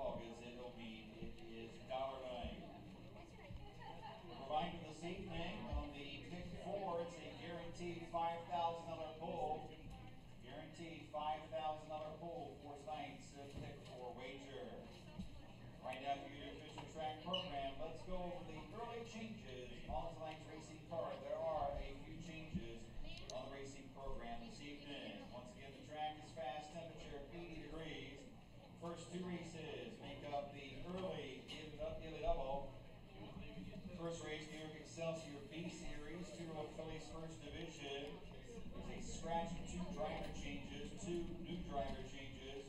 call because it'll mean it is $1.09. Reminder this evening on the pick 4, it's a guaranteed $5,000 pull. Guaranteed $5,000 pull for tonight's pick 4 wager. Right now, for your official track program, let's go over the early changes on tonight's racing card. There are a few changes on the racing program this evening. Once again, the track is fast, temperature 80 degrees. First 2 races make up the early daily double. First race, New York Excelsior B Series, 2-year-old fillies first division. There's a scratch and 2 driver changes, 2 new driver changes.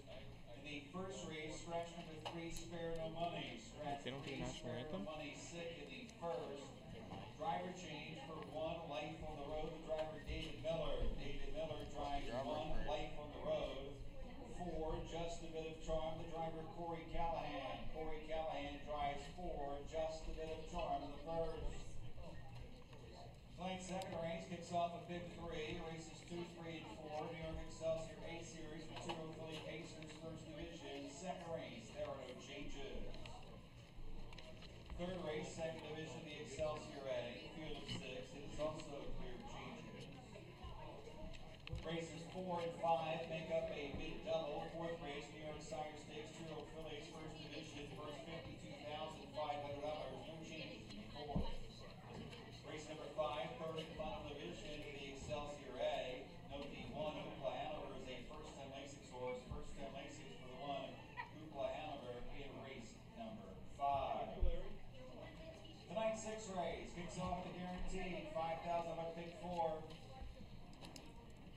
In the first race, scratch number 3, Spare No Money. Scratch 3, Spare No Money, sick in the first. Driver change for 1, Life on the Road. The driver, David Miller. David Miller drives 1, Life on the Road. 4, Just a Bit of Charm. The driver, Corey Callahan. Corey Callahan drives 4, Just a Bit of Charm in the first. Tonight's second race kicks off a pick 3. Races 2, 3, and 4. New York Excelsior A Series for 2-year-old filly Pacers first division. Second race, there are no changes. Third race, second division, the Excelsior A, field of 6. It is also clear of changes. Races 4 and 5 make up a big double. Fourth race, New York Sire Stakes, 2-year-old fillies first division, first $52,500. No changes in the fourth. Race number 5, third and final division for the Excelsior A. Note the 1 Hoopla Hanover is a first 10 Lasix horse. First 10 Lasix for the 1 Hoopla Hanover in race number 5. Tonight's 6th race kicks off with a guaranteed $5,000 pick 4.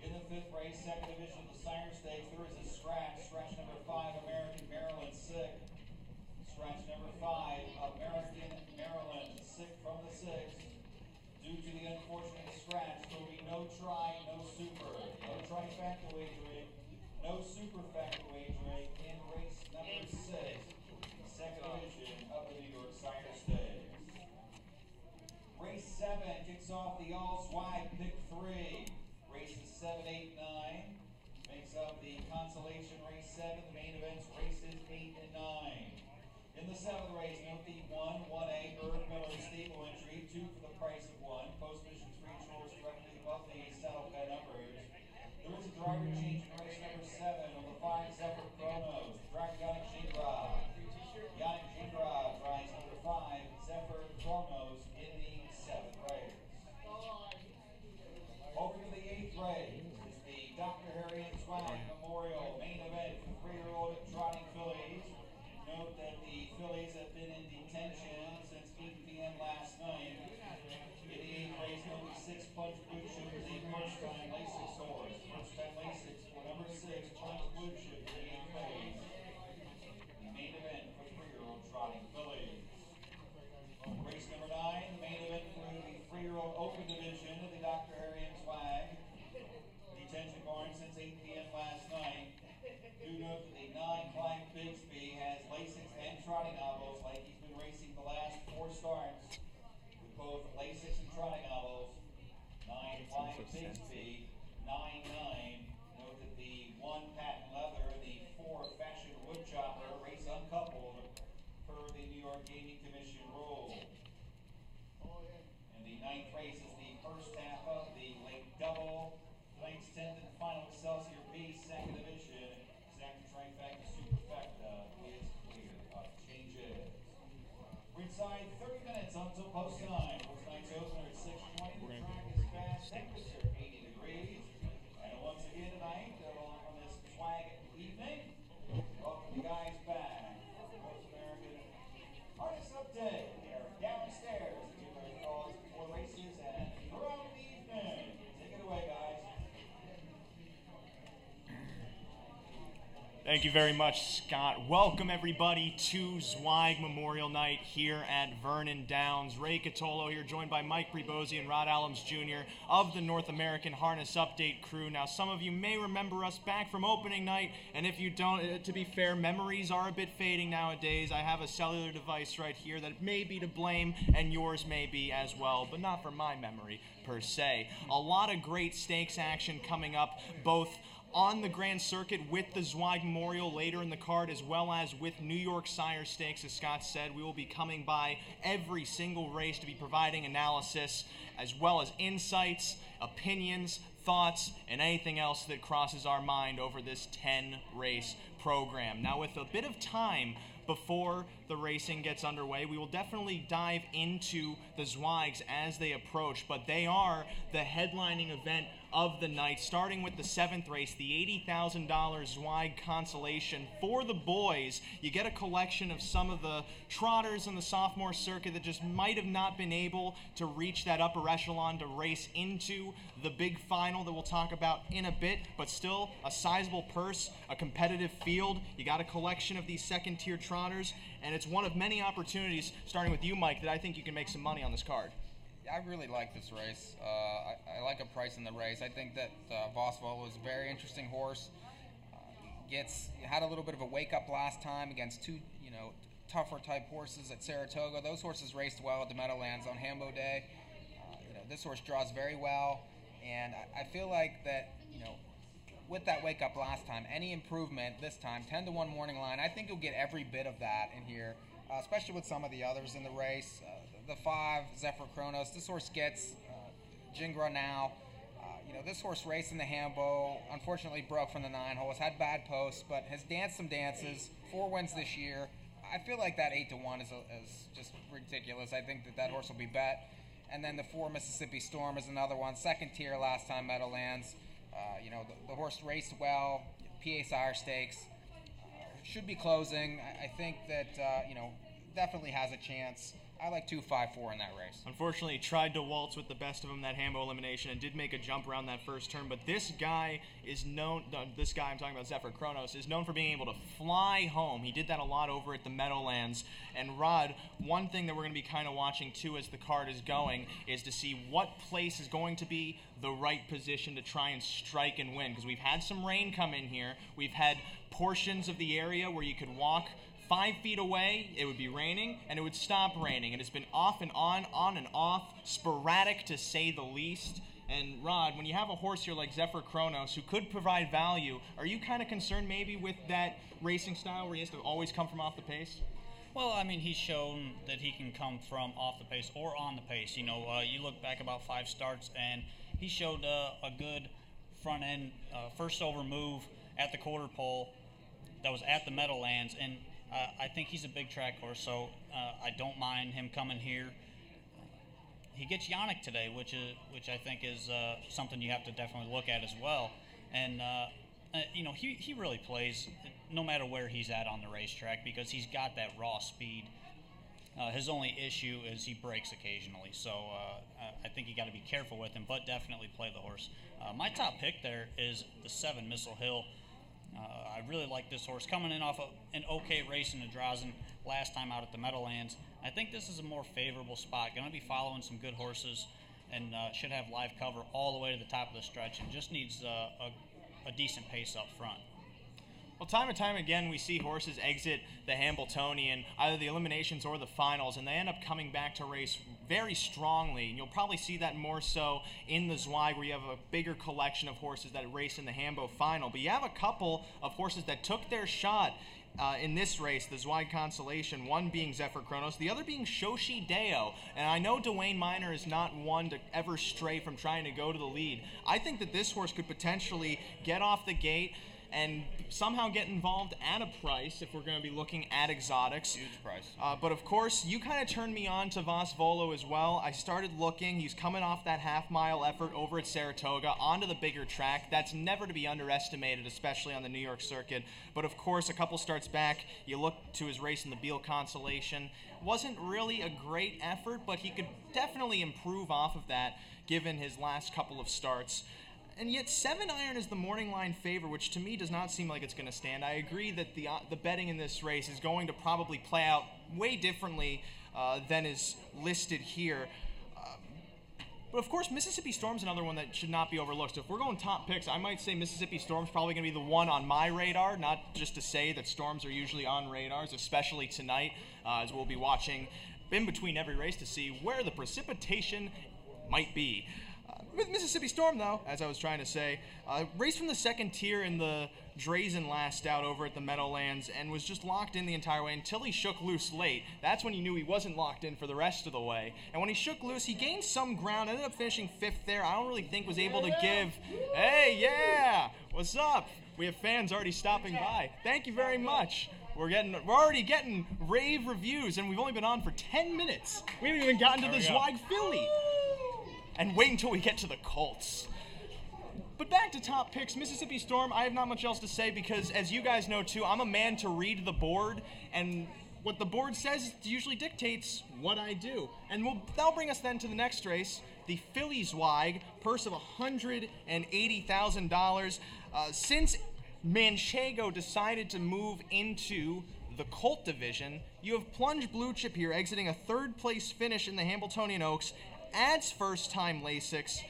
In the 5th race, second division of the Sire Stakes, there is a scratch. Scratch number 5, American Maryland, sick. Scratch number 5, American Maryland, sick from the 6th. Due to the unfortunate scratch, there will be no try, no super. No trifecta wagering, no superfecta wagering in race number 6, the second division of the New York Sire Stakes. Race 7 kicks off the all-swag pick 3. Races 7, 8, 9 makes up the consolation race 7. The main events races 8 and 9. In the 7th race, note the 1A Irv Miller stable entry, 2 for the price of 1. Postmissions for each horse directly above the saddle pad numbers. There is a driver change in race number 7 on the 5 Zephyr Chronos. Driver Yannick Gingras. Yannick Gingras drives number 5 Zephyr Chronos in the 7th race. Over to the 8th race is the Dr. Harriet Swag Memorial main event for 3-year-old trotting fillies. Note that the fillies have been in detention since 8 p.m. last night. In the 8th race, only 6 Punch Blue Chip is the first-time Lasix horse. First-time Lasix for number 6, Punch Blue Chip in the 8th race. The main event for 3-year-old trotting fillies. Race number 9, the main event for the 3-year-old open division of the Dr. Harry and Swag. Detention barn since 8 p.m. last night. Do note that the 9 Clive Bigsby has Lasix and trotting novels like he's been racing the last 4 starts with both Lasix and trotting novels. 9 Clive Bigsby, 9-9. Note that the 1 Patent Leather and the 4 Fashion Woodchopper race uncoupled per the New York Gaming Commission rule. And the 9th race is the first half of the late double. Tonight's 10th and final Excelsior B second division. Exact trifecta superfecta is clear of changes. We're inside 30 minutes until post time. Tonight's opener at 6:20. The track is fast, temperature 80 degrees. And once again tonight, on this swag evening, welcome you guys back. North American Harness Update. We are downstairs to the calls before races and throughout the evening. Take it away, guys. Thank you very much, Scott. Welcome, everybody, to Zweig Memorial Night here at Vernon Downs. Ray Catolo here, joined by Mike Bribosi and Rod Allums Jr. of the North American Harness Update crew. Now, some of you may remember us back from opening night, and if you don't, to be fair, memories are a bit fading nowadays. I have a cellular device right here that may be to blame, and yours may be as well, but not for my memory, per se. A lot of great stakes action coming up, both on the Grand Circuit with the Zweig Memorial later in the card, as well as with New York Sire Stakes. As Scott said, we will be coming by every single race to be providing analysis, as well as insights, opinions, thoughts, and anything else that crosses our mind over this 10-race program. Now, with a bit of time before the racing gets underway, we will definitely dive into the Zweigs as they approach, but they are the headlining event of the night, starting with the 7th race, the $80,000 Zweig consolation for the boys. You get a collection of some of the trotters in the sophomore circuit that just might have not been able to reach that upper echelon to race into the big final that we'll talk about in a bit, but still a sizable purse, a competitive field. You got a collection of these second-tier trotters, and it's one of many opportunities, starting with you, Mike, that I think you can make some money on this card. I really like this race. I like a price in the race. I think that Vosvolo is a very interesting horse. Had a little bit of a wake-up last time against two, tougher type horses at Saratoga. Those horses raced well at the Meadowlands on Hambo Day. This horse draws very well, and I feel like that, with that wake-up last time, any improvement this time, 10-1 morning line, I think you'll get every bit of that in here, especially with some of the others in the race. The 5, Zephyr Kronos, this horse gets Jingra now. This horse raced in the Hambo, unfortunately broke from the 9 hole, has had bad posts, but has danced some dances, 4 wins this year. I feel like that 8-1 is just ridiculous. I think that horse will be bet. And then the 4, Mississippi Storm, is another one, second tier last time Meadowlands. The horse raced well, PA Sire Stakes. Should be closing. I think that, definitely has a chance. I like 2-5-4 in that race. Unfortunately, he tried to waltz with the best of them that Hambo elimination and did make a jump around that first turn, but this guy is known, I'm talking about Zephyr Kronos, is known for being able to fly home. He did that a lot over at the Meadowlands. And Rod, one thing that we're going to be kind of watching too as the card is going is to see what place is going to be the right position to try and strike and win, because we've had some rain come in here. We've had portions of the area where you could walk 5 feet away, it would be raining, and it would stop raining. And it's been off and on and off, sporadic to say the least. And Rod, when you have a horse here like Zephyr Kronos, who could provide value, are you kind of concerned maybe with that racing style where he has to always come from off the pace? Well, I mean, he's shown that he can come from off the pace or on the pace. You look back about 5 starts, and he showed a good front-end first over move at the quarter pole that was at the Meadowlands, and I think he's a big track horse, so I don't mind him coming here. He gets Yannick today, which I think is something you have to definitely look at as well. And he really plays no matter where he's at on the racetrack because he's got that raw speed. His only issue is he breaks occasionally, so I think you got to be careful with him, but definitely play the horse. My top pick there is the 7, Missile Hill. I really like this horse coming in off an okay race in the Drazen last time out at the Meadowlands. I think this is a more favorable spot. Going to be following some good horses and should have live cover all the way to the top of the stretch and just needs a decent pace up front. Well, time and time again, we see horses exit the Hambletonian, either the eliminations or the finals, and they end up coming back to race very strongly. And you'll probably see that more so in the Zweig, where you have a bigger collection of horses that race in the Hambo final. But you have a couple of horses that took their shot in this race, the Zweig Consolation, one being Zephyr Kronos, the other being Shoshi Deo. And I know Dwayne Miner is not one to ever stray from trying to go to the lead. I think that this horse could potentially get off the gate and somehow get involved at a price if we're going to be looking at exotics. Huge price. But of course, you kind of turned me on to Vosvolo as well. I started looking. He's coming off that half-mile effort over at Saratoga onto the bigger track. That's never to be underestimated, especially on the New York circuit. But of course, a couple starts back, you look to his race in the Beal Consolation. Wasn't really a great effort, but he could definitely improve off of that given his last couple of starts. And yet 7-iron is the morning line favor, which to me does not seem like it's going to stand. I agree that the betting in this race is going to probably play out way differently than is listed here. But of course, Mississippi Storm's another one that should not be overlooked. So if we're going top picks, I might say Mississippi Storm's probably going to be the one on my radar, not just to say that Storms are usually on radars, especially tonight, as we'll be watching in between every race to see where the precipitation might be. Mississippi Storm, though, as I was trying to say, raced from the second tier in the Drazen last out over at the Meadowlands and was just locked in the entire way until he shook loose late. That's when you knew he wasn't locked in for the rest of the way. And when he shook loose, he gained some ground, ended up finishing 5th there. I don't really think was able to give, hey, yeah, what's up? We have fans already stopping by. Thank you very much. We're already getting rave reviews, and we've only been on for 10 minutes. We haven't even gotten to the Zweig Philly. And wait until we get to the Colts. But back to top picks, Mississippi Storm, I have not much else to say because, as you guys know too, I'm a man to read the board, and what the board says usually dictates what I do. And that'll bring us then to the next race, the Philly Zweig, purse of $180,000. Since Manchego decided to move into the Colt division, you have Plunge Blue Chip here exiting a 3rd place finish in the Hambletonian Oaks, adds first-time Lasix.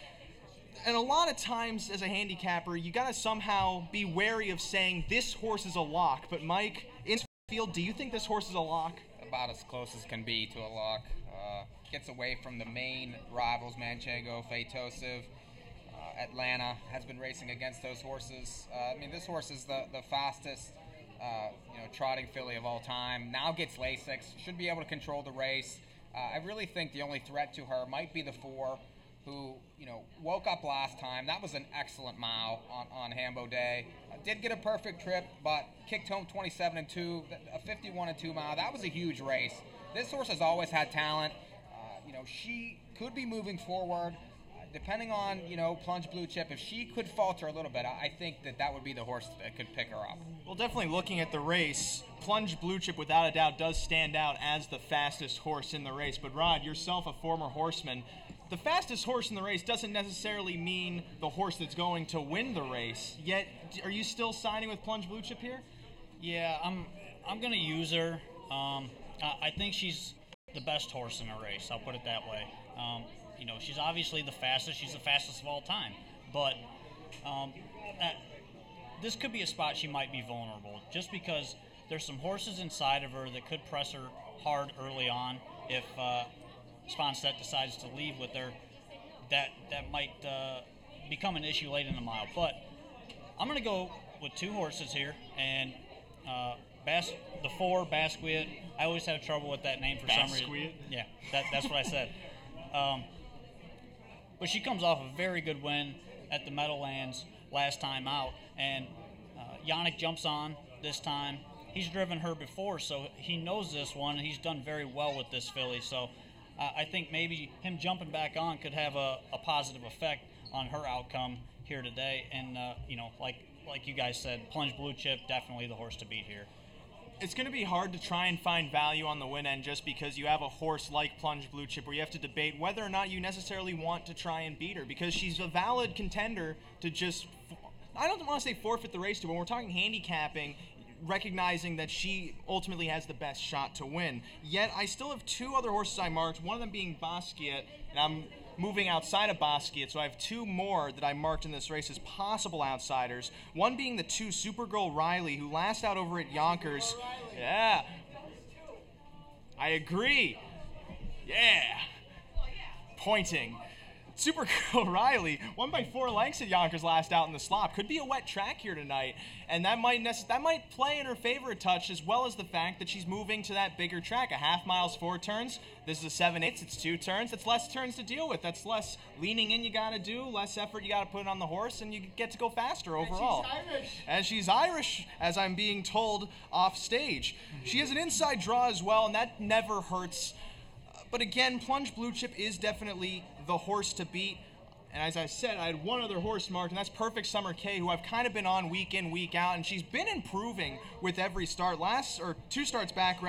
And a lot of times as a handicapper, you got to somehow be wary of saying this horse is a lock. But Mike, in field, do you think this horse is a lock? About as close as can be to a lock. Gets away from the main rivals, Manchego, Feitosiv. Atlanta has been racing against those horses. I mean, this horse is the fastest, trotting filly of all time. Now gets Lasix, should be able to control the race. I really think the only threat to her might be the 4, who, woke up last time. That was an excellent mile on Hambo Day. Did get a perfect trip, but kicked home 27-2, a 51-2 mile. That was a huge race. This horse has always had talent. She could be moving forward. Depending on, Plunge Blue Chip, if she could falter a little bit, I think that would be the horse that could pick her up. Well, definitely looking at the race, Plunge Blue Chip, without a doubt, does stand out as the fastest horse in the race. But Rod, yourself a former horseman, the fastest horse in the race doesn't necessarily mean the horse that's going to win the race. Yet, are you still signing with Plunge Blue Chip here? Yeah, I'm going to use her. I think she's the best horse in the race. I'll put it that way. She's obviously the fastest. She's the fastest of all time. But this could be a spot she might be vulnerable, just because there's some horses inside of her that could press her hard early on. If Sponset decides to leave with her, that might become an issue late in the mile. But I'm going to go with 2 horses here, and the 4, Basquiat. I always have trouble with that name for some reason. Yeah, that's what I said. But she comes off a very good win at the Meadowlands last time out, and Yannick jumps on this time. He's driven her before, so he knows this one, and he's done very well with this filly. So I think maybe him jumping back on could have a positive effect on her outcome here today. And, like you guys said, Plunge Blue Chip, definitely the horse to beat here. It's going to be hard to try and find value on the win end just because you have a horse like Plunge Blue Chip where you have to debate whether or not you necessarily want to try and beat her, because she's a valid contender to just, I don't want to say forfeit the race to, but when we're talking handicapping, recognizing that she ultimately has the best shot to win. Yet I still have 2 other horses I marked, one of them being Basquiat, and I'm moving outside of Basquiat, so I have 2 more that I marked in this race as possible outsiders. One being the 2 Supergirl Riley, who last out over at Yonkers. Yeah. I agree. Yeah. Pointing. Supergirl Riley won by 4 lengths at Yonkers last out in the slop. Could be a wet track here tonight, and that might play in her favor a touch, as well as the fact that she's moving to that bigger track. A half mile's 4 turns. This is a 7/8. It's 2 turns. That's less turns to deal with. That's less leaning in you got to do, less effort you got to put on the horse, and you get to go faster overall. And she's Irish, as I'm being told off stage. She has an inside draw as well, and that never hurts. But again, Plunge Blue Chip is definitely the horse to beat. And as I said, I had 1 other horse marked, and that's Perfect Summer K, who I've kind of been on week in, week out, and she's been improving with every start. 2 starts back,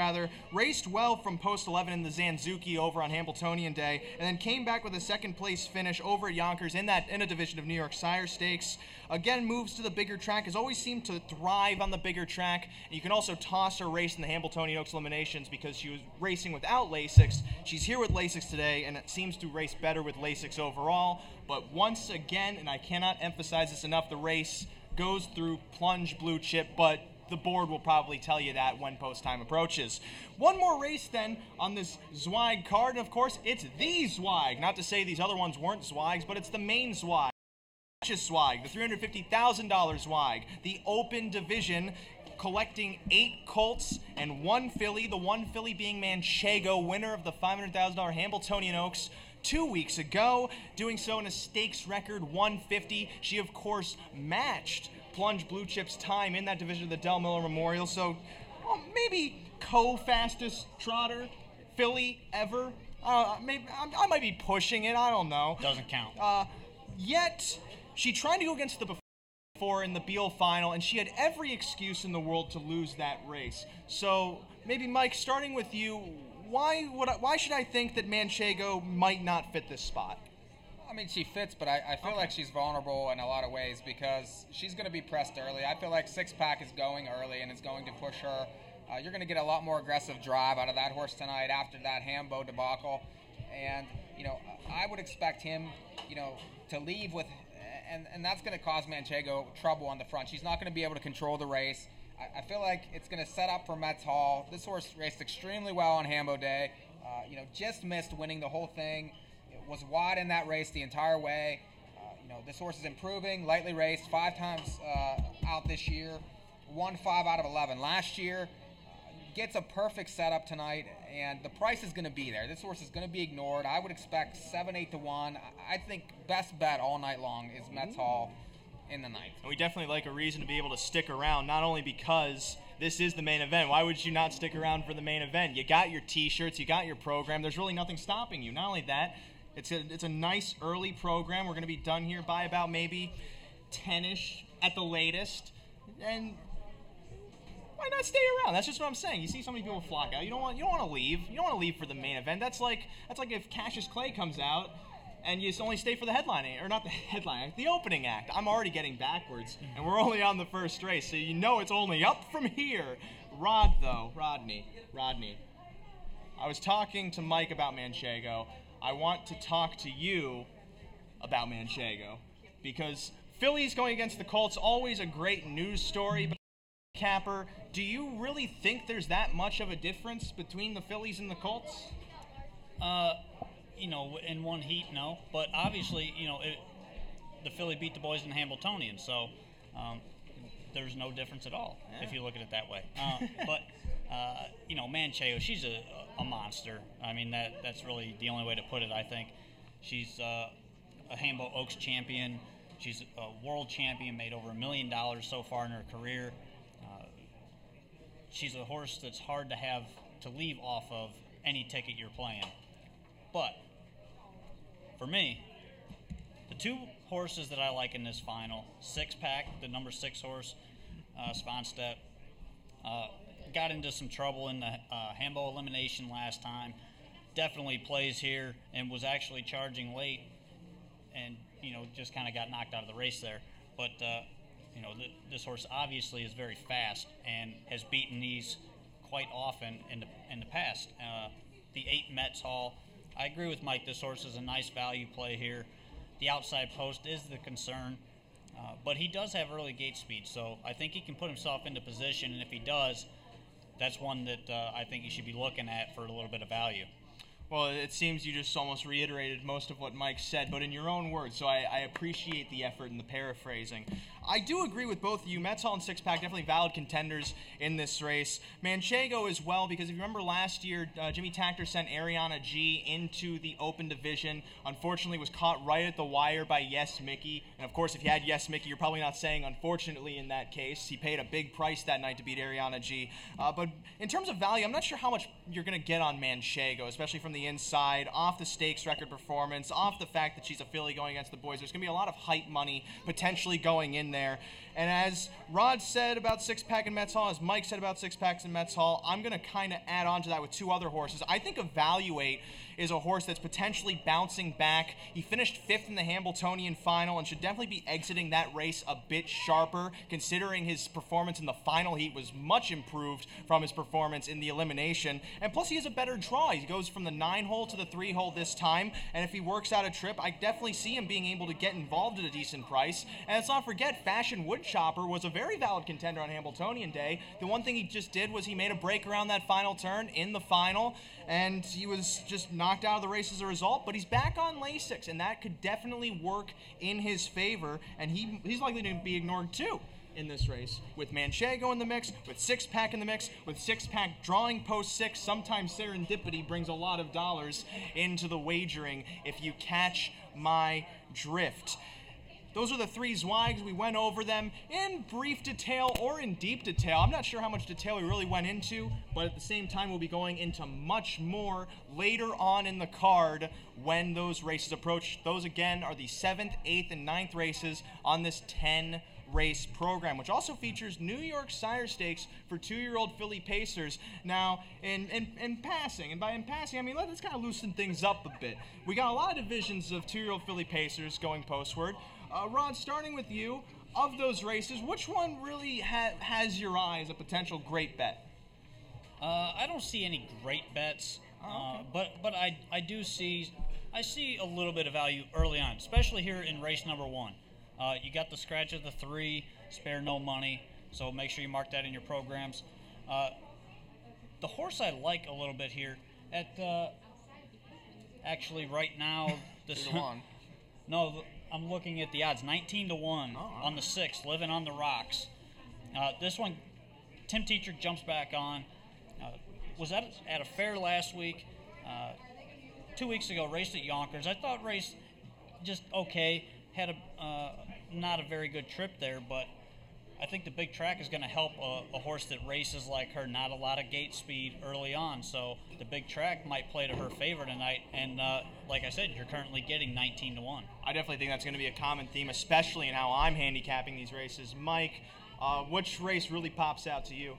raced well from post 11 in the Zanzuki over on Hambletonian Day, and then came back with a 2nd place finish over at Yonkers in a division of New York Sire Stakes. Again, moves to the bigger track, has always seemed to thrive on the bigger track. And you can also toss her race in the Hambletonian Oaks Eliminations because she was racing without Lasix. She's here with Lasix today, and it seems to race better with Lasix overall. But once again, and I cannot emphasize this enough, the race goes through Plunge Blue Chip, but the board will probably tell you that when post time approaches. One more race then on this Zweig card, and of course it's the Zweig. Not to say these other ones weren't Zweigs, but it's the main Zweig. Zweig, the $350,000 Zweig, the open division, collecting 8 colts and 1 filly, the 1 filly being Manchego, winner of the $500,000 Hambletonian Oaks 2 weeks ago, doing so in a stakes record 150. She, of course, matched Plunge Blue Chip's time in that division of the Del Miller Memorial, so maybe co-fastest trotter filly ever. Maybe I might be pushing it, I don't know. Doesn't count. Yet, she tried to go against the before in the Beal final, and she had every excuse in the world to lose that race. So maybe, Mike, starting with you, why should I think that Manchego might not fit this spot? I mean, she fits, but I feel like she's vulnerable in a lot of ways because she's going to be pressed early. I feel like Six Pack is going early and is going to push her. You're going to get a lot more aggressive drive out of that horse tonight after that Hambo debacle. And, I would expect him, to leave with, and that's going to cause Manchego trouble on the front. She's not going to be able to control the race. I feel like it's going to set up for Metz Hall. This horse raced extremely well on Hambo Day. Just missed winning the whole thing. It was wide in that race the entire way. This horse is improving, lightly raced, 5 times out this year, won 5 out of 11 last year. Gets a perfect setup tonight, and the price is going to be there. This horse is going to be ignored. I would expect 7-8 to 1. I think best bet all night long is Metz Hall in the night. And we definitely like a reason to be able to stick around, not only because this is the main event. Why would you not stick around for the main event? You got your T-shirts, you got your program. There's really nothing stopping you. Not only that, it's a nice early program. We're going to be done here by about maybe 10-ish at the latest, and why not stay around? That's just what I'm saying. You see so many people flock out. You don't want to leave. You don't want to leave for the main event. That's like if Cassius Clay comes out and you just only stay for the headlining, or not the headline, the opening act. I'm already getting backwards, and we're only on the first race, so it's only up from here. Rodney. I was talking to Mike about Manchego. I want to talk to you about Manchego because fillies going against the Colts, always a great news story. But Capper, do you really think there's that much of a difference between the fillies and the Colts? In one heat, no. But obviously, the filly beat the boys in the Hambletonian, so there's no difference at all if you look at it that way. But Manchego, she's a monster. I mean, that's really the only way to put it, I think. She's a Hambo Oaks champion. She's a world champion, made over $1 million so far in her career. She's a horse that's hard to leave off of any ticket you're playing. But for me, the 2 horses that I like in this final, Six Pack, the number 6 horse, Svanstedt, got into some trouble in the Hambo elimination last time. Definitely plays here and was actually charging late, and just kind of got knocked out of the race there. But this horse obviously is very fast and has beaten these quite often in the past. The 8 Metz Hall, I agree with Mike. This horse is a nice value play here. The outside post is the concern, but he does have early gate speed, so I think he can put himself into position, and if he does, that's one that I think you should be looking at for a little bit of value. Well, it seems you just almost reiterated most of what Mike said, but in your own words, so I appreciate the effort and the paraphrasing. I do agree with both of you. Metz Hall and Six Pack, definitely valid contenders in this race. Manchego as well, because if you remember last year, Jimmy Takter sent Ariana G into the open division. Unfortunately, was caught right at the wire by Yes Mickey. And of course, if you had Yes Mickey, you're probably not saying unfortunately in that case. He paid a big price that night to beat Ariana G. But in terms of value, I'm not sure how much you're going to get on Manchego, especially from the inside, off the stakes record performance, off the fact that she's a filly going against the boys. There's going to be a lot of hype money potentially going in there. And as Rod said about Six Pack and Metz Hall, as Mike said about Six Packs and Metz Hall, I'm going to kind of add on to that with 2 other horses. I think Evaluate is a horse that's potentially bouncing back. He finished 5th in the Hambletonian final and should definitely be exiting that race a bit sharper, considering his performance in the final heat was much improved from his performance in the elimination. And plus, he has a better draw. He goes from the 9-hole to the 3-hole this time, and if he works out a trip, I definitely see him being able to get involved at a decent price. And let's not forget, Fashion Woodchopper was a very valid contender on Hambletonian Day. The one thing he just did was he made a break around that final turn in the final, and he was just knocked out of the race as a result. But he's back on Lasix, and that could definitely work in his favor, and he's likely to be ignored too in this race, with Manchego in the mix, with Six Pack in the mix, with Six Pack drawing post 6. Sometimes serendipity brings a lot of dollars into the wagering, if you catch my drift. Those are the 3 Zwags. We went over them in brief detail or in deep detail. I'm not sure how much detail we really went into, but at the same time, we'll be going into much more later on in the card when those races approach. Those, again, are the 7th, 8th, and 9th races on this 10-race program, which also features New York Sire Stakes for 2-year-old filly pacers. Now, in passing, and by in passing, I mean, let's kind of loosen things up a bit. We got a lot of divisions of 2-year-old filly pacers going postward. Rod, starting with you, of those races, which one really has your eye as a potential great bet? I don't see any great bets, but I do see a little bit of value early on, especially here in race number 1. You got the scratch of the 3, spare no money, so make sure you mark that in your programs. The horse I like a little bit here at actually right now this one. No, I'm looking at the odds. 19-1 on the 6th, Living on the Rocks. This one, Tim Teacher jumps back on. Was at a fair last week. 2 weeks ago, raced at Yonkers. I thought race just okay. Had not a very good trip there, but I think the big track is going to help a horse that races like her. Not a lot of gate speed early on, so the big track might play to her favor tonight. And like I said, you're currently getting 19-1. I definitely think that's going to be a common theme, especially in how I'm handicapping these races. Mike, which race really pops out to you?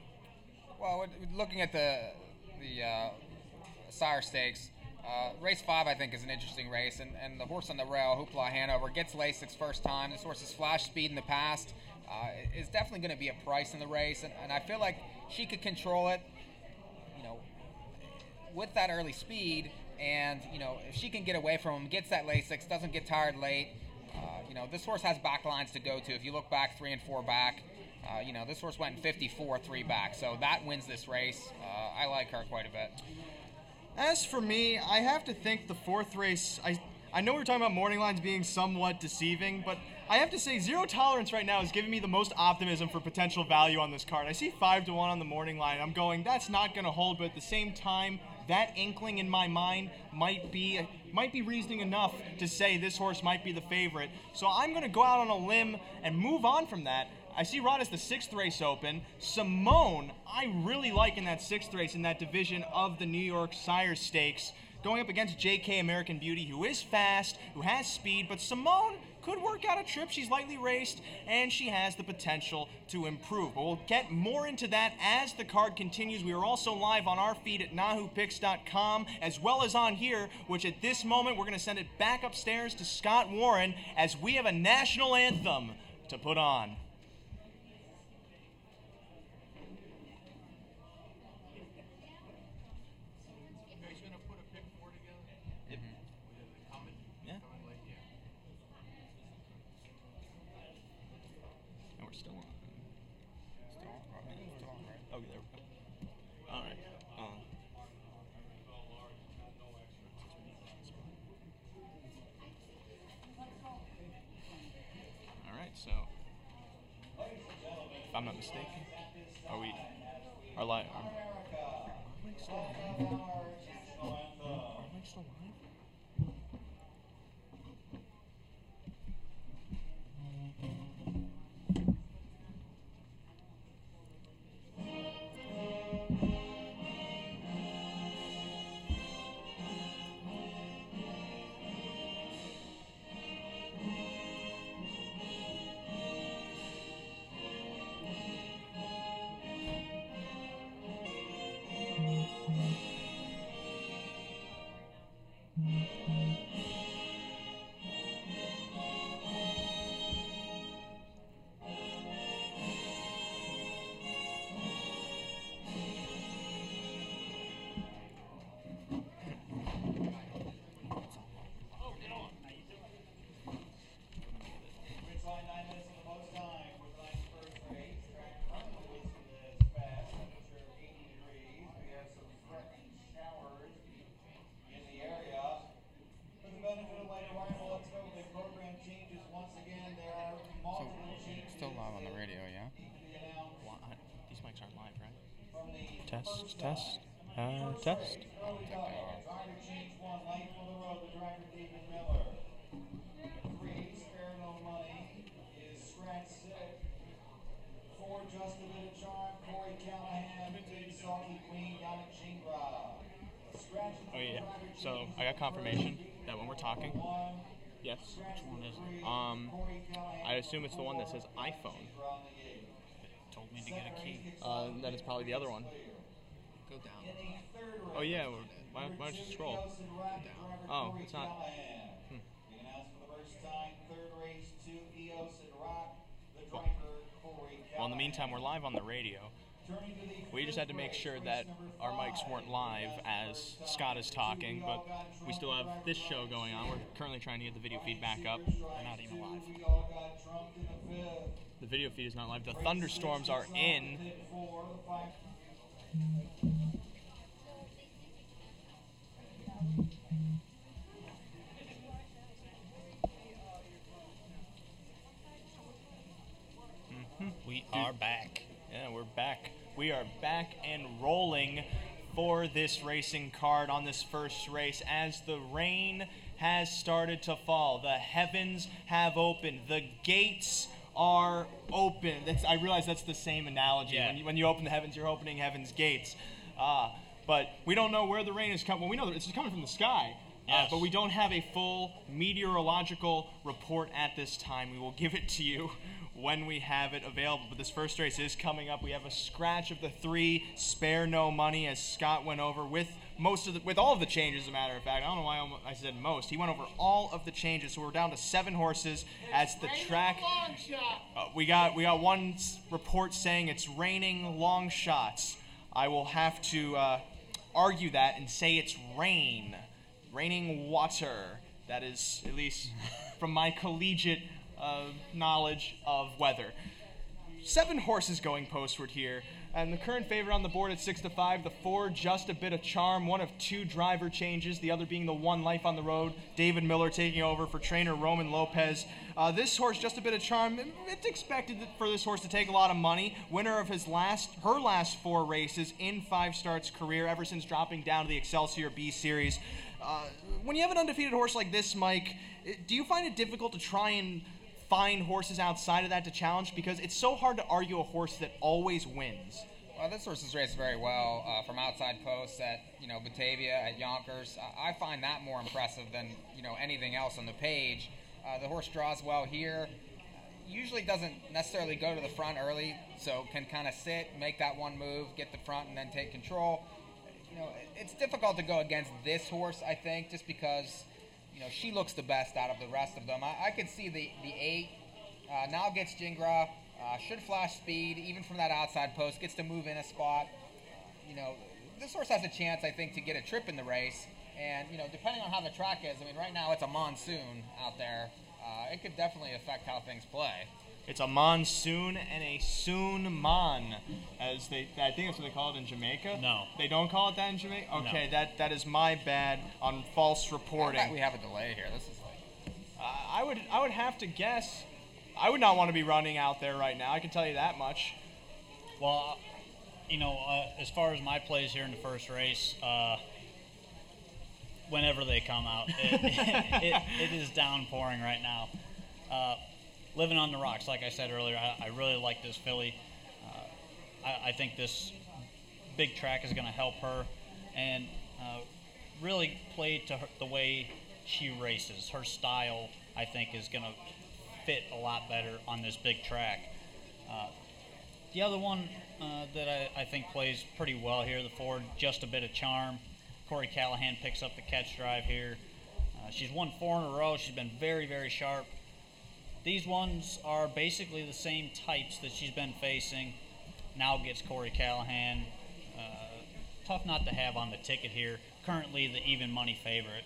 Well, looking at the Sire Stakes, race 5 I think is an interesting race, and the horse on the rail, Hoopla Hanover, gets Lasix first time. This horse has flashed speed in the past. Is definitely going to be a price in the race, and I feel like she could control it, with that early speed, and if she can get away from him, gets that Lasix, doesn't get tired late. This horse has back lines to go to. If you look back 3 and 4 back, this horse went in 54 3 back, so that wins this race. I like her quite a bit. As for me, I have to think the 4th race. I know we're talking about morning lines being somewhat deceiving, but I have to say Zero Tolerance right now is giving me the most optimism for potential value on this card. I see 5-1 on the morning line. I'm going, that's not going to hold, but at the same time, that inkling in my mind might be reasoning enough to say this horse might be the favorite. So I'm going to go out on a limb and move on from that. I see Rod as the 6th race open. Simone, I really like in that 6th race in that division of the New York Sire Stakes, going up against JK American Beauty, who is fast, who has speed, but Simone could work out a trip. She's lightly raced, and she has the potential to improve. But we'll get more into that as the card continues. We are also live on our feed at NAHUPicks.com, as well as on here, which at this moment, we're going to send it back upstairs to Scott Warren as we have a national anthem to put on. So, if I'm not mistaken, are we live? Are we still live? Are we still live? Test. Test. Driver change one, light for the road, the driver David Miller. 3, spare no money, is scratch 6. 4, just a bit of charm, Corey Callahan, Big Salty Queen down at Chingra. Oh yeah. So I got confirmation that when we're talking, yes. Which one is it? I assume it's the one that says iPhone. Told me to get a key. That is probably the other one. Go down. Oh yeah. Why don't you scroll? Oh, it's not. Well, in the meantime, we're live on the radio. We just had to make sure that our mics weren't live as Scott is talking, but we still have this show going on. We're currently trying to get the video feed back up. They're not even live. The video feed is not live. The thunderstorms are in. We are back. Yeah, we're back. We are back and rolling for this racing card on this first race as the rain has started to fall. The heavens have opened. The gates are open. I realize that's the same analogy. Yeah. When you open the heavens, you're opening heaven's gates. But we don't know where the rain is coming. Well, we know that it's coming from the sky. Yes. But we don't have a full meteorological report at this time. We will give it to you when we have it available. But this first race is coming up. We have a scratch of the 3, spare no money, as Scott went over with all of the changes, as a matter of fact. I don't know why I said most. He went over all of the changes, so we're down to 7 horses as the track. We got one report saying it's raining long shots. I will have to argue that and say it's raining water. That is, at least from my collegiate knowledge of weather. 7 horses going postward here, and the current favorite on the board at 6-5. The 4, just a bit of charm. One of 2 driver changes, the other being the 1, life on the road. David Miller taking over for trainer Roman Lopez. This horse, just a bit of charm. It's expected for this horse to take a lot of money. Winner of her last 4 races in 5 starts career, ever since dropping down to the Excelsior B Series. When you have an undefeated horse like this, Mike, do you find it difficult to try and find horses outside of that to challenge? Because it's so hard to argue a horse that always wins. Well, this horse has raced very well from outside posts at Batavia, at Yonkers. I find that more impressive than anything else on the page. The horse draws well here. Usually doesn't necessarily go to the front early, so can kind of sit, make that one move, get the front, and then take control. It's difficult to go against this horse, I think, just because she looks the best out of the rest of them. I could see the 8 now gets Jingra, should flash speed, even from that outside post, gets to move in a spot. This horse has a chance, I think, to get a trip in the race. And, depending on how the track is, right now it's a monsoon out there. It could definitely affect how things play. It's a monsoon and a soon-mon, I think that's what they call it in Jamaica. No. They don't call it that in Jamaica? Okay, No. that is my bad on false reporting. I bet we have a delay here. This is like... I would have to guess. I would not want to be running out there right now. I can tell you that much. Well, as far as my plays here in the first race, whenever they come out, it is downpouring right now. Living on the rocks, like I said earlier, I really like this filly. I think this big track is going to help her and really play to the way she races. Her style, I think, is going to fit a lot better on this big track. The other one that I think plays pretty well here, the 4, just a bit of charm. Corey Callahan picks up the catch drive here. She's won 4 in a row. She's been very, very sharp. These ones are basically the same types that she's been facing. Now gets Corey Callahan. Tough not to have on the ticket here. Currently the even money favorite.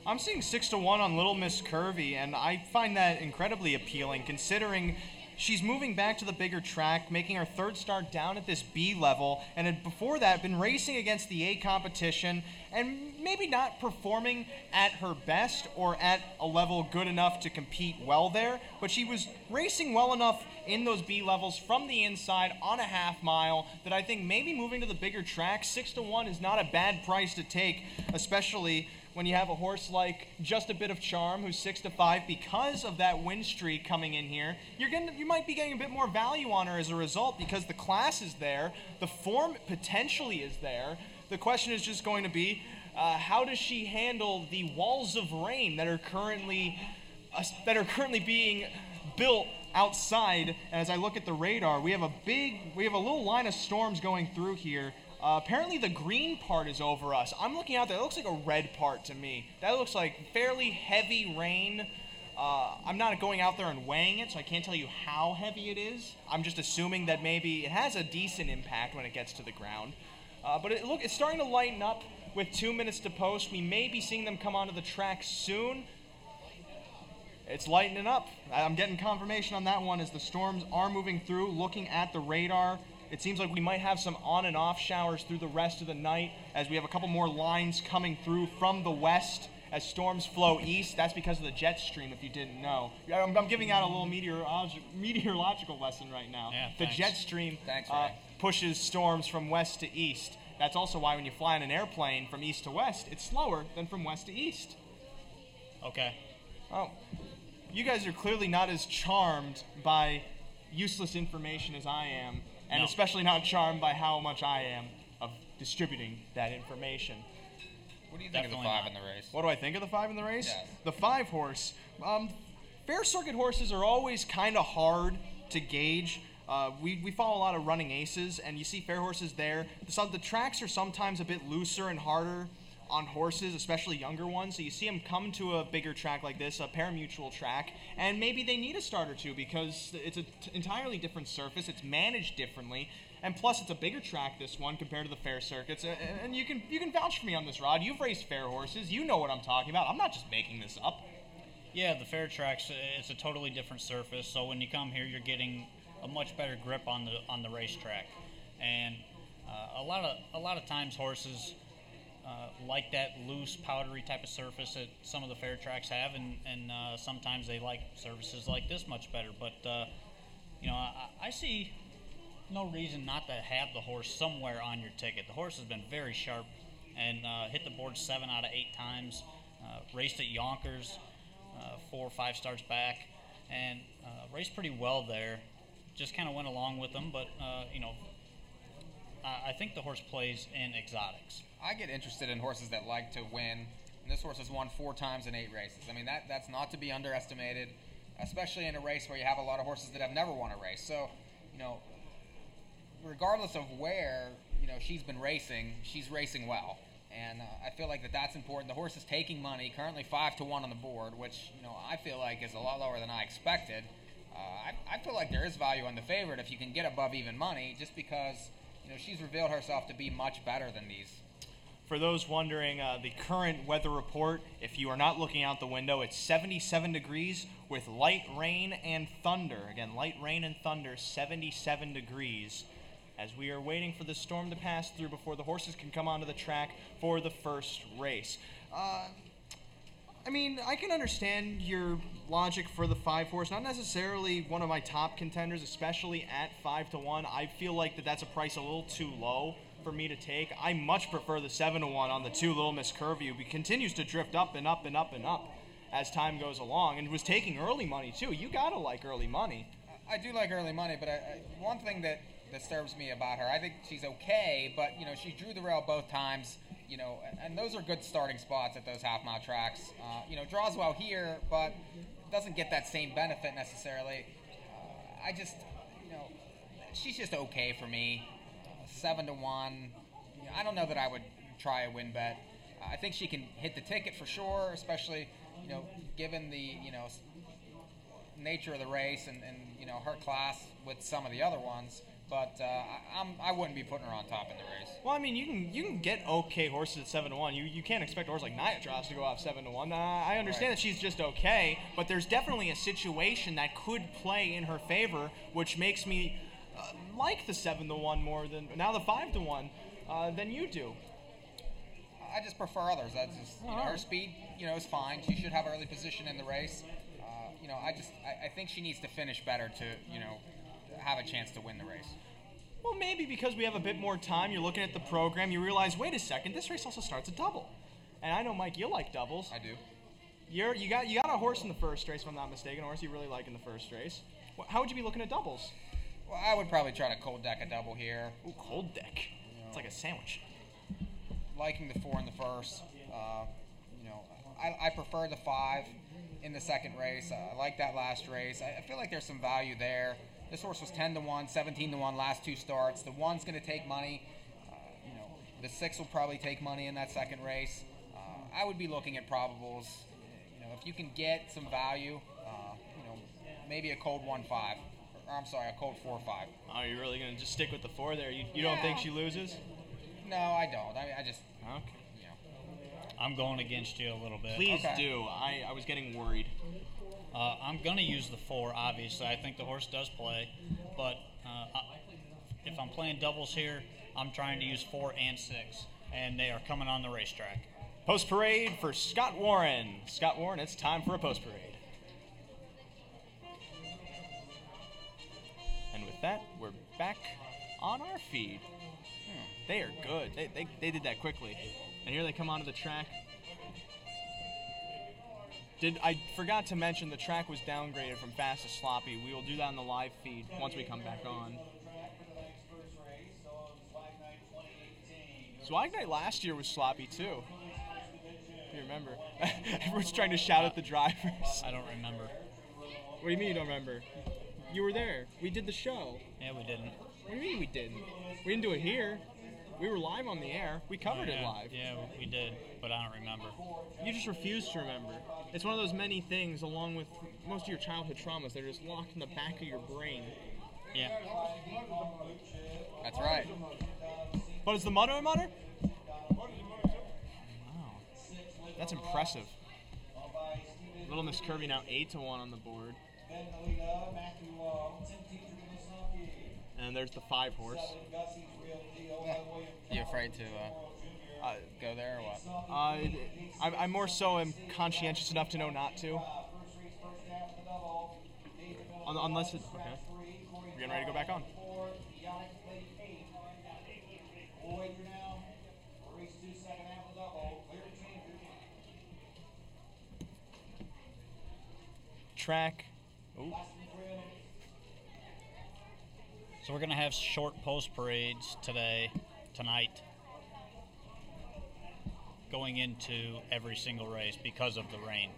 I'm seeing 6-1 on Little Miss Curvy, and I find that incredibly appealing, considering she's moving back to the bigger track, making her third start down at this B level, and had before that been racing against the A competition and maybe not performing at her best or at a level good enough to compete well there, but she was racing well enough in those B levels from the inside on a half mile that I think maybe moving to the bigger track, 6-1 is not a bad price to take, especially when you have a horse like Just a Bit of Charm, who's 6-5, because of that win streak coming in here. You might be getting a bit more value on her as a result because the class is there, the form potentially is there. The question is just going to be, how does she handle the walls of rain that are currently being built outside? As I look at the radar, we have a little line of storms going through here. Apparently the green part is over us. I'm looking out there. It looks like a red part to me. That looks like fairly heavy rain. I'm not going out there and weighing it, so I can't tell you how heavy it is. I'm just assuming that maybe it has a decent impact when it gets to the ground. But it's starting to lighten up with 2 minutes to post. We may be seeing them come onto the track soon. It's lightening up. I'm getting confirmation on that one as the storms are moving through. Looking at the radar, it seems like we might have some on and off showers through the rest of the night as we have a couple more lines coming through from the west as storms flow east. That's because of the jet stream, if you didn't know. I'm giving out a little meteorological lesson right now. Yeah, the thanks. jet stream Thanks, Ray. pushes storms from west to east. That's also why when you fly in an airplane from east to west, it's slower than from west to east. Okay. Oh, you guys are clearly not as charmed by useless information as I am, and No. especially not charmed by how much I am of distributing that information. What do you think Definitely of the 5 not. in the race? What do I think of the 5 in the race? Yes. The 5 horse. Fair circuit horses are always kind of hard to gauge. We follow a lot of running aces, and you see fair horses there. The tracks are sometimes a bit looser and harder on horses, especially younger ones. So you see them come to a bigger track like this, a parimutuel track, and maybe they need a start or two because it's an entirely different surface. It's managed differently, and plus it's a bigger track, this one, compared to the fair circuits. And you can vouch for me on this, Rod. You've raced fair horses. You know what I'm talking about. I'm not just making this up. Yeah, the fair tracks, it's a totally different surface. So when you come here, you're getting a much better grip on the racetrack, and a lot of times horses like that loose, powdery type of surface that some of the fair tracks have, and sometimes they like surfaces like this much better. But I see no reason not to have the horse somewhere on your ticket. The horse has been very sharp and hit the board 7 out of 8 times. Raced at Yonkers 4 or 5 starts back, and raced pretty well there. Just kind of went along with them, but I think the horse plays in exotics. I get interested in horses that like to win, and this horse has won 4 times in 8 races. I mean, that's not to be underestimated, especially in a race where you have a lot of horses that have never won a race. So, regardless of where, she's been racing, she's racing well. And I feel like that's important. The horse is taking money, currently 5-1 on the board, which, I feel like is a lot lower than I expected. I feel like there is value on the favorite if you can get above even money, just because, she's revealed herself to be much better than these. For those wondering, the current weather report, if you are not looking out the window, it's 77 degrees with light rain and thunder. Again, light rain and thunder, 77 degrees. As we are waiting for the storm to pass through before the horses can come onto the track for the first race. I can understand your logic for the 5 horse. Not necessarily one of my top contenders, especially at 5-1. I feel like that's a price a little too low for me to take. I much prefer the 7-1 on the 2 Little Miss Curview. He continues to drift up and up and up and up as time goes along, and was taking early money too. You gotta like early money. I do like early money, but one thing that disturbs me about her, I think she's okay, but she drew the rail both times. And those are good starting spots at those half-mile tracks. Draws well here, but doesn't get that same benefit necessarily. She's just okay for me. 7-1. I don't know that I would try a win bet. I think she can hit the ticket for sure, especially, given the, nature of the race and her class with some of the other ones. but I wouldn't be putting her on top in the race. Well, I mean, you can get okay horses at 7-1. You can't expect a horse like Niatros to go off 7-1. I understand Right. that she's just okay, but there's definitely a situation that could play in her favor, which makes me like the 7-1 more than now the 5-1 than you do. I just prefer others. That's just her speed, is fine. She should have early position in the race. I think she needs to finish better to, have a chance to win the race. Well, maybe because we have a bit more time, you're looking at the program, you realize, wait a second, this race also starts a double. And I know, Mike, you like doubles. I do. You got a horse in the first race, if I'm not mistaken, a horse you really like in the first race. How would you be looking at doubles? Well, I would probably try to cold deck a double here. Ooh, cold deck. It's like a sandwich. Liking the 4 in the first. I prefer the 5 in the second race. I like that last race. I feel like there's some value there. This horse was 10-1, 17-1 last 2 starts. The 1's going to take money. The 6 will probably take money in that second race. I would be looking at probables. If you can get some value, maybe a cold 1-5. Or I'm sorry, a cold 4-5. Oh, you're really going to just stick with the 4 there? You don't think she loses? No, I don't. I just... Okay. I'm going against you a little bit. Please do. I was getting worried. I'm going to use the 4, obviously. I think the horse does play. But if I'm playing doubles here, I'm trying to use 4 and 6. And they are coming on the racetrack. Post parade for Scott Warren. Scott Warren, it's time for a post parade. And with that, we're back on our feed. They are good. They did that quickly. And here they come onto the track. I forgot to mention the track was downgraded from fast to sloppy. We will do that on the live feed once we come back on. Swag Night last year was sloppy too. If you remember. Everyone's trying to shout at the drivers. I don't remember. What do you mean you don't remember? You were there. We did the show. Yeah, we didn't. What do you mean we didn't? We didn't do it here. We were live on the air. We covered it live. Yeah, we did, but I don't remember. You just refuse to remember. It's one of those many things, along with most of your childhood traumas, that are just locked in the back of your brain. Yeah. That's right. But is the mutter a mutter? Wow. That's impressive. Little Miss Kirby now 8-1 on the board. And there's the 5 horse. You afraid to go there or what? I more so am conscientious enough to know not to. Unless it's... Okay. We're getting ready to go back on. Track. Ooh. So we're going to have short post parades tonight, going into every single race because of the rain.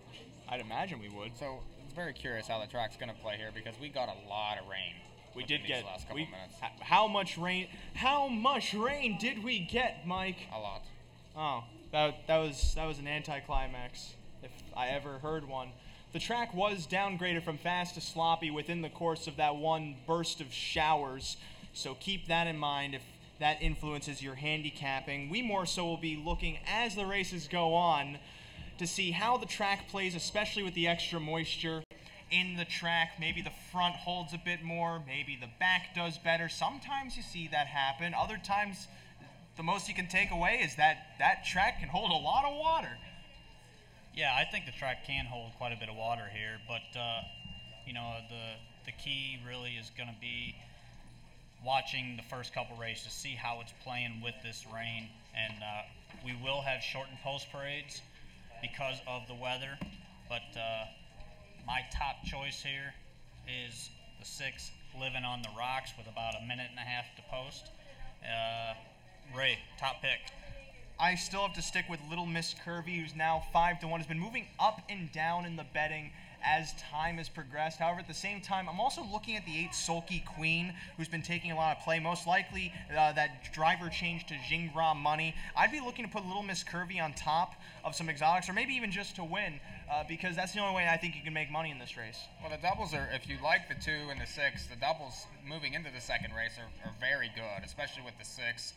I'd imagine we would. So it's very curious how the track's going to play here because we got a lot of rain. We did get last couple minutes. How much rain? How much rain did we get, Mike? A lot. Oh, that was an anticlimax, if I ever heard one. The track was downgraded from fast to sloppy within the course of that one burst of showers, so keep that in mind if that influences your handicapping. We more so will be looking as the races go on to see how the track plays, especially with the extra moisture in the track. Maybe the front holds a bit more, maybe the back does better. Sometimes you see that happen. Other times, the most you can take away is that track can hold a lot of water. Yeah, I think the track can hold quite a bit of water here, but the key really is going to be watching the first couple races, see how it's playing with this rain, and we will have shortened post parades because of the weather, but my top choice here is the 6 Living on the Rocks with about a minute and a half to post. Ray, top pick. I still have to stick with Little Miss Curvy, who's now 5-1, has been moving up and down in the betting as time has progressed. However, at the same time, I'm also looking at the 8 Sulky Queen, who's been taking a lot of play. Most likely that driver change to Jingra money. I'd be looking to put Little Miss Curvy on top of some exotics, or maybe even just to win, because that's the only way I think you can make money in this race. Well, the doubles are, if you like the 2 and the 6, the doubles moving into the second race are very good, especially with the 6.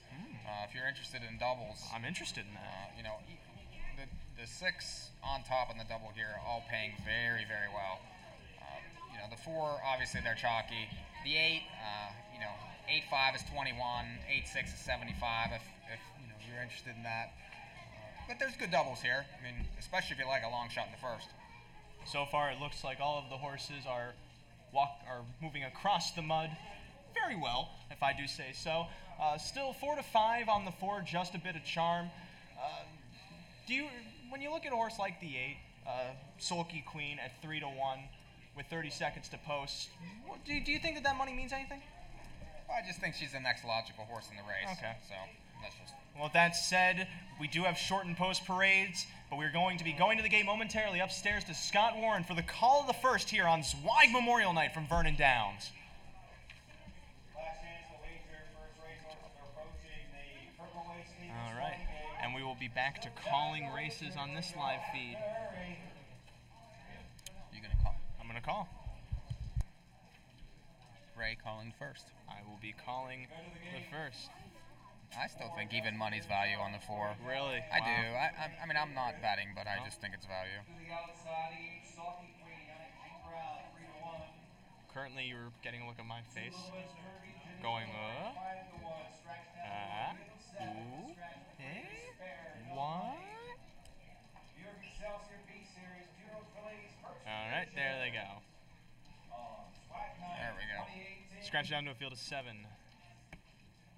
If you're interested in doubles. I'm interested in that. You know, the 6 on top and the double here are all paying very, very well. You know, the 4, obviously they're chalky. The 8, you know, 8-5 is 21, 8-6 is 75 if you know, you're interested in that. But there's good doubles here. I mean, especially if you like a long shot in the first. So far, it looks like all of the horses are moving across the mud very well, if I do say so. Still 4-5 on the 4, just a bit of charm. When you look at a horse like the 8, Sulky Queen at 3-1 with 30 seconds to post, do you think that money means anything? Well, I just think she's the next logical horse in the race. Okay. So that's just. Well, with that said, we do have shortened post parades, but we're going to be going to the gate momentarily upstairs to Scott Warren for the call of the first here on Zweig Memorial Night from Vernon Downs. All right, and we will be back to calling races on this live feed. You gonna call? I'm gonna call. Ray calling first. I will be calling the first. I still think even money's value on the 4. Really? I Wow. do. I mean, I'm not betting, but I just think it's value. Currently, you're getting a look at my face. Going up. Ooh. What? All right, there they go. There we go. Scratch down to a field of 7.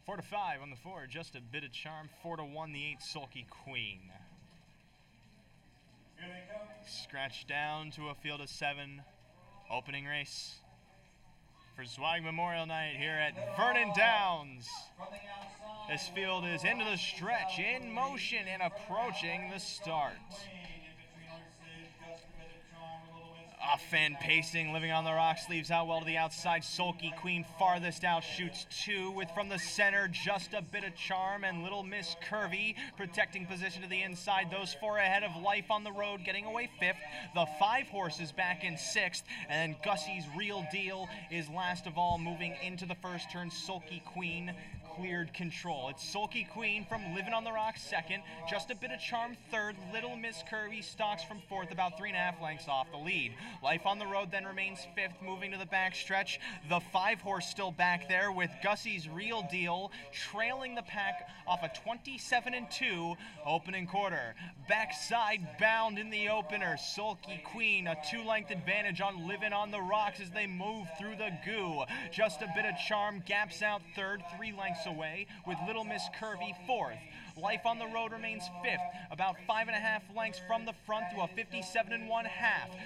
4-5 on the 4, just a bit of charm. 4-1, the 8 Sulky Queen. Scratch down to a field of 7. Opening race for Zweig Memorial Night here at Vernon Downs. This field is into the stretch, in motion, and approaching the start. Off-fan pacing, Living on the Rocks leaves out well to the outside. Sulky Queen farthest out shoots 2 with from the center just a bit of charm, and Little Miss Curvy protecting position to the inside. Those 4 ahead of Life on the Road getting away 5th. The 5 horses back in 6th, and then Gussie's Real Deal is last of all moving into the first turn. Sulky Queen cleared control. It's Sulky Queen from Living on the Rocks 2nd, just a bit of charm 3rd. Little Miss Curvy stalks from 4th, about 3.5 lengths off the lead. Life on the Road then remains 5th, moving to the back stretch. The 5 horse still back there with Gussie's Real Deal trailing the pack off a 27-2 opening quarter. Backside bound in the opener. Sulky Queen, a 2-length advantage on Living on the Rocks as they move through the goo. Just a bit of charm, gaps out 3rd, 3 lengths away with Little Miss Curvy 4th. Life on the Road remains 5th, about 5.5 lengths from the front to a 57.5.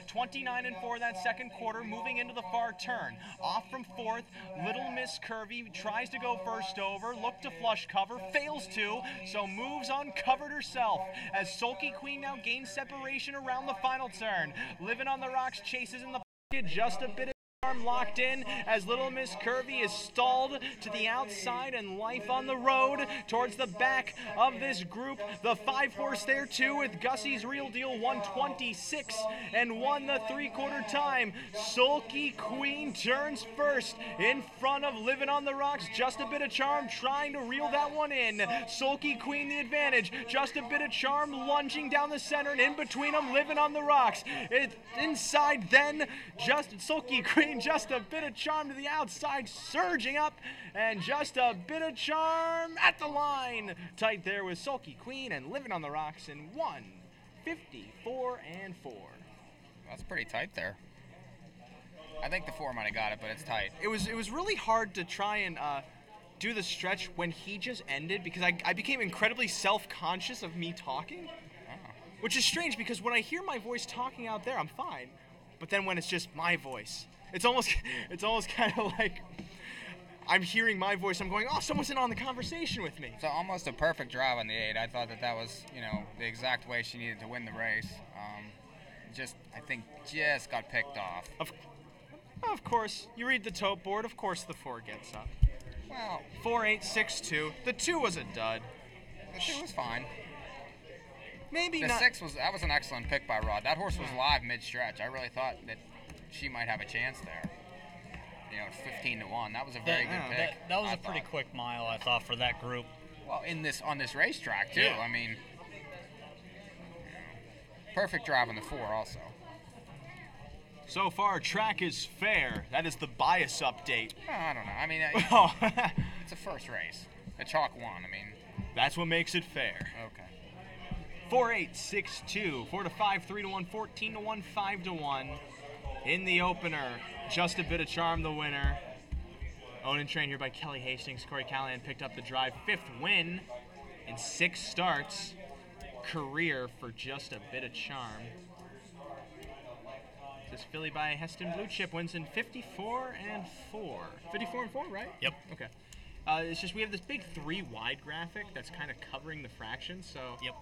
29-4 that second quarter, moving into the far turn. Off from 4th, Little Miss Curvy tries to go first over, look to flush cover, fails to, so moves uncovered herself as Sulky Queen now gains separation around the final turn. Living on the Rocks chases in the pocket, just a bit of arm locked in as Little Miss Curvy is stalled to the outside, and Life on the Road towards the back of this group. The 5 horse there too with Gussie's Real Deal 126 and 1 the 3/4 time. Sulky Queen turns first in front of Living on the Rocks. Just a bit of charm trying to reel that one in. Sulky Queen the advantage. Just a bit of charm lunging down the center, and in between them Living on the Rocks. It's inside then just Sulky Queen. Just a bit of charm to the outside, surging up, and just a bit of charm at the line. Tight there with Sulky Queen and Living on the Rocks in 1:54.4. That's pretty tight there. I think the 4 might have got it, but it's tight. It was really hard to try and do the stretch when he just ended, because I became incredibly self-conscious of me talking, which is strange because when I hear my voice talking out there, I'm fine, but then when it's just my voice, it's almost kind of like I'm hearing my voice. I'm going, oh, someone's in on the conversation with me. So almost a perfect drive on the 8. I thought that was, the exact way she needed to win the race. I think just got picked off. Of course, you read the tote board. Of course, the 4 gets up. Well, 4-8-6-2. The 2 was a dud. the 2 was fine. Maybe The not. 6 was an excellent pick by Rod. That horse was live mid-stretch. I really thought that she might have a chance there. 15-1. That was a very good pick. That was I a pretty thought. quick mile, I thought, for that group. Well, on this racetrack too. Yeah. I mean, perfect drive on the 4 also. So far, track is fair. That is the bias update. I don't know. I mean, Oh, it's a first race. A chalk 1. I mean, that's what makes it fair. okay. 4-8-6-2, 4-5, 3-1, 14-1, 5-1. In the opener, Just a Bit of Charm, the winner. Owned and trained here by Kelly Hastings. Corey Callahan picked up the drive. 5th win in 6 starts. Career for Just a Bit of Charm. This filly by Heston Blue Chip wins in 54-4. 54-4, right? Yep. Okay. It's just we have this big 3 wide graphic that's kind of covering the fractions, so Yep.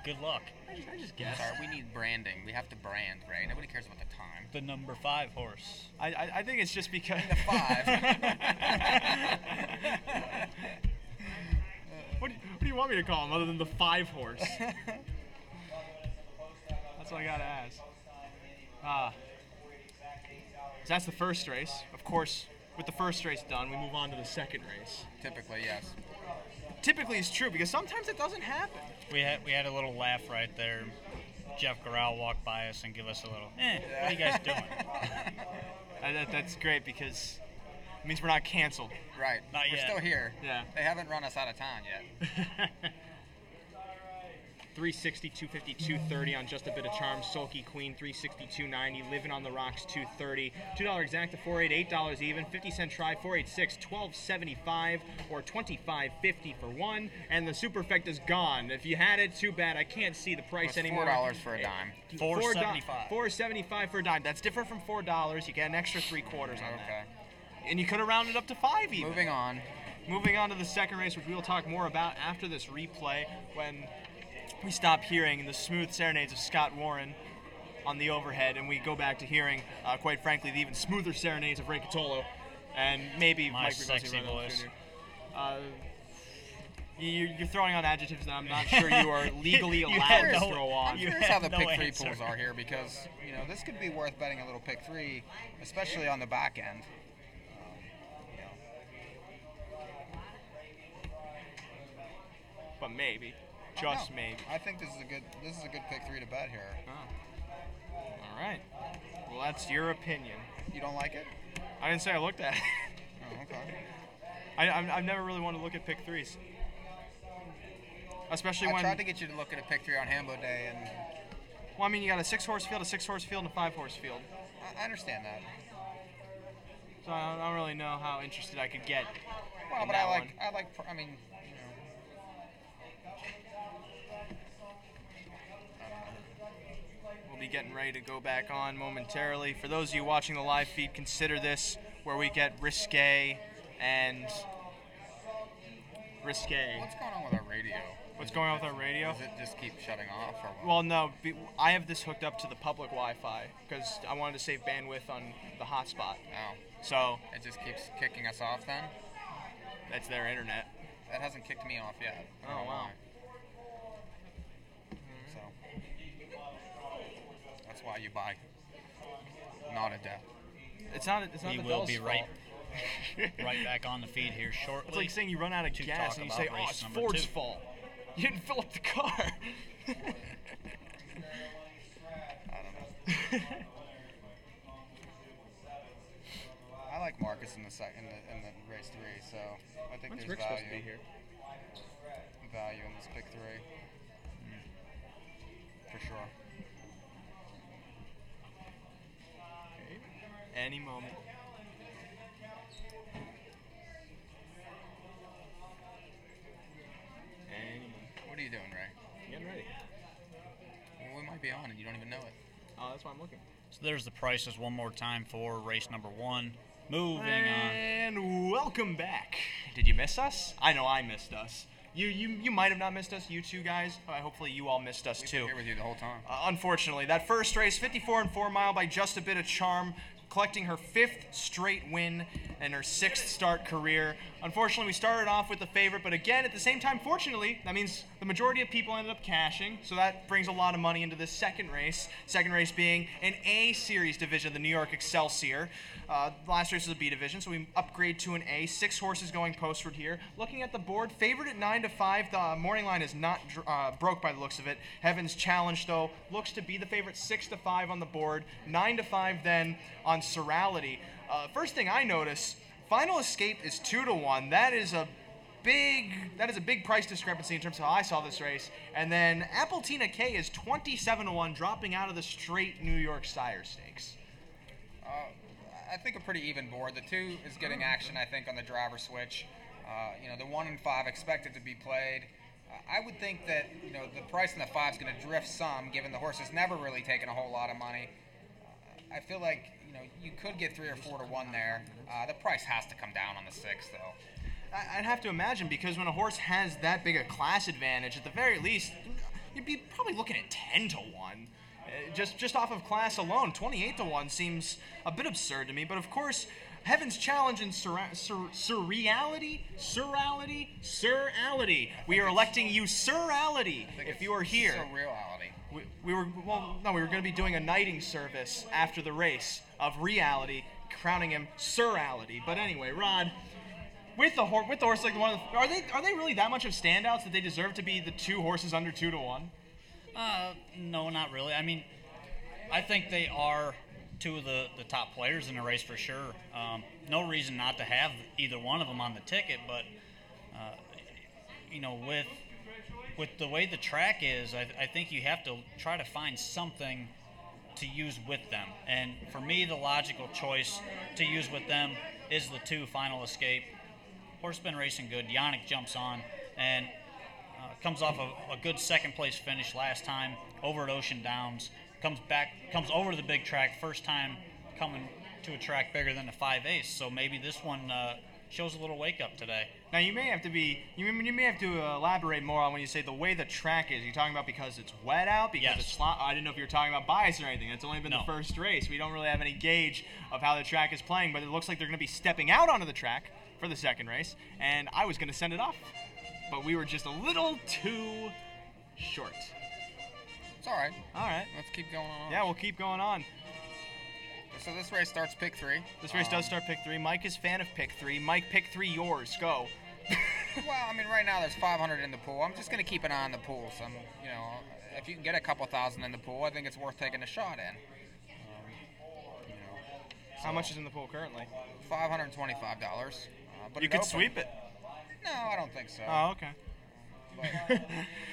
Good luck. I just guess. Sorry, we need branding. We have to brand, right? Nobody cares about the time. The number 5 horse. I think it's just because The 5. what do you want me to call him other than the 5 horse? That's all I gotta ask. So that's the first race. Of course, with the first race done, we move on to the second race. Typically, yes. Typically, it's true because sometimes it doesn't happen. We had a little laugh right there. Jeff Corral walked by us and give us a little, what are you guys doing? That's great because it means we're not canceled. Right. Not We're yet. still here. Yeah. They haven't run us out of town yet. 360, 250, 230 on Just a Bit of Charm. Sulky Queen, 360, 290. Living on the Rocks, 230. $2 exact to 4.8, $8 even. 50-cent try, 486, 12.75 or 25.50 for 1. And the Superfect is gone. If you had it, too bad. I can't see the price It's anymore. $4 for a dime. $4.75. $4.75 for a dime. That's different from $4. You get an extra 3 quarters on Okay. that. And you could have rounded up to 5 even. Moving on. Moving on to the second race, which we will talk more about after this replay when we stop hearing the smooth serenades of Scott Warren on the overhead and we go back to hearing, quite frankly, the even smoother serenades of Ray Catolo and maybe My Mike sexy Rigosi voice. You're throwing on adjectives that I'm not sure you are legally allowed had to no- throw on. I'm You curious how had the no pick 3 answer. pools are here because, this could be worth betting a little pick 3, especially on the back end. But maybe. Just No, maybe. I think this is a good pick 3 to bet here. All right. Well, that's your opinion. You don't like it? I didn't say I looked at it. Oh, okay. I've never really wanted to look at pick 3s. Especially I when... tried to get you to look at a pick 3 on Hambo Day, and Well, I mean, you got a 6-horse field, a 6-horse field, and a 5-horse field. I understand that. So I don't really know how interested I could get Well, in but that I one. mean, We'll be getting ready to go back on momentarily. For those of you watching the live feed, consider this where we get risque and risque. what's going on with our radio? What's going on with our radio? Does it just keep shutting off, or what? Well, no, I have this hooked up to the public Wi-Fi because I wanted to save bandwidth on the hotspot. Oh, So it just keeps kicking us off then? that's their internet. That hasn't kicked me off yet. I don't Oh, know wow. why. So that's why you buy not a debt. It's not We the will Bell's be fault. right back on the feed here shortly. It's like saying you run out of to gas talk and you about say, "Oh, race it's number Ford's 2." fault. You didn't fill up the car." I don't know. I like Marcus in the race 3, so I think When's there's Rick value. supposed to be here? Value in this pick 3. For sure. Any moment. Any moment. What are you doing, Ray? Getting ready. Well, we might be on and you don't even know it. Oh, that's why I'm looking. So there's the prices one more time for race number 1. Moving on. And welcome back. Did you miss us? I know I missed us. You might have not missed us, you two guys. Hopefully you all missed us We've too. been here with you the whole time. Unfortunately, that first race, 54 and 4 mile by Just a Bit of Charm, collecting her 5th straight win and her 6th start career. Unfortunately, we started off with the favorite, but again, at the same time, fortunately, that means the majority of people ended up cashing, so that brings a lot of money into this second race. Second race being an A Series division of the New York Excelsior. Last race was a B division, so we upgrade to an A. 6 horses going postward here. Looking at the board, favored at 9-5. The morning line is not broke by the looks of it. Heaven's Challenge, though, looks to be the favorite 6-5 on the board. 9-5 then on Serality. First thing I notice, Final Escape is 2-1. That is a big price discrepancy in terms of how I saw this race. And then Appletina K is 27-1, dropping out of the straight New York Sire Stakes. I think a pretty even board. The 2 is getting action, I think, on the driver switch. The 1 and 5 expected to be played. I would think that the price in the 5 is going to drift some, given the horse has never really taken a whole lot of money. I feel like you could get 3 or 4-1 there. The price has to come down on the 6, though. I'd have to imagine, because when a horse has that big a class advantage, at the very least, you'd be probably looking at 10-1. Just off of class alone, 28-1 seems a bit absurd to me. But of course, Heaven's Challenge and Serality. We are electing you Serality if you are here. Surreality. We were going to be doing a knighting service after the race of Reality, crowning him Serality. But anyway, Rod, with the horse like the one, are they really that much of standouts that they deserve to be the 2 horses under 2-1? No, not really. I mean, I think they are 2 of the top players in the race for sure. No reason not to have either one of them on the ticket, but with the way the track is, I think you have to try to find something to use with them. And for me, the logical choice to use with them is the 2 Final Escape. Horse been racing good. Yannick jumps on and comes off a good second place finish last time over at Ocean Downs. Comes over the big track, first time coming to a track bigger than the 5/8. So maybe this one shows a little wake up today. Now you may have to elaborate more on when you say the way the track is. Are you talking about because it's wet out? Because Yes. I didn't know if you were talking about bias or anything. It's only been the first race. We don't really have any gauge of how the track is playing, but it looks like they're going to be stepping out onto the track for the second race, and I was going to send it off, but we were just a little too short. It's all right. All right. Let's keep going on. Yeah, we'll keep going on. So this race starts pick 3. This race does start pick 3. Mike is fan of pick 3. Mike, pick 3 yours. Go. Well, I mean, right now there's 500 in the pool. I'm just going to keep an eye on the pool. So, if you can get a couple thousand in the pool, I think it's worth taking a shot in. How much is in the pool currently? $525. But You could sweep it. No, I don't think so. Oh, okay. But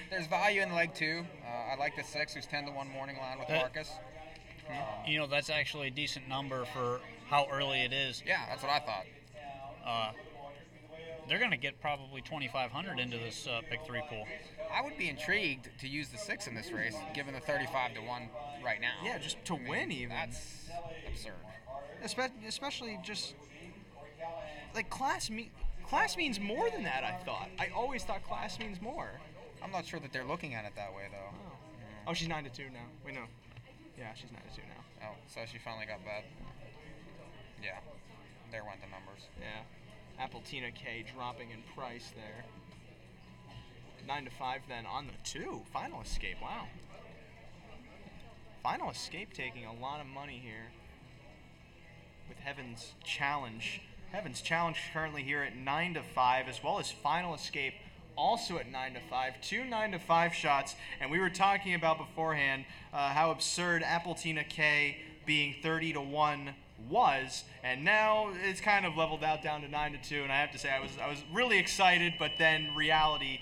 there's value in leg 2. I like the 6, who's 10-1 morning line with Marcus. That's actually a decent number for how early it is. Yeah, that's what I thought. They're going to get probably 2,500 into this pick 3 pool. I would be intrigued to use the 6 in this race, given the 35-1 right now. Yeah, just to win even. That's absurd. Especially just like class means more than that. I thought. I always thought class means more. I'm not sure that they're looking at it that way, though. Oh, she's 9-2 now. We know. Yeah, she's 9-2 now. Oh, so she finally got bad. Yeah, there went the numbers. Yeah, Appletina K dropping in price there. 9-5 then on the 2. Final Escape. Wow. Final Escape taking a lot of money here with Heaven's Challenge. Heaven's Challenge currently here at 9-5, as well as Final Escape also at 9-5. 2 9-5 shots, and we were talking about beforehand how absurd Appletina K being 30-1 was, and now it's kind of leveled out down to 9-2. And I have to say, I was really excited, but then reality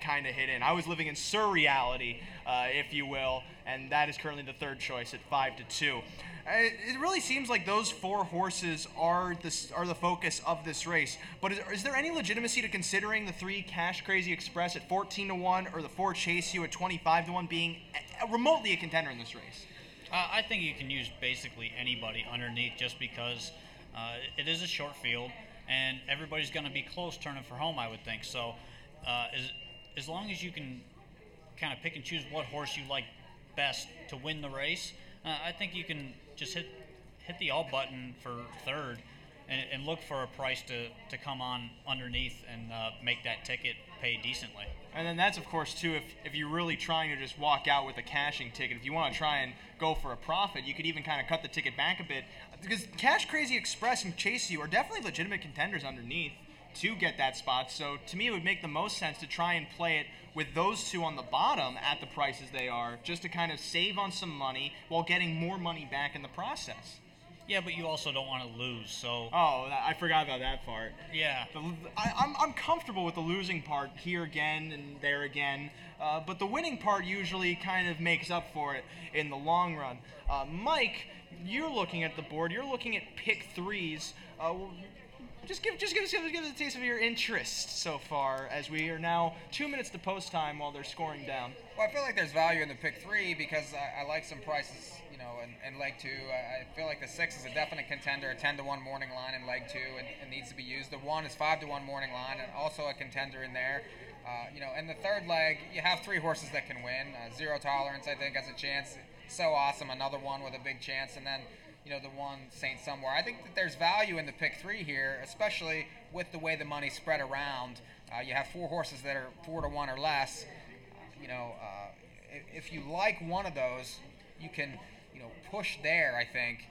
kind of hit in. I was living in surreality, if you will, and that is currently the third choice at 5-2. It really seems like those 4 horses are the focus of this race. But is there any legitimacy to considering the 3 Cash Crazy Express at 14-1 or the 4 Chase You at 25-1 being remotely a contender in this race? I think you can use basically anybody underneath, just because it is a short field and everybody's going to be close turning for home, I would think. So as long as you can kind of pick and choose what horse you like best to win the race, I think you can just hit the all button for third and look for a price to come on underneath and make that ticket pay decently. And then that's, of course, too, if you're really trying to just walk out with a cashing ticket. If you want to try and go for a profit, you could even kind of cut the ticket back a bit. Because Cash Crazy Express and Chase You are definitely legitimate contenders underneath to get that spot. So to me, it would make the most sense to try and play it with those two on the bottom at the prices they are, just to kind of save on some money while getting more money back in the process. Yeah, but you also don't want to lose, so... Oh, I forgot about that part. Yeah. I'm comfortable with the losing part here again and there again, but the winning part usually kind of makes up for it in the long run. Mike, you're looking at the board. You're looking at pick threes. Just give us a taste of your interest so far, as we are now 2 minutes to post time while they're scoring down. Well, I feel like there's value in the pick three because I like some prices, in leg two. I feel like the 6 is a definite contender, a 10-1 morning line in leg two, and needs to be used. The 1 is 5-1 morning line, and also a contender in there. And the third leg, you have 3 horses that can win. Zero Tolerance, I think, has a chance. So Awesome, another one with a big chance, and then the 1 Saint Somewhere. I think that there's value in the pick three here, especially with the way the money's spread around. You have 4 horses that are 4-1 or less. If you like one of those, you can push there, I think.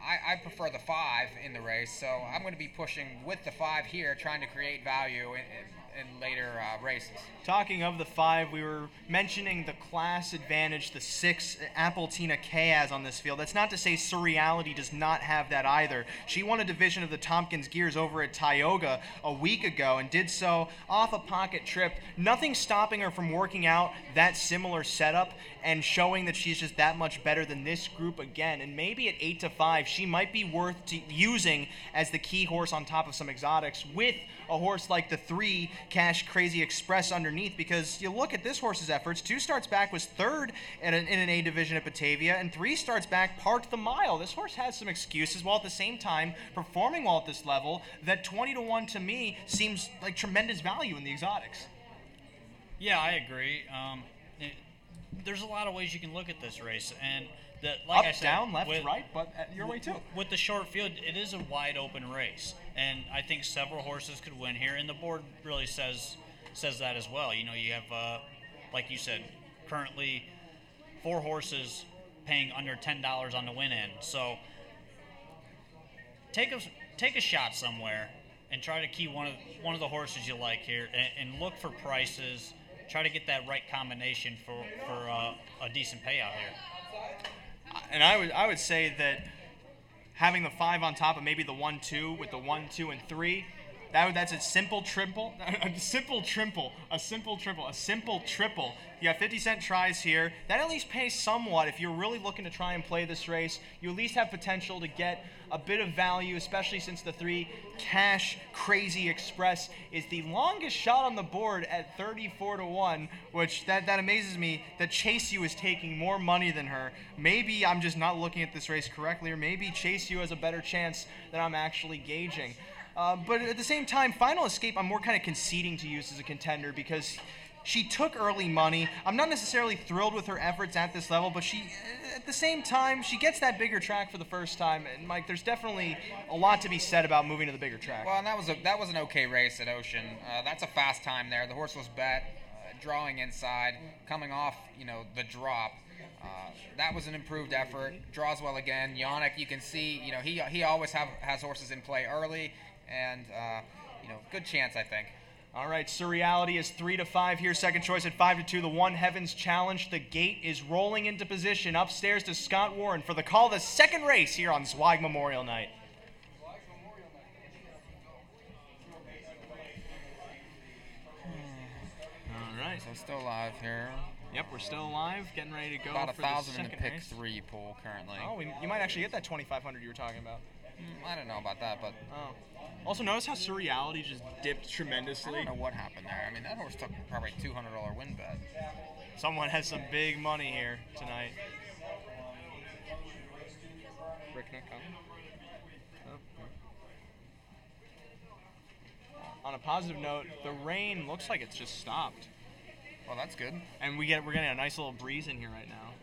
I prefer the 5 in the race, so I'm going to be pushing with the 5 here, trying to create value in later races. Talking of the 5, we were mentioning the class advantage the 6 Appletina K has on this field. That's not to say Surreality does not have that either. She won a division of the Tompkins Gears over at Tioga a week ago and did so off a pocket trip. Nothing stopping her from working out that similar setup and showing that she's just that much better than this group again. And maybe at 8-5, she might be worth using as the key horse on top of some exotics with a horse like the 3 Cash Crazy Express underneath, because you look at this horse's efforts. 2 starts back was third in an A division at Batavia, and 3 starts back parked the mile. This horse has some excuses, while at the same time performing well at this level. That 20-1 to me seems like tremendous value in the exotics. Yeah, I agree. There's a lot of ways you can look at this race, and up, I said, down, left, right, but your way too. With the short field, it is a wide open race, and I think several horses could win here, and the board really says that as well. You have, like you said, currently 4 horses paying under $10 on the win end. So take a shot somewhere and try to key one of the horses you like here, and look for prices. Try to get that right combination for a decent payout here. And I would say that having the 5 on top of maybe the 1-2 with the 1, 2, and 3, that's a simple triple. You have 50-cent tries here. That at least pays somewhat. If you're really looking to try and play this race, you at least have potential to get a bit of value, especially since the 3 Cash Crazy Express is the longest shot on the board at 34-1, which that amazes me that Chase You is taking more money than her. Maybe I'm just not looking at this race correctly, or maybe Chase You has a better chance than I'm actually gauging. But at the same time, Final Escape I'm more kind of conceding to use as a contender because she took early money. I'm not necessarily thrilled with her efforts at this level, but at the same time, she gets that bigger track for the first time. And Mike, there's definitely a lot to be said about moving to the bigger track. Well, and that was an okay race at Ocean. That's a fast time there. The horse was bet, drawing inside, coming off, the drop. That was an improved effort. Draws well again. Yannick, you can see, he always has horses in play early, and good chance, I think. All right, Surreality is 3-5 here. Second choice at 5-2. The One Heavens Challenge. The gate is rolling into position. Upstairs to Scott Warren for the call of the second race here on Zweig Memorial Night. All right. So still live here. Yep, we're still alive, getting ready to go. About for 1,000 the in the second pick race. 3 pool currently. Oh, you might actually get that 2,500 you were talking about. I don't know about that, but... Oh. Also, notice how Surreality just dipped tremendously. I don't know what happened there. I mean, that horse took probably a $200 win bet. Someone has some big money here tonight. Rick not coming? Oh. on a positive note, the rain looks like it's just stopped. Well, that's good. And we're getting a nice little breeze in here right now.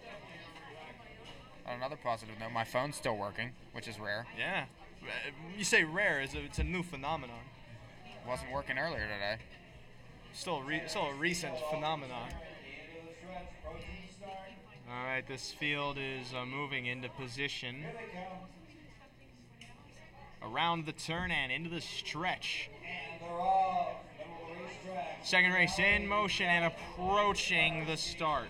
On another positive note, my phone's still working, which is rare. Yeah. You say rare, it's a new phenomenon. It wasn't working earlier today. Still a recent phenomenon. All right, this field is moving into position. Around the turn and into the stretch. Second race in motion and approaching the start.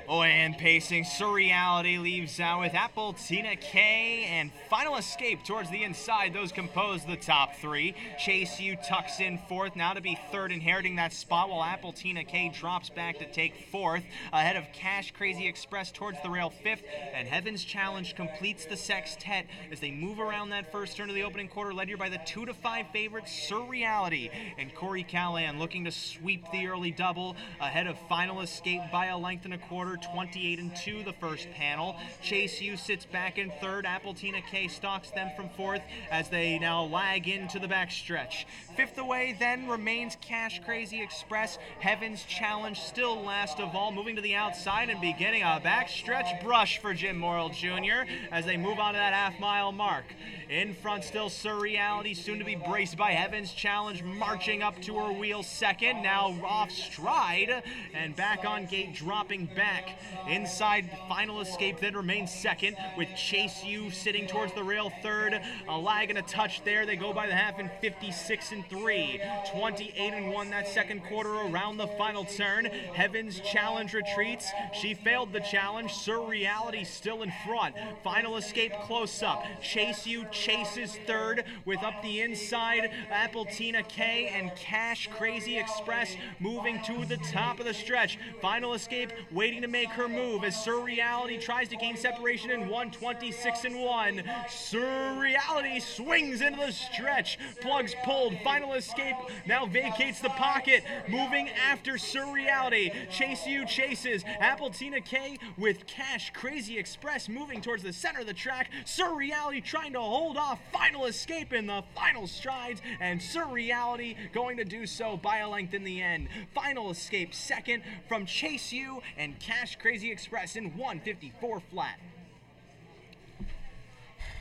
Oh, and pacing, Surreality leaves out with Apple, Tina K, and Final Escape towards the inside. Those compose the top three. Chase U tucks in fourth, now to be third, inheriting that spot, while Apple, Tina K drops back to take fourth. Ahead of Cash Crazy Express towards the rail fifth, and Heaven's Challenge completes the sextet as they move around that first turn of the opening quarter, led here by the 2-5 favorite Surreality. And Corey Callahan looking to sweep the early double, ahead of Final Escape by a length and a quarter. 28-2 the first panel. Chase U sits back in third. Apple, Tina K stalks them from fourth as they now lag into the backstretch. Fifth away then remains Cash Crazy Express. Heaven's Challenge still last of all, moving to the outside and beginning a backstretch brush for Jim Morrill Jr. as they move on to that half-mile mark. In front still Surreality, soon to be braced by Heaven's Challenge, marching up to her wheel second, now off stride and back on gate, dropping back. Inside, Final Escape then remains second, with Chase U sitting towards the rail third. A lag and a touch there. They go by the half in 56-3. 28-1 that second quarter around the final turn. Heaven's Challenge retreats. She failed the challenge. Surreality still in front. Final Escape close up. Chase U chases third, with up the inside Apple, Tina K, and Cash Crazy Express moving to the top of the stretch. Final Escape waiting to make her move as Surreality tries to gain separation in 1:26-1. Surreality swings into the stretch, plugs pulled. Final Escape now vacates the pocket, moving after Surreality. Chase U chases Apple, Tina K with Cash Crazy Express moving towards the center of the track. Surreality trying to hold off Final Escape in the final strides, and Surreality going to do so by a length in the end. Final Escape second from Chase U and Cash Crazy Express in 1:54 flat.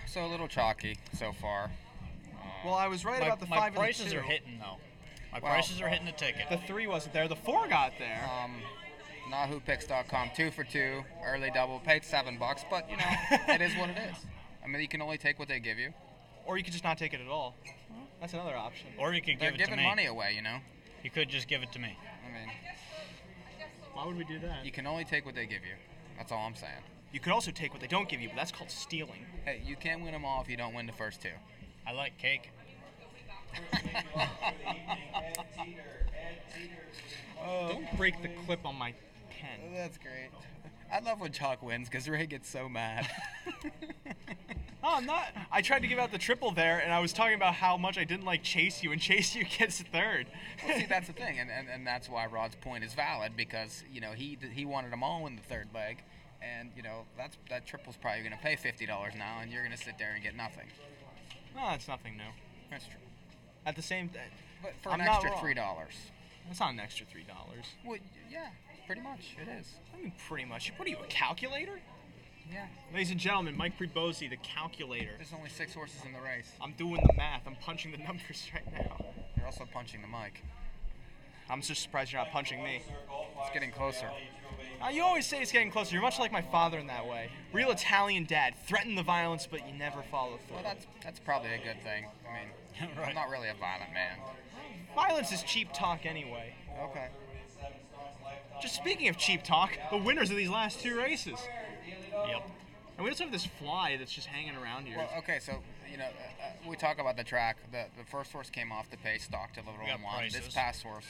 So a little chalky so far. Well, I was right about the 5 and the 2. My prices are hitting, though. My prices are hitting the ticket. The 3 wasn't there. The 4 got there. NAHUpicks.com, 2 for 2, early double, paid $7, but you know, it is what it is. I mean, you can only take what they give you. Or you could just not take it at all. That's another option. Or you could They're give it to me. giving money away, you know. You could just give it to me. I mean, Why would we do that? you can only take what they give you. That's all I'm saying. You could also take what they don't give you, but that's called stealing. Hey, you can't win them all if you don't win the first 2. I like cake. Don't break the clip on my pen. That's great. I love when Chalk wins because Ray gets so mad. Oh, I'm not. I tried to give out the triple there, and I was talking about how much I didn't like Chase U, and Chase U gets third. Well, see, that's the thing, and that's why Rod's point is valid, because you know he wanted them all in the third leg, and you know that triple's probably going to pay $50 now, and you're going to sit there and get nothing. No, that's nothing new. That's true. At the same, But for I'm an not extra wrong. $3. That's not an extra $3. Well, yeah, pretty much it is. I mean, pretty much. What are you, a calculator? Yeah. Ladies and gentlemen, Mike Prebosi, the calculator. There's only 6 horses in the race. I'm doing the math. I'm punching the numbers right now. You're also punching the mic. I'm just surprised you're not punching me. It's getting closer. You always say it's getting closer. You're much like my father in that way. Real Italian dad. Threaten the violence, but you never follow through. Well, that's probably a good thing. I mean, Right. I'm not really a violent man. Violence is cheap talk anyway. Okay. Just speaking of cheap talk, the winners of these last 2 races. Yep. And we also have this fly that's just hanging around here. Well, okay, so you know, we talk about the track. The first horse came off the pace, stalked a little We got and won. prices. This past horse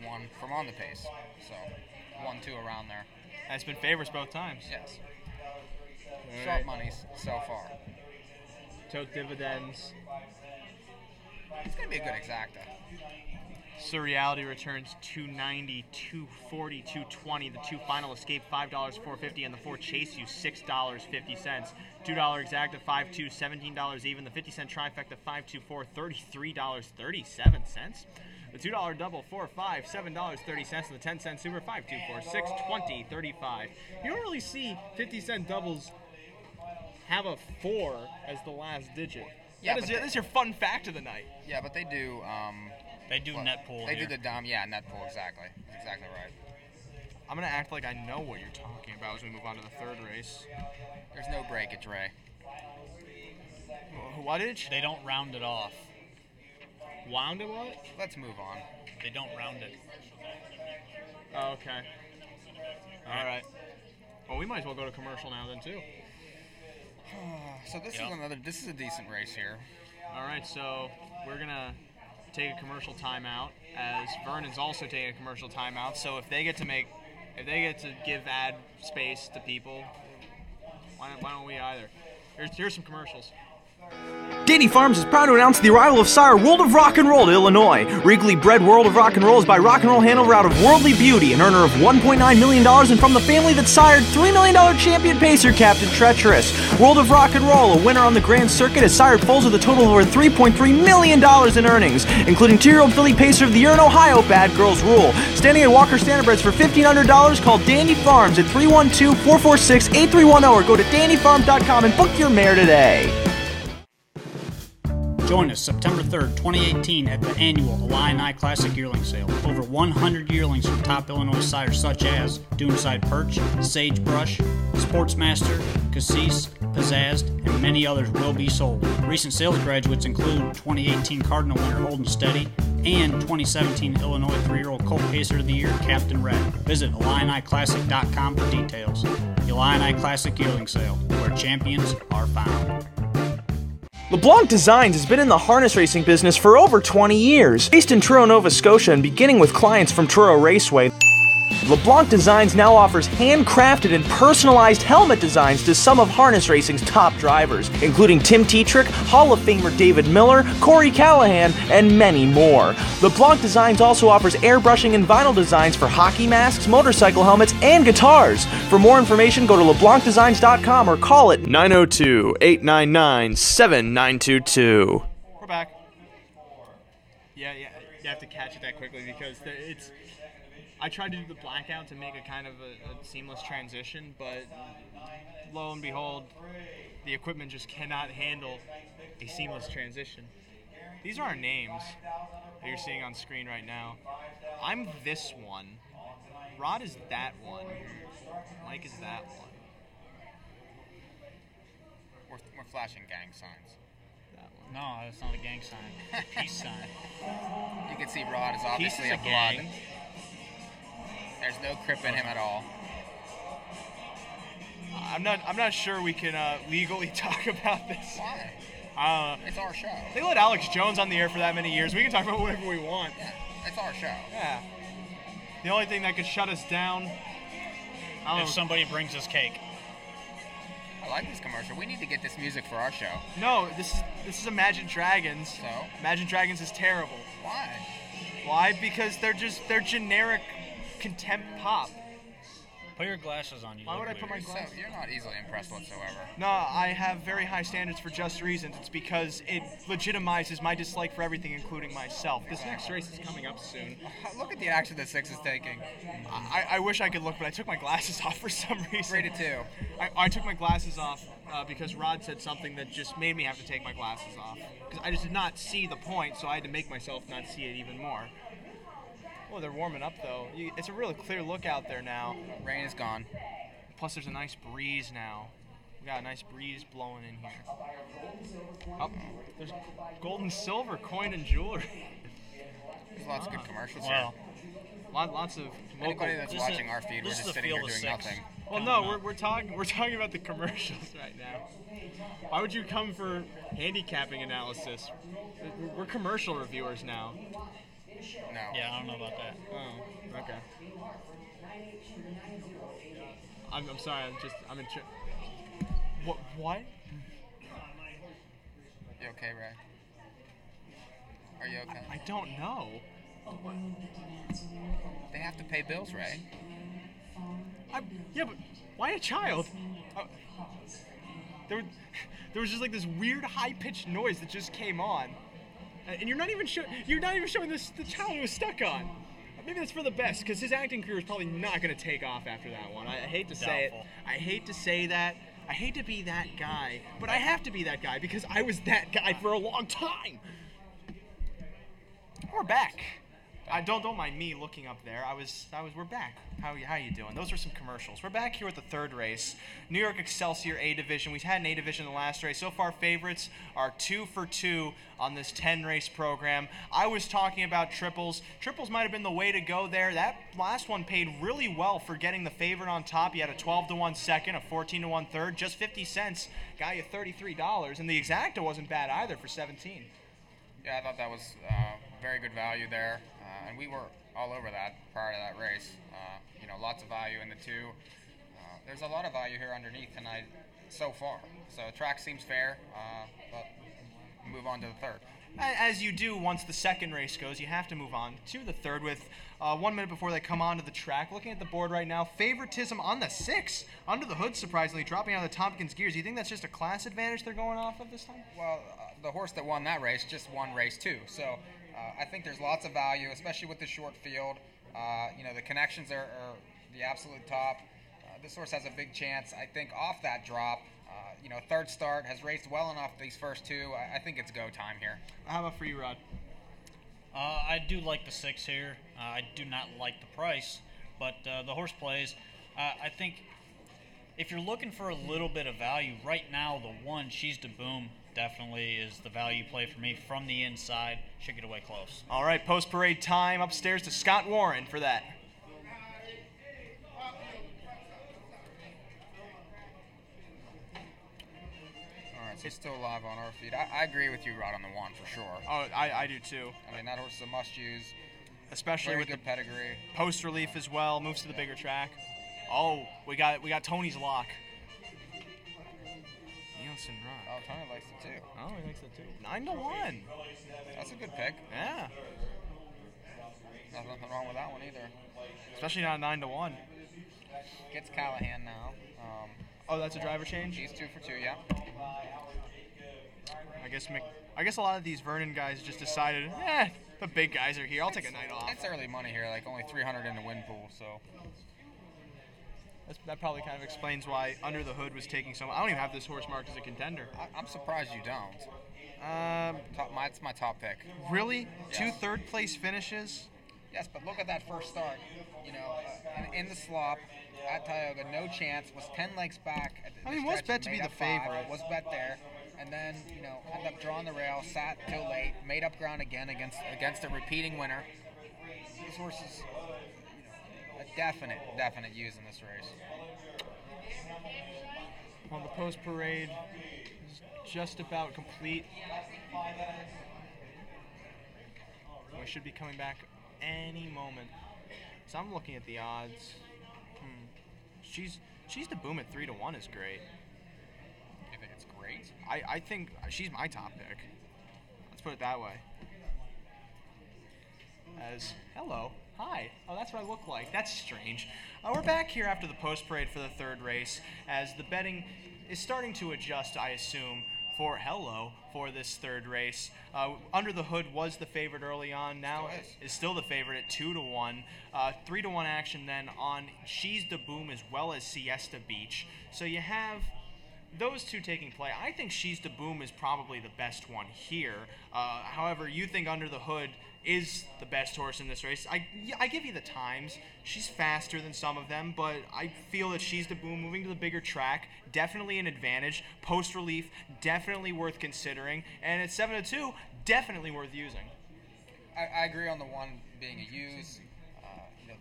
won from on the pace, so 1-2 around there. And it's been favorites both times. Yes. Sharp monies so far. Tote dividends. It's gonna be a good exacta. So reality returns 290, 240, 220. The two final escape $5, $4.50, and the four chase you $6.50. $2 exacta, $5.2, $17 even. The 50-cent trifecta, $5.24, $33.37. The $2 double, $4, $5, $7.30, and the 10-cent super, $5.24, $6.20, $35. You don't really see 50-cent doubles have a 4 as the last digit. Yeah, that is your fun fact of the night. Yeah, but they do. They do net pool. They here. do the net pool, exactly. That's exactly right. I'm going to act like I know what you're talking about as we move on to the third race. There's no breakage, Ray. Whatage? They don't round it off. Wound it what? Let's move on. They don't round it. Oh, okay. All right. Well, we might as well go to commercial now then too. So this is a decent race here. All right, so we're gonna take a commercial timeout as Vernon's also taking a commercial timeout. So if they get to give ad space to people, why don't we either? Here's some commercials. Danny Farms is proud to announce the arrival of Sire World of Rock and Roll to Illinois. Regally bred World of Rock and Roll is by Rock and Roll Hanover out of Worldly Beauty, an earner of $1.9 million, and from the family that sired $3 million champion pacer Captain Treacherous. World of Rock and Roll, a winner on the Grand Circuit, has sired foals with a total of over $3.3 million in earnings, including 2-year-old filly pacer of the year in Ohio, Bad Girls Rule. Standing at Walker Standardbreds for $1,500, call Danny Farms at 312-446-8310 or go to dannyfarms.com and book your mare today. Join us September 3rd, 2018 at the annual Illini Classic Yearling Sale. Over 100 yearlings from top Illinois sires such as Duneside Perch, Sagebrush, Sportsmaster, Cassis, Pizzazzed, and many others will be sold. Recent sales graduates include 2018 Cardinal winner Holden Steady and 2017 Illinois 3-year-old Colt Pacer of the Year Captain Red. Visit IlliniClassic.com for details. The Illini Classic Yearling Sale, where champions are found. LeBlanc Designs has been in the harness racing business for over 20 years. Based in Truro, Nova Scotia, and beginning with clients from Truro Raceway, LeBlanc Designs now offers handcrafted and personalized helmet designs to some of harness racing's top drivers, including Tim Tetrick, Hall of Famer David Miller, Corey Callahan, and many more. LeBlanc Designs also offers airbrushing and vinyl designs for hockey masks, motorcycle helmets, and guitars. For more information, go to LeBlancDesigns.com or call it 902-899-7922. We're back. Yeah, you have to catch it that quickly because it's... I tried to do the blackout to make a kind of a seamless transition, but lo and behold, the equipment just cannot handle a seamless transition. These are our names that you're seeing on screen right now. I'm this one. Rod is that one. Mike is that one. We're flashing gang signs. That one. No, that's not a gang sign. It's a peace sign. You can see Rod is obviously Peace is a a blood. gang. There's no crip in him at all. I'm not sure we can legally talk about this. Why? It's our show. They let Alex Jones on the air for that many years. We can talk about whatever we want. Yeah, it's our show. Yeah. The only thing that could shut us down, I don't If know. somebody brings us cake. I like this commercial. We need to get this music for our show. No, this is Imagine Dragons. So? Imagine Dragons is terrible. Why? Why? Because they're generic contempt pop. Put your glasses on. You Why look would I put my weird. glasses? So you're not easily impressed whatsoever. No, I have very high standards for just reasons. It's because it legitimizes my dislike for everything, including myself. This next race is coming up soon. Look at the action that 6 is taking. I wish I could look, but I took my glasses off for some reason. Rated 2. I took my glasses off because Rod said something that just made me have to take my glasses off. Because I just did not see the point, so I had to make myself not see it even more. Oh, they're warming up, though. It's a really clear look out there now. Rain is gone. Plus, there's a nice breeze now. We got a nice breeze blowing in here. Oh, there's gold and silver coin and jewelry. There's lots of good commercials Wow. here. Lots of local. Anybody that's This is watching our feed, we're this is just the sitting here field of doing six. nothing. Well, no, we're talking about the commercials right now. Why would you come for handicapping analysis? We're commercial reviewers now. No. Yeah, I don't know about that. Oh, okay. I'm sorry. I'm in. What? You okay, Ray? Are you okay? I don't know. They have to pay bills, Ray. Yeah, but why a child? There was just like this weird high-pitched noise that just came on, and you're not even showing this the child who was stuck on. Maybe that's for the best, because his acting career is probably not going to take off after that one. I hate to say it. I hate to say that. I hate to be that guy, but I have to be that guy because I was that guy for a long time. We're back. Don't mind me looking up there. We're back. How you doing? Those were some commercials. We're back here with the third race. New York Excelsior A Division. We've had an A Division in the last race. So far, favorites are 2 for 2 on this 10-race program. I was talking about triples. Triples might have been the way to go there. That last one paid really well for getting the favorite on top. You had a 12-1 second, a 14-1 third, just 50 cents. Got you $33. And the exacta wasn't bad either for 17. Yeah, I thought that was very good value there. And we were all over that prior to that race. Lots of value in the 2. There's a lot of value here underneath tonight so far. So the track seems fair, but move on to the third. As you do once the second race goes, you have to move on to the third with 1 minute before they come onto the track. Looking at the board right now, favoritism on the 6. Under the Hood, surprisingly, dropping out of the Tompkins gears. Do you think that's just a class advantage they're going off of this time? Well, the horse that won that race just won race 2. So I think there's lots of value, especially with the short field. The connections are the absolute top. This horse has a big chance, I think, off that drop. Third start, has raced well enough these first 2. I think it's go time here. How about for you, Rod? I do like the 6 here. I do not like the price, but the horse plays. I think if you're looking for a little bit of value, right now the 1, She's the Boom, definitely is the value play for me from the inside. Should get away close. All right, post-parade time. Upstairs to Scott Warren for that. All right, so still live on our feed. I agree with you, Rod, on the 1 for sure. Oh, I do too. I mean, that horse is a must-use. Especially Very with good the pedigree. post relief as well. Moves to the bigger track. Oh, we got Tony's lock. Nielsen Rock. Oh, Tony likes it too. Oh, he likes that too. 9-1. That's a good pick. Yeah. Nothing wrong with that one either. Especially not 9-1. Gets Callahan now. Oh, that's a driver change? He's 2 for 2, yeah. I guess a lot of these Vernon guys just decided, the big guys are here. I'll take a night off. It's early money here, like only 300 in the win pool, so. That probably kind of explains why Under the Hood was taking so much. I don't even have this horse marked as a contender. I'm surprised you don't. It's my top pick. Really? Yes. 2 third-place finishes? Yes, but look at that first start. In the slop at Tioga, no chance. Was 10 lengths back. Was bet to be the favorite. Was bet there, and then ended up drawing the rail. Sat till late. Made up ground again against a repeating winner. This horse is a definite use in this race. Well, the post parade is just about complete. We should be coming back any moment. So I'm looking at the odds. She's the Boom at 3-1 is great. You think it's great? I think she's my top pick. Let's put it that way. Hello. Hi. Oh, that's what I look like. That's strange. We're back here after the post parade for the third race as the betting is starting to adjust, I assume, for this third race. Under the Hood was the favorite early on. Now is still the favorite at 2-1. 3-1 action then on She's the Boom as well as Siesta Beach. So you have those 2 taking play. I think She's the Boom is probably the best one here. However, you think Under the Hood is the best horse in this race. I give you the times. She's faster than some of them, but I feel that She's the Boom moving to the bigger track, definitely an advantage. Post relief, definitely worth considering. And at 7-2, definitely worth using. I agree on the 1 being a use.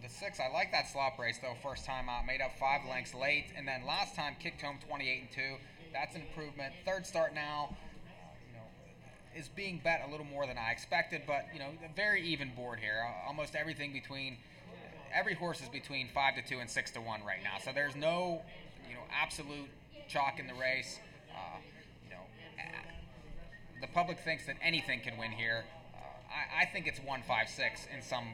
The 6, I like that slop race though. First time out, made up 5 lengths late, and then last time kicked home 28-2. That's an improvement. Third start now. Is being bet a little more than I expected, but a very even board here. Almost everything every horse is between 5-2 and 6-1 right now. So there's no, absolute chalk in the race. The public thinks that anything can win here. I think it's 156 in some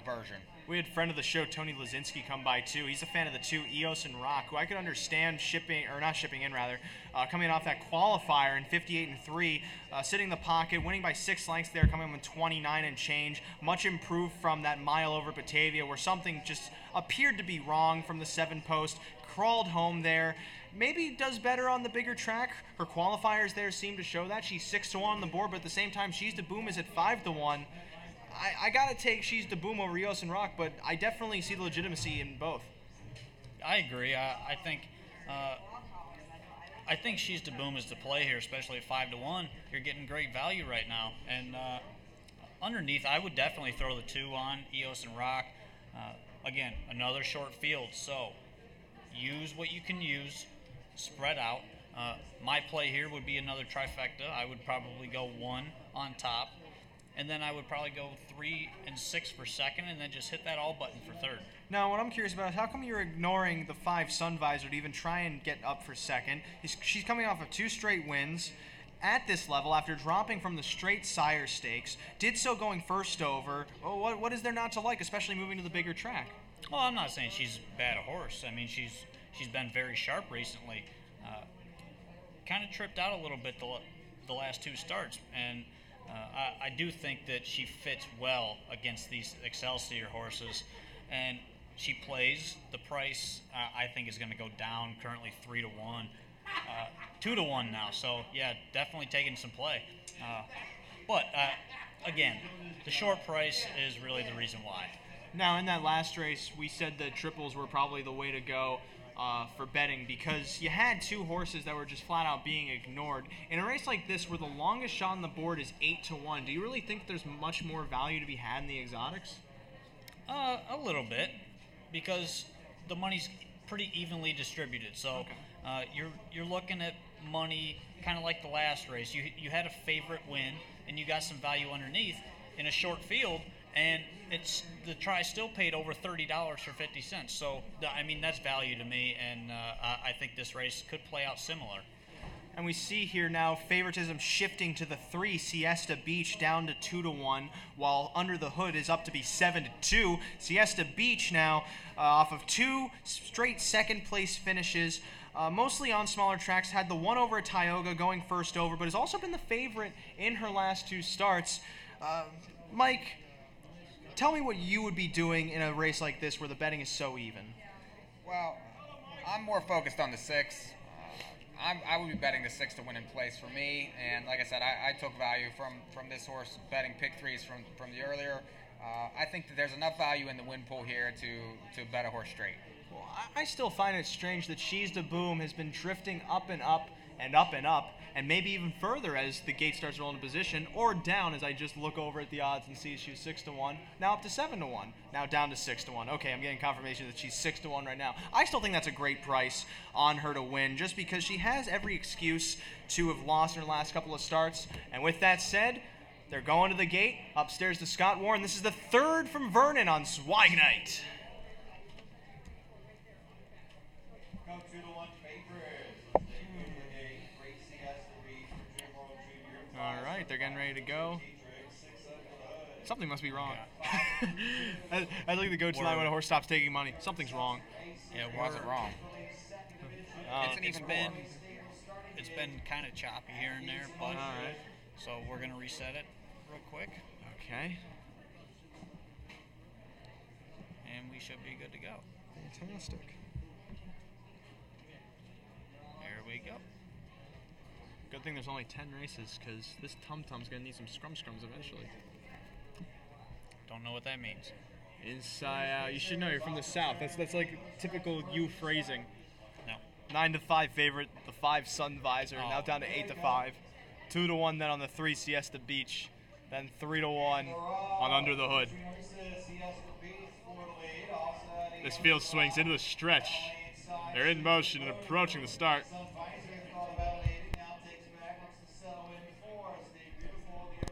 version. We had friend of the show, Tony Lazinski, come by too. He's a fan of the two, Eos and Rock, who I could understand coming off that qualifier in 58-3, sitting in the pocket, winning by 6 lengths there, coming in 29 and change. Much improved from that mile over Batavia, where something just appeared to be wrong from the 7-post. Crawled home there. Maybe does better on the bigger track. Her qualifiers there seem to show that. She's 6-1 on the board, but at the same time, She's to Boom is at 5-1. I gotta take She's to Boom over Eos and Rock, but I definitely see the legitimacy in both. I agree. I think She's to Boom is the play here, especially at 5-1. You're getting great value right now, and underneath, I would definitely throw the 2 on Eos and Rock. Again, another short field, so use what you can use, spread out. My play here would be another trifecta. I would probably go 1 on top, and then I would probably go 3 and 6 for second, and then just hit that all button for third. Now, what I'm curious about is how come you're ignoring the 5 Sun Visor to even try and get up for second? She's coming off of 2 straight wins at this level after dropping from the straight sire stakes. Did so going first over. What is there not to like, especially moving to the bigger track? Well, I'm not saying she's a bad horse. I mean, she's been very sharp recently. Kind of tripped out a little bit the last 2 starts, and I do think that she fits well against these Excelsior horses, and she plays. The price, I think, is going to go down. Currently 3-1, 2-1 now. So yeah, definitely taking some play. But again, the short price is really the reason why. Now, in that last race, we said that triples were probably the way to go for betting because you had 2 horses that were just flat out being ignored. In a race like this where the longest shot on the board is 8-1, do you really think there's much more value to be had in the exotics? A little bit, because the money's pretty evenly distributed. So you're looking at money kind of like the last race. You had a favorite win, and you got some value underneath in a short field, and the try still paid over $30 for 50 cents. So I mean, that's value to me, and I think this race could play out similar. And we see here now favoritism shifting to the 3 Siesta Beach down to 2-1, while Under the Hood is up to be 7-2. Siesta Beach now off of 2 straight second place finishes, mostly on smaller tracks, had the 1 over at Tioga going first over, but has also been the favorite in her last 2 starts. Mike, tell me what you would be doing in a race like this where the betting is so even. Well, I'm more focused on the 6. I would be betting the 6 to win in place for me, and like I said, I took value from this horse betting pick 3s from the earlier. I think that there's enough value in the win pool here to bet a horse straight. Well, I still find it strange that She's to Boom has been drifting up and up and up and up, and maybe even further as the gate starts rolling into position, or down as I just look over at the odds and see she was 6-1, now up to 7-1, now down to 6-1. Okay, I'm getting confirmation that she's 6-1 right now. I still think that's a great price on her to win, just because she has every excuse to have lost in her last couple of starts. And with that said, they're going to the gate, upstairs to Scott Warren. This is the 3rd from Vernon on Swag Night. All right, they're getting ready to go. Something must be wrong. I like to go tonight when a horse stops taking money. Something's wrong. Yeah, why is it wrong? It's been kind of choppy here and there, but all right. So we're gonna reset it real quick. Okay. And we should be good to go. Fantastic. There we go. Good thing there's only 10 races, because this tum-tum's going to need some scrums eventually. Don't know what that means. Inside out. You should know. You're from the South. That's like typical you phrasing. No. 9-5 favorite, the 5 Sun Visor, now down to 8-5. 2-1 then on the 3 Siesta Beach. Then 3-1 on Under the Hood. This field swings into the stretch. They're in motion and approaching the start.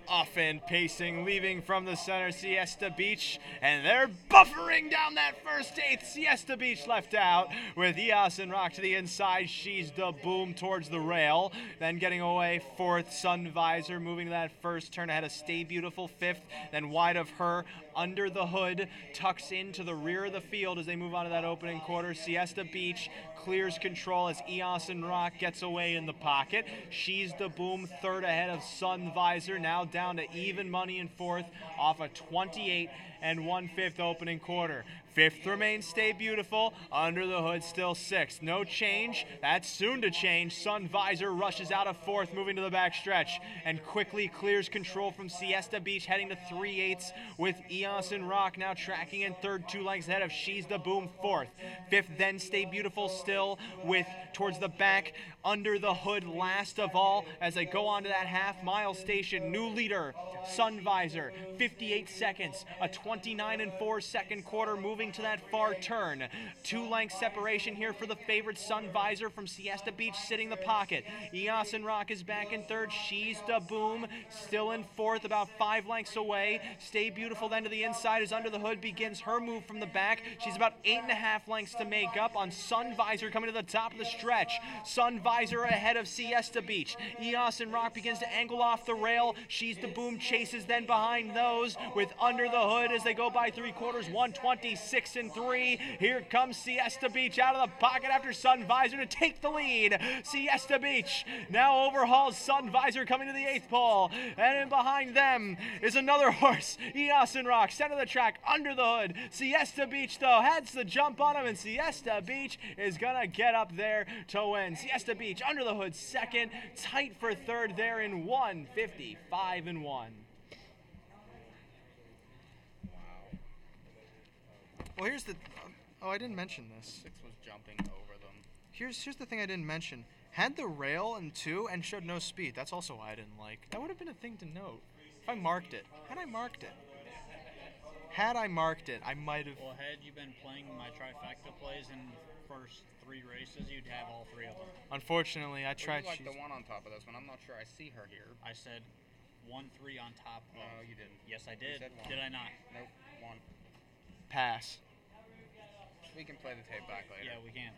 Off and pacing, leaving from the center, Siesta Beach, and they're buffering down that first eighth. Siesta Beach left out with Eos and Rock to the inside. She's the boom towards the rail, then getting away fourth. Sun Visor moving to that first turn ahead of Stay Beautiful fifth, then wide of her. Under the Hood tucks into the rear of the field as they move on to that opening quarter. Siesta Beach clears control as Eos and Rock gets away in the pocket. She's the boom third ahead of Sun Visor, now down to even money in fourth off a 28 and 1/5 opening quarter. Fifth remains Stay Beautiful. Under the Hood still sixth. No change. That's soon to change. Sun Visor rushes out of fourth, moving to the back stretch, and quickly clears control from Siesta Beach, heading to 3/8 with Eos and Rock now tracking in third, 2 lengths ahead of She's the Boom fourth. Fifth, then Stay Beautiful still with towards the back. Under the Hood last of all as they go on to that half-mile station. New leader, Sun Visor, 58 seconds, a 29 and 4 second quarter, moving to that far turn. 2 length separation here for the favorite Sun Visor from Siesta Beach, sitting the pocket. Eos and Rock is back in third. She's the Boom still in fourth, about 5 lengths away. Stay Beautiful then to the inside as Under the Hood begins her move from the back. She's about 8.5 lengths to make up on Sun Visor coming to the top of the stretch. Sun Visor ahead of Siesta Beach. Eos and Rock begins to angle off the rail. She's the Boom chases then behind those with Under the Hood as they go by 3 quarters, 126 and 3. Here comes Siesta Beach out of the pocket after Sun Visor to take the lead. Siesta Beach now overhauls Sun Visor coming to the 8th pole, and in behind them is another horse, Eos and Rock, center of the track, Under the Hood. Siesta Beach though has the jump on him, and Siesta Beach is gonna get up there to win. Siesta Beach, Under the Hood second, tight for third there in 1:55 and 1. Well, here's the. Oh, I didn't mention this. 6 was jumping over them. Here's the thing I didn't mention. Had the rail in 2 and showed no speed. That's also why I didn't like. That would have been a thing to note if I marked it. Had I marked it, I might have. Well, had you been playing my trifecta plays in the first 3 races, you'd have all 3 of them. Unfortunately, I tried. Like the one on top of this one. I'm not sure I see her here. I said 1-3 on top of. No, you didn't. Yes, I did. You said 1. Did I not? Nope, 1. Pass. We can play the tape back later. Yeah, we can.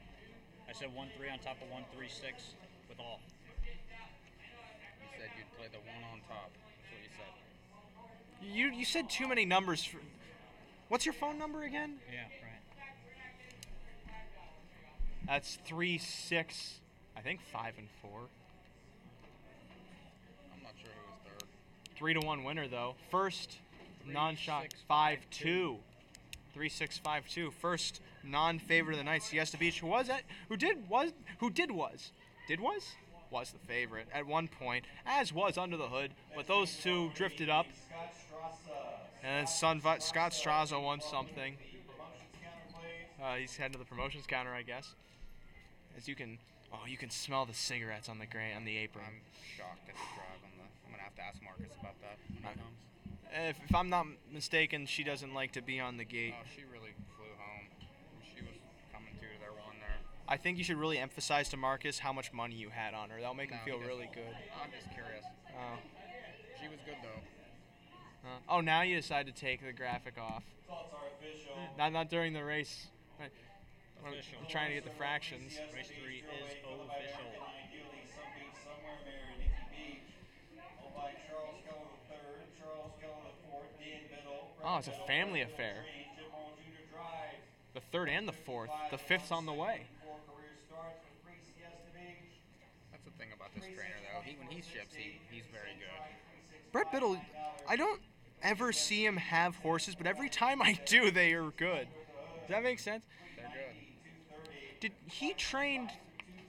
I said 1-3 on top of 1-3-6 with all. You said you'd play the 1 on top. That's what you said. You said too many numbers. For, what's your phone number again? Yeah, right. That's 3, 6, I think 5 and 4. I'm not sure who was third. 3-1 winner though. First 3, non-shot 6, 5-2. 3-6-5-2. First non-favorite of the night. Siesta Beach was the favorite at one point, as was Under the Hood, but those two drifted up. And then Scott Straza won something. He's heading to the promotions counter, I guess. As you can smell the cigarettes on the apron. I'm shocked at the drive on the. I'm gonna have to ask Marcus about that when he comes. If I'm not mistaken, she doesn't like to be on the gate. Oh, she really flew home. She was coming to their one there. I think you should really emphasize to Marcus how much money you had on her. That'll make him feel really good. I'm just curious. Oh. She was good though. Oh, now you decide to take the graphic off. Not during the race. Official. I'm trying to get the fractions. Race 3 is official. Oh, it's a family affair. The third and the fourth. The fifth's on the way. That's the thing about this trainer though. When he ships, he's very good. Brett Biddle, I don't ever see him have horses, but every time I do, they are good. Does that make sense? They're good. Did he trained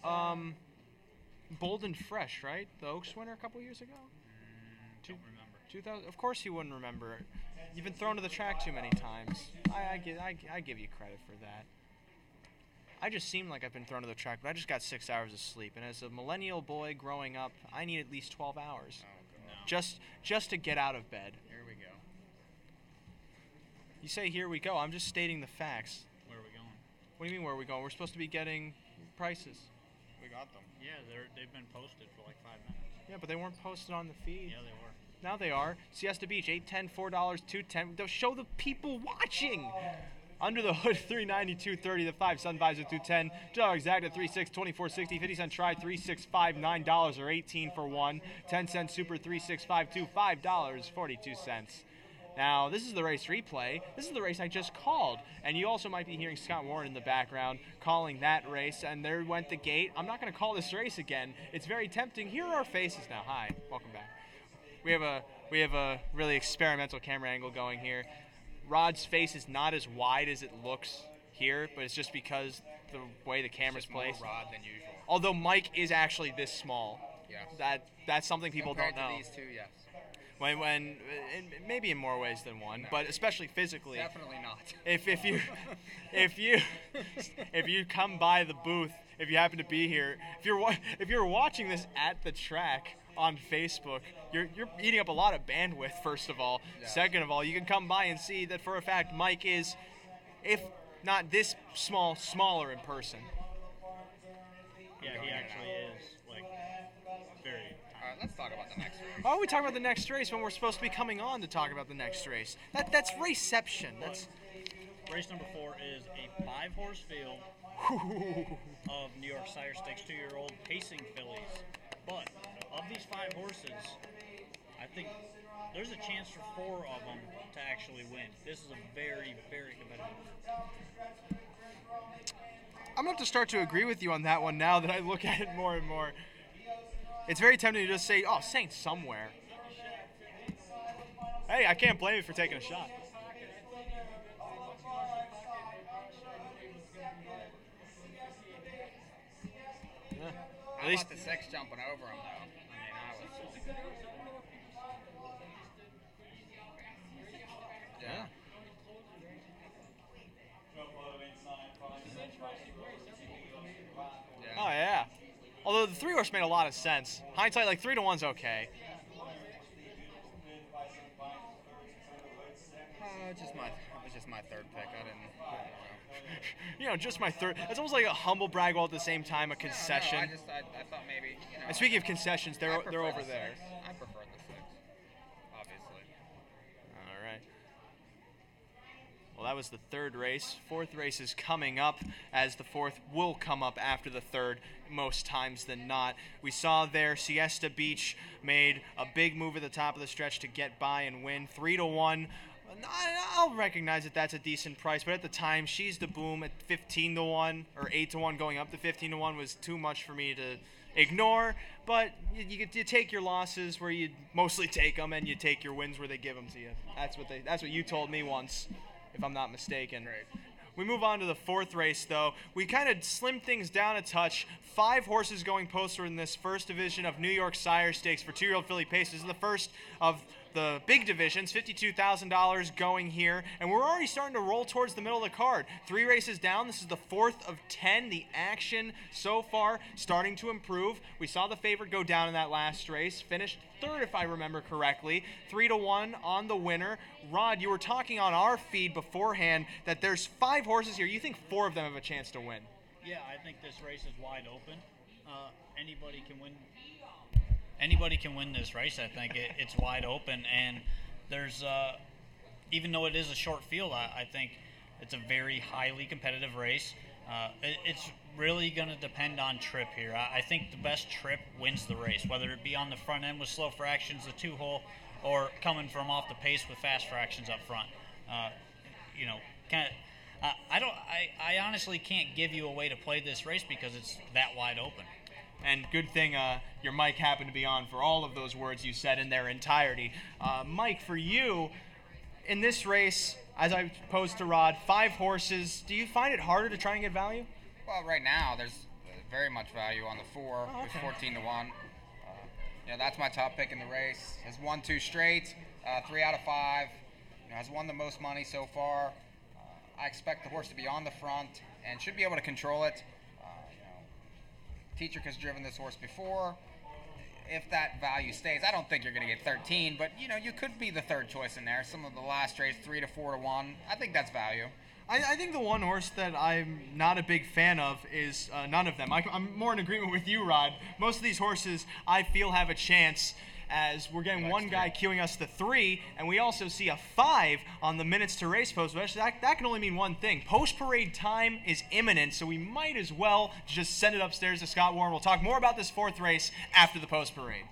Bold and Fresh, right? The Oaks winner a couple years ago? Don't remember. 2000. Of course he wouldn't remember. You've been thrown to the track too many times. I give you credit for that. I just seem like I've been thrown to the track, but I just got 6 hours of sleep. And as a millennial boy growing up, I need at least 12 hours. Oh, No. Just to get out of bed. Here we go. You say here we go. I'm just stating the facts. Where are we going? What do you mean where are we going? We're supposed to be getting prices. We got them. Yeah, they've been posted for like 5 minutes. Yeah, but they weren't posted on the feed. Yeah, they were. Now they are. Siesta Beach, $8.10, $4, $2.10. They'll show the people watching. Under the Hood, $3.92, $30. The 5 Sun Visor, $2.10. $2 Exacta, $3.6, $24.60. 50-cent Tri, $3.65, $9 or 18 for one. 10-cent Super, $3.65, $2, $5.42. Now, this is the race replay. This is the race I just called. And you also might be hearing Scott Warren in the background calling that race. And there went the gate. I'm not going to call this race again. It's very tempting. Here are our faces now. Hi, welcome back. We have a really experimental camera angle going here. Rod's face is not as wide as it looks here, but it's just because the way the camera's placed. More Rod than usual. Although Mike is actually this small. Yeah. That's something people Compared don't know. To these two, yes. When maybe in more ways than one, but especially physically. Definitely not. If you come by the booth, if you happen to be here, if you're watching this at the track on Facebook, you're eating up a lot of bandwidth. First of all, yeah. Second of all, you can come by and see that for a fact Mike is, if not this small, smaller in person. Yeah, he actually is like very. All right, let's talk about the next race. Why are we talking about the next race when we're supposed to be coming on to talk about the next race? That's raceception. That's Race number 4 is a 5-horse field of New York Sire Stakes 2-year-old pacing fillies. But of these 5 horses, I think there's a chance for 4 of them to actually win. This is a very, very competitive. I'm going to have to start to agree with you on that one now that I look at it more and more. It's very tempting to just say, oh, Saint somewhere. Hey, I can't blame you for taking a shot. At least the 6 jumping over him, though. I mean, Yeah. Oh, yeah. Although the 3-horse made a lot of sense. Hindsight, like 3 to 1's okay. It was just my third pick. I didn't know. Just my third. It's almost like a humble brag while at the same time a concession. No, I thought maybe. And speaking of concessions, they're over there. I prefer the 6, obviously. All right. Well, that was the 3rd race. 4th race is coming up, as the 4th will come up after the 3rd most times than not. We saw there Siesta Beach made a big move at the top of the stretch to get by and win 3 to 1. I'll recognize that that's a decent price, but at the time, She's the Boom at 15 to 1 or 8 to 1 going up to 15 to 1 was too much for me to ignore. But you take your losses where you mostly take them, and you take your wins where they give them to you. That's what you told me once, if I'm not mistaken. Right. We move on to the 4th race, though. We kind of slimmed things down a touch. 5 horses going poster in this first division of New York Sire Stakes for 2-year-old filly pace. This is the first of the big divisions, $52,000 going here, and we're already starting to roll towards the middle of the card. 3 races down. This is the 4th of 10. The action so far starting to improve. We saw the favorite go down in that last race, finished 3rd if I remember correctly, 3 to 1 on the winner. Rod, you were talking on our feed beforehand that there's 5 horses here. You think 4 of them have a chance to win? Yeah, I think this race is wide open. Anybody can win. Anybody can win this race. I think it's wide open, and there's even though it is a short field, I think it's a very highly competitive race. It's really going to depend on trip here. I think the best trip wins the race, whether it be on the front end with slow fractions, the 2-hole, or coming from off the pace with fast fractions up front. I honestly can't give you a way to play this race because it's that wide open. And good thing your mic happened to be on for all of those words you said in their entirety. Mike, for you, in this race, as I posed to Rod, 5 horses, do you find it harder to try and get value? Well, right now, there's very much value on the 4. Oh, okay. There's 14 to 1. That's my top pick in the race. Has won 2 straight, 3 out of 5. Has won the most money so far. I expect the horse to be on the front and should be able to control it. Tetrick has driven this horse before. If that value stays, I don't think you're going to get 13, but you could be the 3rd choice in there. Some of the last race, 3 to 4 to 1. I think that's value. I think the one horse that I'm not a big fan of is none of them. I'm more in agreement with you, Rod. Most of these horses I feel have a chance, as we're getting Next one guy queuing us the 3, and we also see a 5 on the minutes to race post. But that can only mean one thing. Post-parade time is imminent, so we might as well just send it upstairs to Scott Warren. We'll talk more about this 4th race after the post-parade.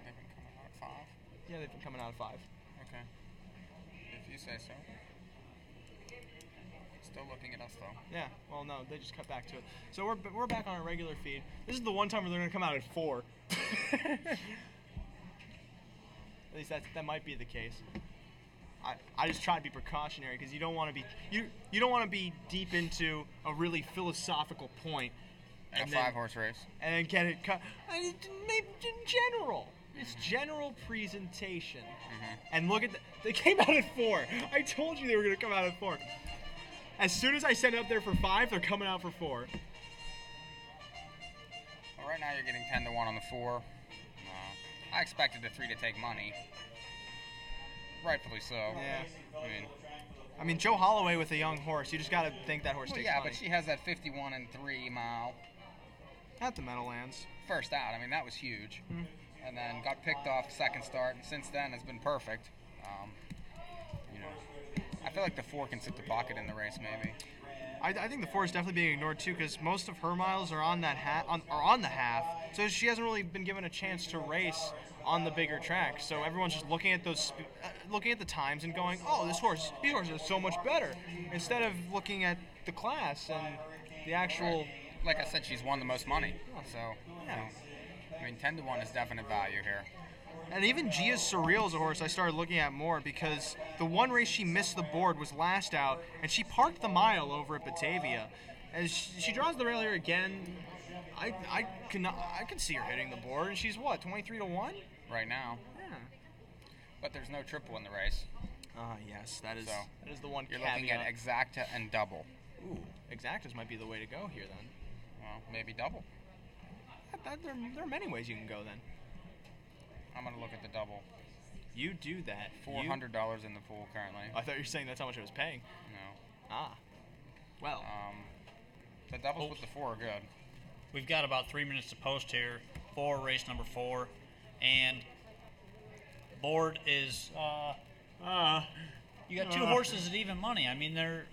They've been coming out at 5. Yeah, they've been coming out at 5. Okay. If you say so. Still looking at us though. Yeah, well, no, they just cut back to it. So we're back on our regular feed. This is the one time where they're going to come out at 4. At least that might be the case. I just try to be precautionary because you don't want to be you don't want to be deep into a really philosophical point And a 5-horse race. and get it cut. In general, it's general presentation. And look at they came out at 4. I told you they were going to come out at 4. As soon as I sent it up there for 5, they're coming out for 4. Well, right now you're getting 10 to 1 on the 4. I expected the 3 to take money. Rightfully so. Yeah. I I mean, Joe Holloway with a young horse, you just got to think that horse well, takes yeah, money. but she has that 51 and 3 mile At the Meadowlands. first out. I mean, that was huge. And then got picked off second start, and since then has been perfect. You know, I feel like the 4 can sit the pocket in the race, maybe. I think the 4 is definitely being ignored too, because most of her miles are on that on the half, so she hasn't really been given a chance to race on the bigger track. So everyone's just looking at looking at the times and going, "Oh, these horses are so much better," instead of looking at the class and the actual. Like I said, she's won the most money, so you Yeah. know, I mean, 10 to 1 is definite value here. And even Gia's Surreal is a horse I started looking at more because the one race she missed the board was last out, and she parked the mile over at Batavia. As she draws the rail here again, I can see her hitting the board, and she's what, 23 to 1? Right now. Yeah. But there's no triple in the race. Yes, that is So, that is the one You're caveat. looking at exacta and double. Ooh, exactas might be the way to go here then. Well, maybe double. There are many ways you can go then. I'm going to look at the double. You do that. $400 in the pool currently. I thought you were saying that's how much I was paying. No. Well. The doubles with the 4 are good. We've got about 3 minutes to post here for race number 4, and board is you got 2 horses at even money. I mean, they're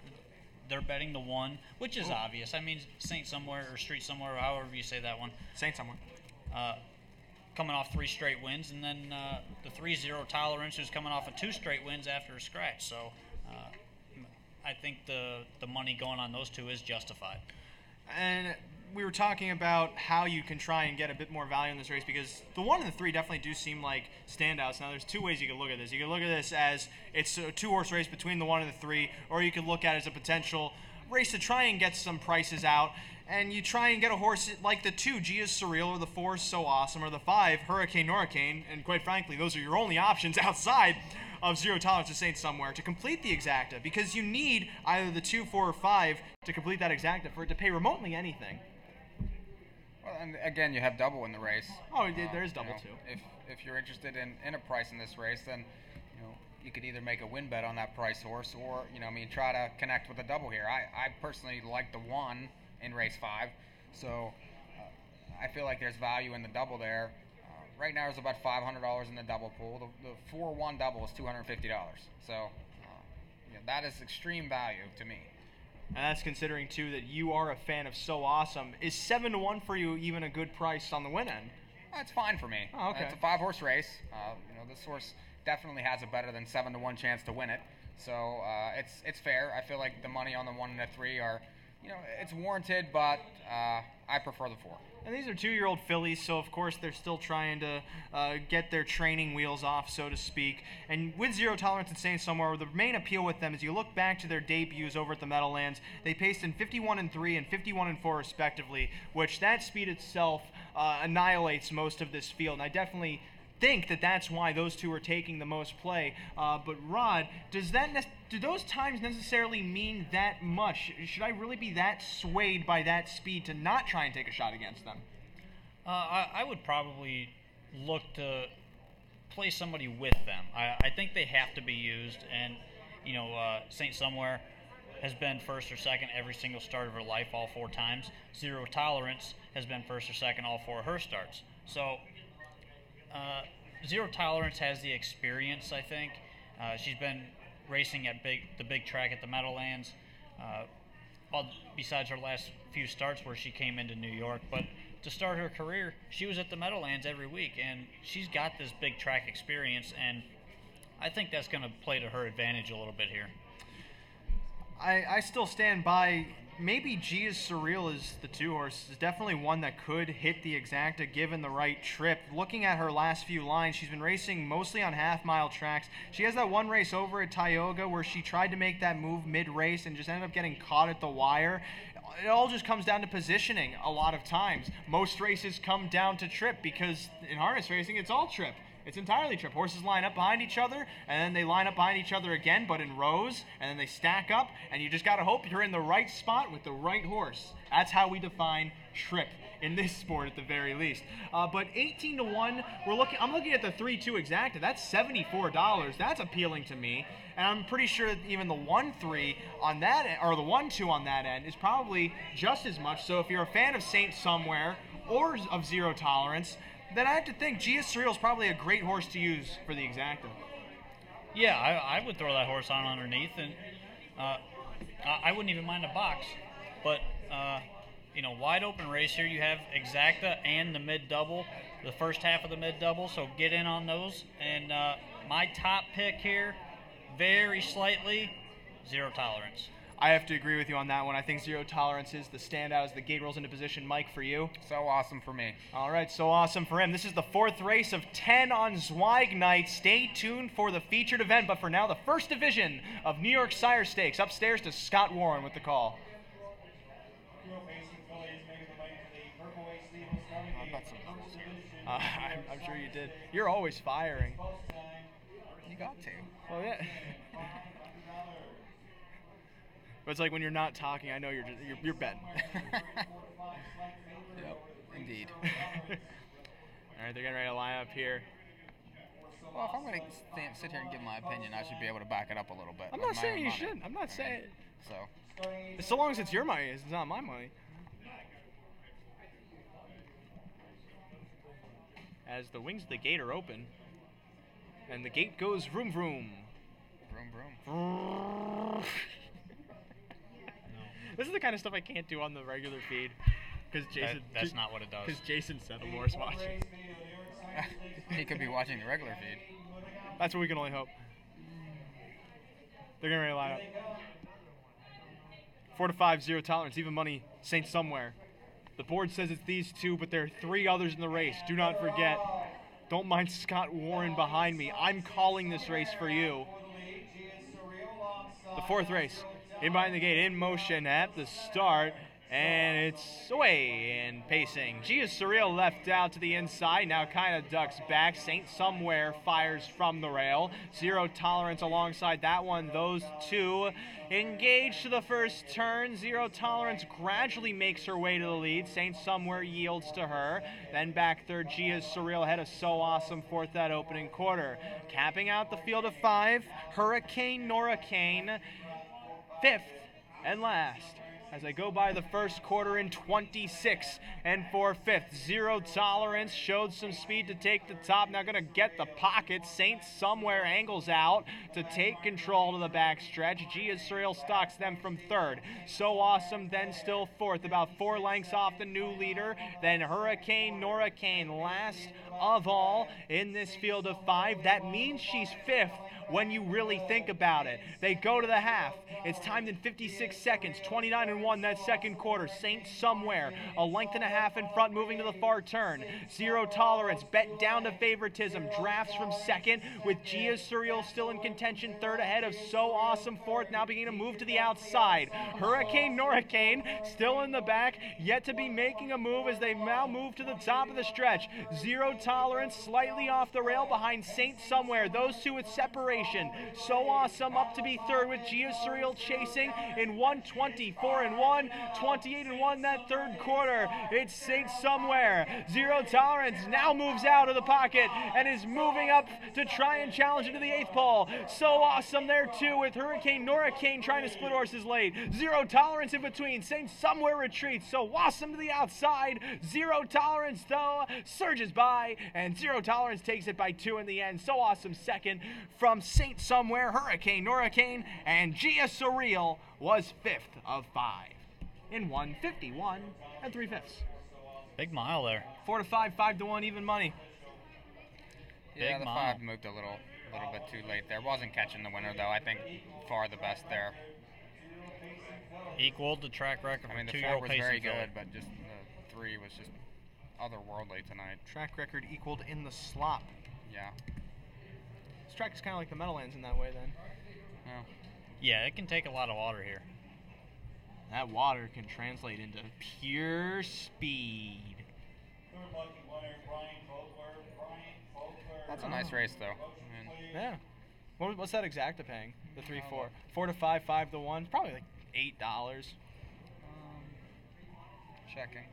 betting the 1, which is obvious. I mean, Saint Somewhere or Street Somewhere, however you say that one. Saint Somewhere. Coming off 3 straight wins, and then the 3-0 Tolerance, who's coming off of 2 straight wins after a scratch. So I think the money going on those 2 is justified. And we were talking about how you can try and get a bit more value in this race because the 1 and the 3 definitely do seem like standouts. Now, there's 2 ways you can look at this. You can look at this as it's a 2-horse race between the 1 and the 3, or you can look at it as a potential race to try and get some prices out. And you try and get a horse like the 2, Gia's Surreal, or the 4, So Awesome, or the 5, Hurricane Norricane, and quite frankly, those are your only options outside of Zero Tolerance to Saint Somewhere to complete the exacta, because you need either the 2, 4, or 5 to complete that exacta for it to pay remotely anything. Well, and again, you have double in the race. Oh, there is double, too. If you're interested in a price in this race, then you could either make a win bet on that price horse or try to connect with a double here. I personally like the 1 in race 5, so I feel like there's value in the double there. Right now, there's about $500 in the double pool. The 4-1 double is $250. So that is extreme value to me. And that's considering too that you are a fan of So Awesome. Is 7 to 1 for you even a good price on the win end? That's fine for me. Oh, okay. It's a 5-horse race. This horse definitely has a better than 7 to 1 chance to win it. So it's fair. I feel like the money on the 1 and the 3 are, it's warranted, but I prefer the 4. And these are 2-year-old fillies, so of course they're still trying to get their training wheels off, so to speak. And with Zero Tolerance and Saint Somewhere, the main appeal with them is you look back to their debuts over at the Meadowlands. They paced in 51 and 3 and 51 and 4 respectively, which that speed itself annihilates most of this field. And I definitely think that that's why those 2 are taking the most play. But Rod, do those times necessarily mean that much? Should I really be that swayed by that speed to not try and take a shot against them? I would probably look to play somebody with them. I think they have to be used, and Saint Somewhere, has been first or second every single start of her life, all 4 times. Zero Tolerance has been first or second all 4 of her starts. So Zero Tolerance has the experience, I think. She's been racing at the big track at the Meadowlands, besides her last few starts where she came into New York. But to start her career, she was at the Meadowlands every week, and she's got this big track experience, and I think that's going to play to her advantage a little bit here. I still stand by. Maybe Gia's Surreal is the 2-horse. Is definitely one that could hit the exacta given the right trip. Looking at her last few lines, she's been racing mostly on half-mile tracks. She has that one race over at Tioga where she tried to make that move mid-race and just ended up getting caught at the wire. It all just comes down to positioning a lot of times. Most races come down to trip because in harness racing, it's all trip. It's entirely trip. Horses line up behind each other, and then they line up behind each other again, but in rows, and then they stack up, and you just got to hope you're in the right spot with the right horse. That's how we define trip in this sport at the very least. But 18 to 1, I'm looking at the 3-2 exacta. That's $74. That's appealing to me. And I'm pretty sure that even the 1-3 on that end, or the 1-2 on that end, is probably just as much. So if you're a fan of Saint Somewhere or of Zero Tolerance, then I have to think Gia's Surreal is probably a great horse to use for the exacta. Yeah, I would throw that horse on underneath, and I wouldn't even mind a box. But, wide open race here. You have exacta and the mid-double, the first half of the mid-double, so get in on those. And my top pick here, very slightly, Zero Tolerance. I have to agree with you on that one. I think Zero Tolerance is the standout as the gate rolls into position. Mike, for you? So awesome for me. All right, so awesome for him. This is the 4th race of 10 on Zweig night. Stay tuned for the featured event, but for now, the first division of New York Sire Stakes. Upstairs to Scott Warren with the call. I'm sure you did. You're always firing. You got to. Well, yeah. But it's like when you're not talking, I know you're betting. Yep, indeed. All right, they're getting ready to line up here. Well, if I'm going to sit here and give my opinion, I should be able to back it up a little bit. I'm not saying you shouldn't. I'm not saying. So. So long as it's your money, it's not my money. As the wings of the gate are open, and the gate goes vroom vroom. Vroom vroom. This is the kind of stuff I can't do on the regular feed, because Jason. That's not what it does. Because Jason Settlemore's watching. He could be watching the regular feed. That's what we can only hope. They're getting ready to line up. 4 to 5, Zero Tolerance, even money, Saint Somewhere. The board says it's these 2, but there are 3 others in the race. Do not forget. Don't mind Scott Warren behind me. I'm calling this race for you. The 4th race. In behind the gate, in motion at the start, and it's away and pacing. Gia's Surreal left out to the inside, now kind of ducks back. Saint Somewhere fires from the rail. Zero Tolerance alongside that one. Those 2 engage to the first turn. Zero Tolerance gradually makes her way to the lead. Saint Somewhere yields to her. Then back third, Gia's Surreal ahead of So Awesome 4th that opening quarter. Capping out the field of 5, Hurricane Norricane 5th and last as I go by the first quarter in 26 and 4/5. Zero Tolerance showed some speed to take the top. Now going to get the pocket. Saint Somewhere angles out to take control to the backstretch. Gia's Surreal stalks them from 3rd. So Awesome then still 4th, about 4 lengths off the new leader. Then Hurricane Norricane last of all in this field of 5. That means she's 5th when you really think about it. They go to the half. It's timed in 56 seconds, 29 and 1 that second quarter. Saint Somewhere, a length and a half in front, moving to the far turn. Zero Tolerance, bet down to favoritism, drafts from 2nd, with Gia's Surreal still in contention, 3rd ahead of So Awesome 4th, now beginning to move to the outside. Hurricane Norricane still in the back, yet to be making a move as they now move to the top of the stretch. Zero Tolerance slightly off the rail behind Saint Somewhere, those 2 with separation. So Awesome up to be 3rd with Gia's Surreal chasing in 1:24 28-1, 28-1 that third quarter. It's Saint Somewhere. Zero Tolerance now moves out of the pocket and is moving up to try and challenge into the 8th pole. So awesome there too with Hurricane Norricane trying to split horses late. Zero Tolerance in between. Saint Somewhere retreats. So awesome to the outside. Zero Tolerance though surges by, and Zero Tolerance takes it by 2 in the end. So awesome second from Saint Somewhere, Hurricane Norricane, and Gia Surreal was 5th of 5 in 151 and 3/5. Big mile there. 4 to 5, 5 to 1 even money. Yeah, Big the mile. 5 moved a little bit too late there. Wasn't catching the winner though. I think far the best there. Equaled the track record I mean, for the 4 two-year-old was pacing very filly. good, but just the 3 was just otherworldly tonight. Track record equaled in the slop. Yeah. This track is kind of like the Meadowlands in that way then. Well, Yeah, it can take a lot of water here. That water can translate into pure speed. that's a nice race though. I mean, Yeah. What's that exacta paying? The 3-4. 4 to 5, 5 to 1. Probably like $8. checking.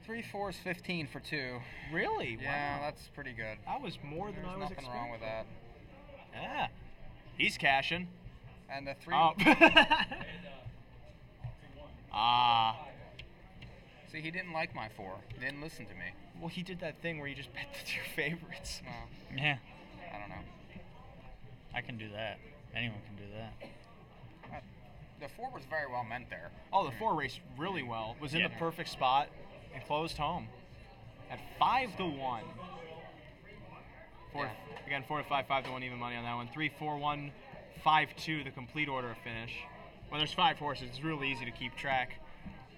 3-4 is 15 for 2. Really? Yeah, Wow. that's pretty good. That was more than There's I was nothing expecting. wrong with that. Yeah. He's cashing. And the 3. Oh. Ah. See, he didn't like my 4. He didn't listen to me. Well, he did that thing where you just bet the 2 favorites. Well, Yeah, I don't know. I can do that. Anyone can do that. The 4 was very well meant there. Oh, the 4 raced really well. Was in Yeah. the perfect spot and closed home at 5 to 1. Yeah. Again, 4 to 5, 5 to 1 even money on that one. 3, 4, 1, 5, 2, the complete order of finish. When there's 5 horses, it's really easy to keep track.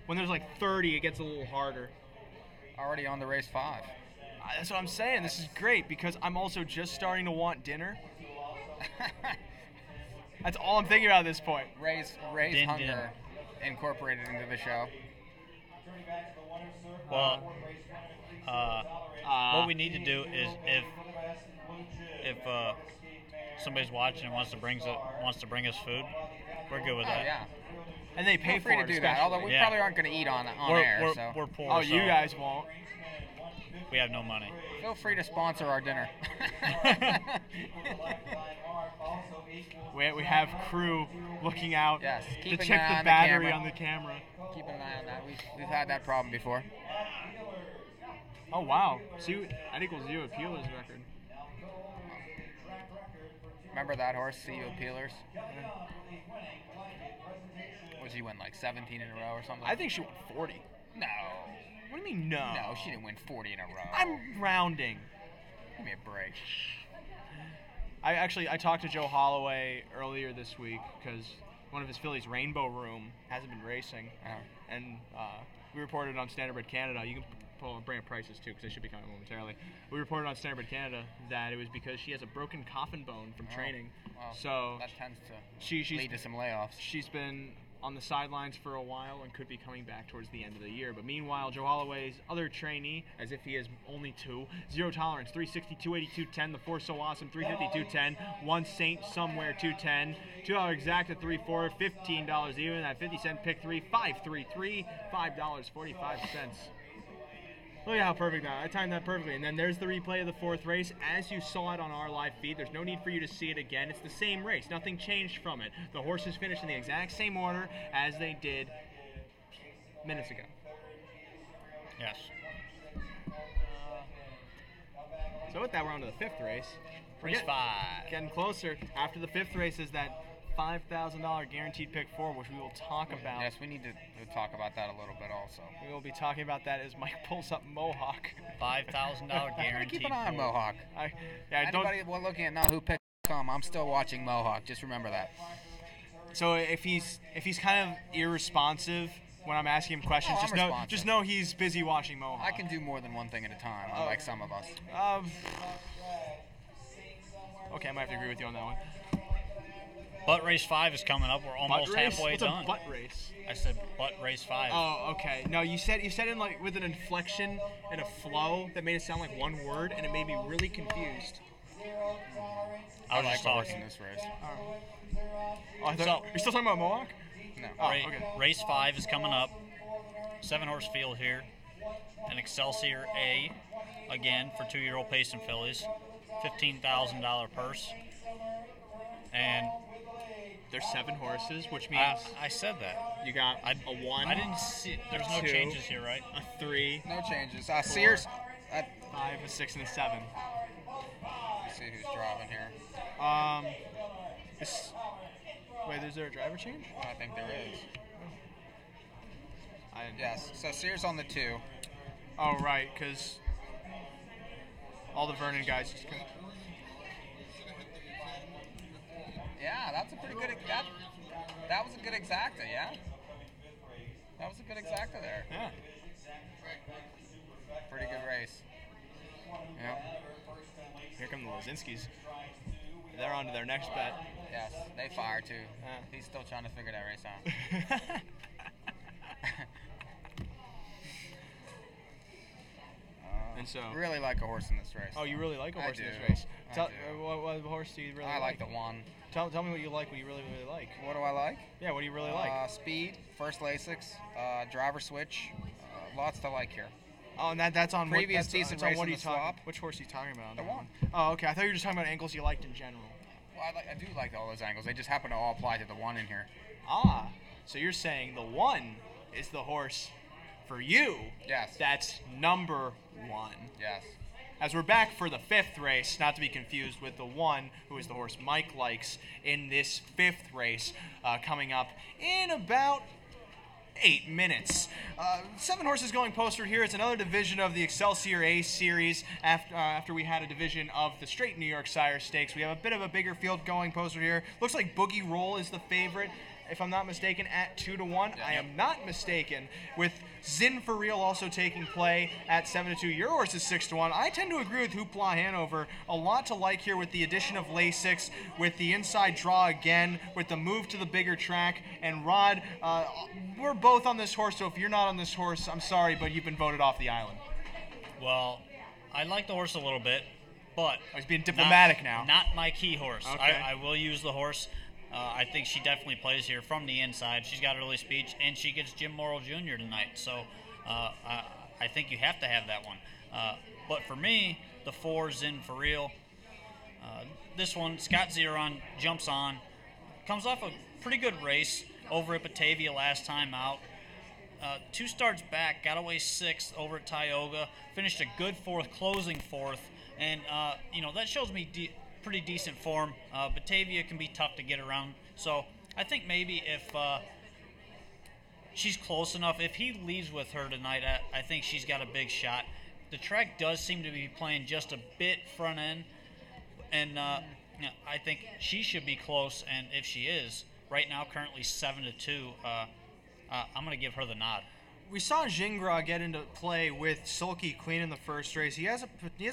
When there's like 30, it gets a little harder. Already on the race 5. That's what I'm saying. This is great because I'm also just starting to want dinner. That's all I'm thinking about at this point. Raise Din hunger din. incorporated into the show. Well, what we need to do is if somebody's watching and wants to bring us food, we're good with Oh that. yeah. And they pay Feel free for to it, do that. Although we Yeah. probably aren't going to eat on We're, air, we're, so we're poor. Oh, you so guys won't. We have no money. feel free to sponsor our dinner. We have crew looking out Yes, to keep an check eye the on the battery camera. on the camera. Keep an eye on that. We've had that problem before. Oh wow! See, that equals you at Peeler's record. Remember that horse, CU Peelers? Was he win like 17 in a row or something? I think she won 40. No. What do you mean no? No, she didn't win 40 in a row. I'm rounding. Give me a break. I talked to Joe Holloway earlier this week because one of his fillies, Rainbow Room, hasn't been racing, and we reported on Standardbred Canada. You can bring up prices too because they should be coming momentarily. We reported on Standardbred Canada that it was because she has a broken coffin bone from training. Well, So that tends to she's lead to some layoffs. She's been on the sidelines for a while and could be coming back towards the end of the year. But meanwhile, Joe Holloway's other trainee, as if he has only 2, Zero Tolerance, 360, 280, 210. The 4 So Awesome, 350, 210. 1 Saint Somewhere, 210. $2 exact at 3-4, $15 even. That 50-cent pick 3, 5-3-3, $5.45. Look at how perfect that. I timed that perfectly. And then there's the replay of the 4th race. As you saw it on our live feed, there's no need for you to see it again. It's the same race. Nothing changed from it. The horses finished in the exact same order as they did minutes ago. Yes. So with that, we're on to the 5th race. Race 5. Getting closer. After the 5th race is that $5,000 guaranteed pick 4, which we will talk about. Yes, we need to talk about that a little bit also. We will be talking about that as Mike pulls up Mohawk. $5,000 guaranteed. Keep an eye on pool. Mohawk. Anybody looking at NAHU.com, I'm still watching Mohawk. Just remember that. So if he's kind of irresponsive when I'm asking him questions, I'm responsive. just know he's busy watching Mohawk. I can do more than one thing at a time, unlike some of us. Okay, I might have to agree with you on that one. Butt race 5 is coming up. We're almost Butt race? halfway What's done. a butt race? I said butt race 5. Oh, okay. No, you said in like with an inflection and a flow that made it sound like one word, and it made me really confused. I was like just the horse talking. in this race. Oh, I thought, So- you're still talking about Mohawk? No. Oh, Ra- okay. Race 5 is coming up. 7-horse field here. An Excelsior A, again, for 2-year-old Payson fillies. $15,000 purse. And There's 7 horses, which means I said that. you got a 1, I didn't see. There's no 2, changes here, right? a 3, No changes. Sears. 5, a 6, and a 7. Let's see who's driving here. Wait, is there a driver change? I think there is. I didn't. Yes. So Sears on the 2. Oh, right, because all the Vernon guys just couldn't. Yeah, that's a pretty good. That was a good exacta. Yeah. That was a good exacta there. Yeah. Pretty good race. Yeah. Here come the Lozinskis. They're on to their next bet. Yes, they fire too. Yeah. He's still trying to figure that race out. And so, Really like a horse in this race. oh, you really like a I horse in this do. race? I Tell, do. what horse do you really I like? like the 1. Tell me what you like, what you really like. What do I like? Yeah, what do you really like? Speed, first Lasix, driver switch. Lots to like here. Oh, and that's on previous that's, decent that's on race what in are you the talking? swap. Which horse are you talking about? On The that 1. Oh, okay. I thought you were just talking about angles you liked in general. Well, I do like all those angles. They just happen to all apply to the 1 in here. Ah, so you're saying the 1 is the horse for you? Yes. That's number 1. Yes. As we're back for the 5th race, not to be confused with the 1, who is the horse Mike likes in this 5th race, coming up in about 8 minutes. 7 horses going posted here. It's another division of the Excelsior A series after we had a division of the straight New York Sire Stakes. We have a bit of a bigger field going posted here. Looks like Boogie Roll is the favorite, if I'm not mistaken, at 2-1. I am not mistaken, with Zin for Real also taking play at 7-2. Your horse is 6-1. I tend to agree with Hoopla Hanover. A lot to like here with the addition of Lasix, with the inside draw again, with the move to the bigger track. And Rod, we're both on this horse, so if you're not on this horse, I'm sorry, but you've been voted off the island. Well, I like the horse a little bit, but Oh, he's being diplomatic not, now. Not my key horse. Okay. I will use the horse. I think she definitely plays here from the inside. She's got early speed, and she gets Jim Morrill Jr. tonight. So I think you have to have that one. But for me, the 4's in for real. This one, Scott Zeron jumps on. Comes off a pretty good race over at Batavia last time out. 2 starts back, got away 6th over at Tioga. Finished a good 4th, closing 4th. And, that shows me pretty decent form. Batavia can be tough to get around. So I think maybe if she's close enough, if he leaves with her tonight, I think she's got a big shot. The track does seem to be playing just a bit front end, and I think she should be close. And if she is, right now currently 7-2, I'm going to give her the nod. We saw Gingras get into play with Sulky Queen in the first race. He has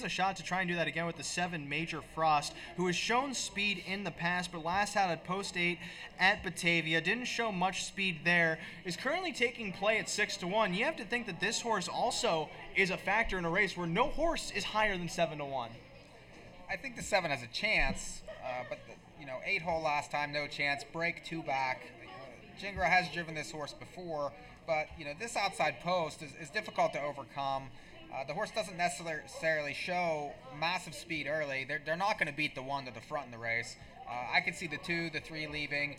a shot to try and do that again with the 7 Major Frost, who has shown speed in the past, but last had a post 8 at Batavia. Didn't show much speed there. Is currently taking play at 6-1. You have to think that this horse also is a factor in a race where no horse is higher than 7-1. I think the 7 has a chance, but 8-hole last time, no chance. Break 2 back. Gingras has driven this horse before. But, this outside post is difficult to overcome. The horse doesn't necessarily show massive speed early. They're not going to beat the 1 to the front in the race. I could see the 2, the 3 leaving.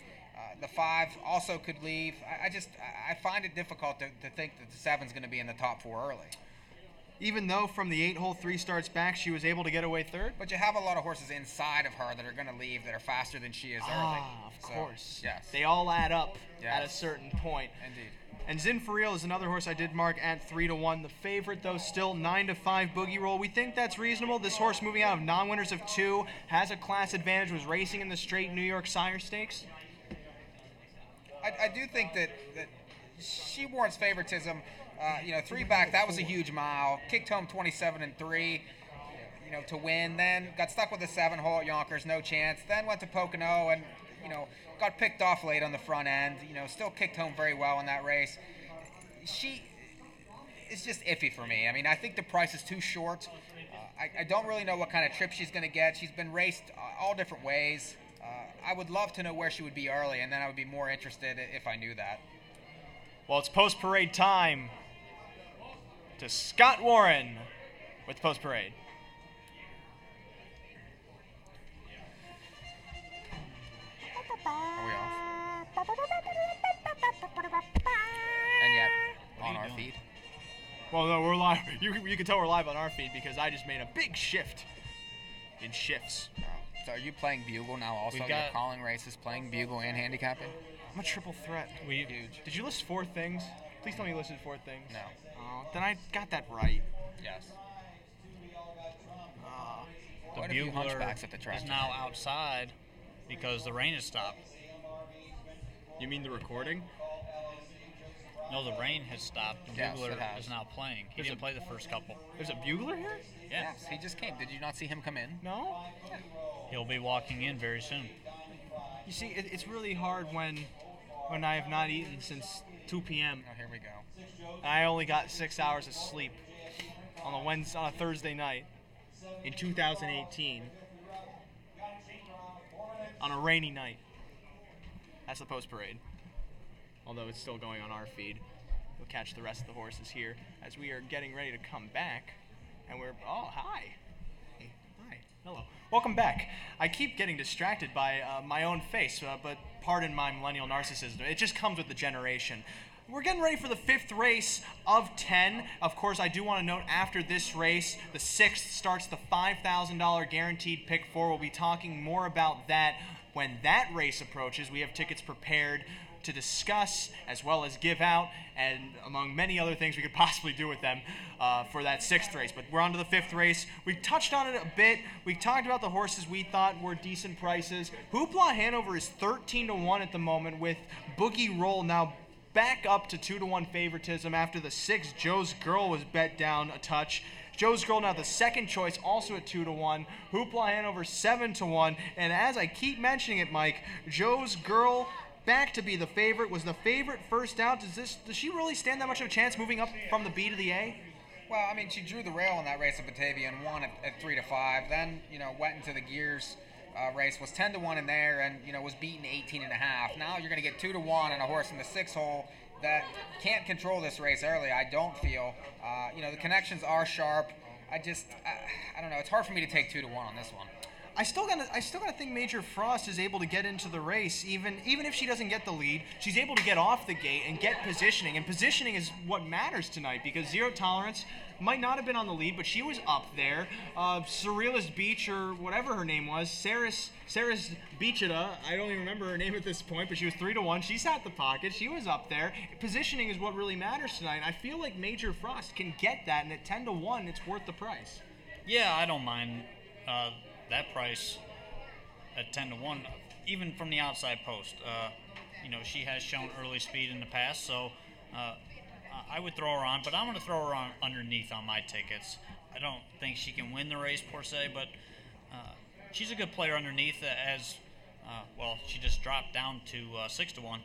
The 5 also could leave. I find it difficult to think that the 7's going to be in the top 4 early. Even though from the 8-hole 3 starts back, she was able to get away 3rd? But you have a lot of horses inside of her that are going to leave that are faster than she is early. Of course. Yes. They all add up at a Yes. certain point. Indeed. And Zin for Real is another horse I did mark at 3-1. The favorite, though, still 9-5 Boogie Roll. We think that's reasonable. This horse, moving out of non-winners of 2, has a class advantage, was racing in the straight New York Sire Stakes. I do think that she warrants favoritism. 3 back, that was a huge mile. Kicked home 27-3, to win. Then got stuck with a 7-hole at Yonkers, no chance. Then went to Pocono and, got picked off late on the front end. Still kicked home very well in that race. She is just iffy for me. I mean, I think the price is too short. I don't really know what kind of trip she's going to get. She's been raced all different ways. I would love to know where she would be early, and then I would be more interested if I knew that. Well, it's post-parade time to Scott Warren with post-parade. Are we off? And yet, on our feed. Well, no, we're live. You can tell we're live on our feed because I just made a big shift in shifts. So are you playing Bugle now also? You're calling races, playing Bugle and handicapping? I'm a triple threat. Huge. Did you list 4 things? Please tell me you listed 4 things. No. Oh, then I got that right. Yes. The Quite a few Bugler hunchbacks at the track is now outside because the rain has stopped. You mean the recording? No, the rain has stopped. The Yes, Bugler it has. is now playing. He didn't play the first couple. There's a bugler here? Yeah. Yes, he just came. Did you not see him come in? No? He'll be walking in very soon. You see, it's really hard when I have not eaten since 2 p.m. Oh, here we go. and I only got 6 hours of sleep on a Thursday night in 2018 on a rainy night. That's the post parade. Although it's still going on our feed. We'll catch the rest of the horses here as we are getting ready to come back. And hi. Hey, hi. Hello. Welcome back. I keep getting distracted by my own face, but pardon my millennial narcissism. It just comes with the generation. We're getting ready for the 5th race of 10. Of course, I do want to note after this race, the 6th starts the $5,000 guaranteed pick 4. We'll be talking more about that when that race approaches. We have tickets prepared to discuss as well as give out, and among many other things we could possibly do with them for that 6th race. But we're on to the 5th race. We touched on it a bit. We talked about the horses we thought were decent prices. Hoopla Hanover is 13-1 at the moment, with Boogie Roll now back up to 2-1 favoritism after the 6th. Joe's Girl was bet down a touch. Joe's Girl now the second choice, also at 2-1. Hoopla Hanover 7-1. And as I keep mentioning it, Mike, Joe's Girl back to be the favorite. Was the favorite first out. Does she really stand that much of a chance moving up from the B to the A? Well, I mean, she drew the rail in that race at Batavia and won at 3-5. Then, went into the gears race, was 10-1 in there, and was beaten 18.5. Now you're going to get 2-1 on a horse in the 6 hole that can't control this race early. I don't feel. The connections are sharp. I don't know. It's hard for me to take 2-1 on this one. I still gotta think Major Frost is able to get into the race, even if she doesn't get the lead. She's able to get off the gate and get positioning, and positioning is what matters tonight because Zero Tolerance might not have been on the lead, but she was up there. Surrealist Beach, or whatever her name was, Sarah's Beachita, I don't even remember her name at this point, but she was 3-1. She sat the pocket. She was up there. Positioning is what really matters tonight. I feel like Major Frost can get that, and at 10-1, it's worth the price. Yeah, I don't mind that price at 10-1, even from the outside post. She has shown early speed in the past, so I would throw her on, but I'm going to throw her on underneath on my tickets. I don't think she can win the race per se, but she's a good player underneath she just dropped down to 6-1.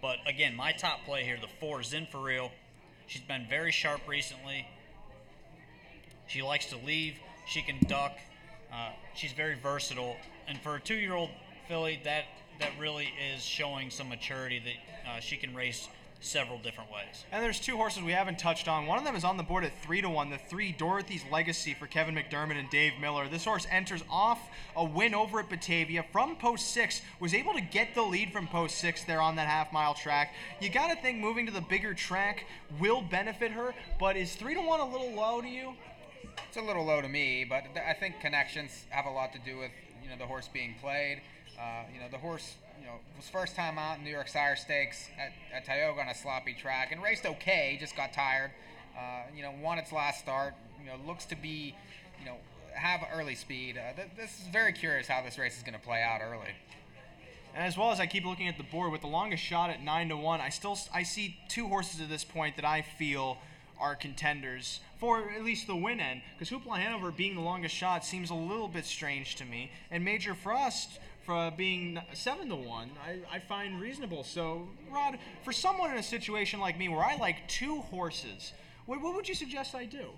But again, my top play here, the 4, Zin for Real. She's been very sharp recently. She likes to leave. She can duck. She's very versatile, and for a 2-year-old filly, that really is showing some maturity that she can race several different ways. And there's 2 horses we haven't touched on. One of them is on the board at 3-1, the 3 Dorothy's Legacy for Kevin McDermott and Dave Miller. This horse enters off a win over at Batavia from post 6, was able to get the lead from post 6 there on that half-mile track. You got to think moving to the bigger track will benefit her, but is 3-1 a little low to you? It's a little low to me, but I think connections have a lot to do with the horse being played. The horse was first time out in New York Sire Stakes at Tioga on a sloppy track and raced okay, just got tired. Won its last start. Looks to be have early speed. This is very curious how this race is going to play out early. And as well as I keep looking at the board with the longest shot at 9-1, I see 2 horses at this point that I feel are contenders for at least the win end, because Hoopla Hanover being the longest shot seems a little bit strange to me, and Major Frost for being 7-1 I find reasonable. So Rod, for someone in a situation like me where I like 2 horses, what would you suggest I do?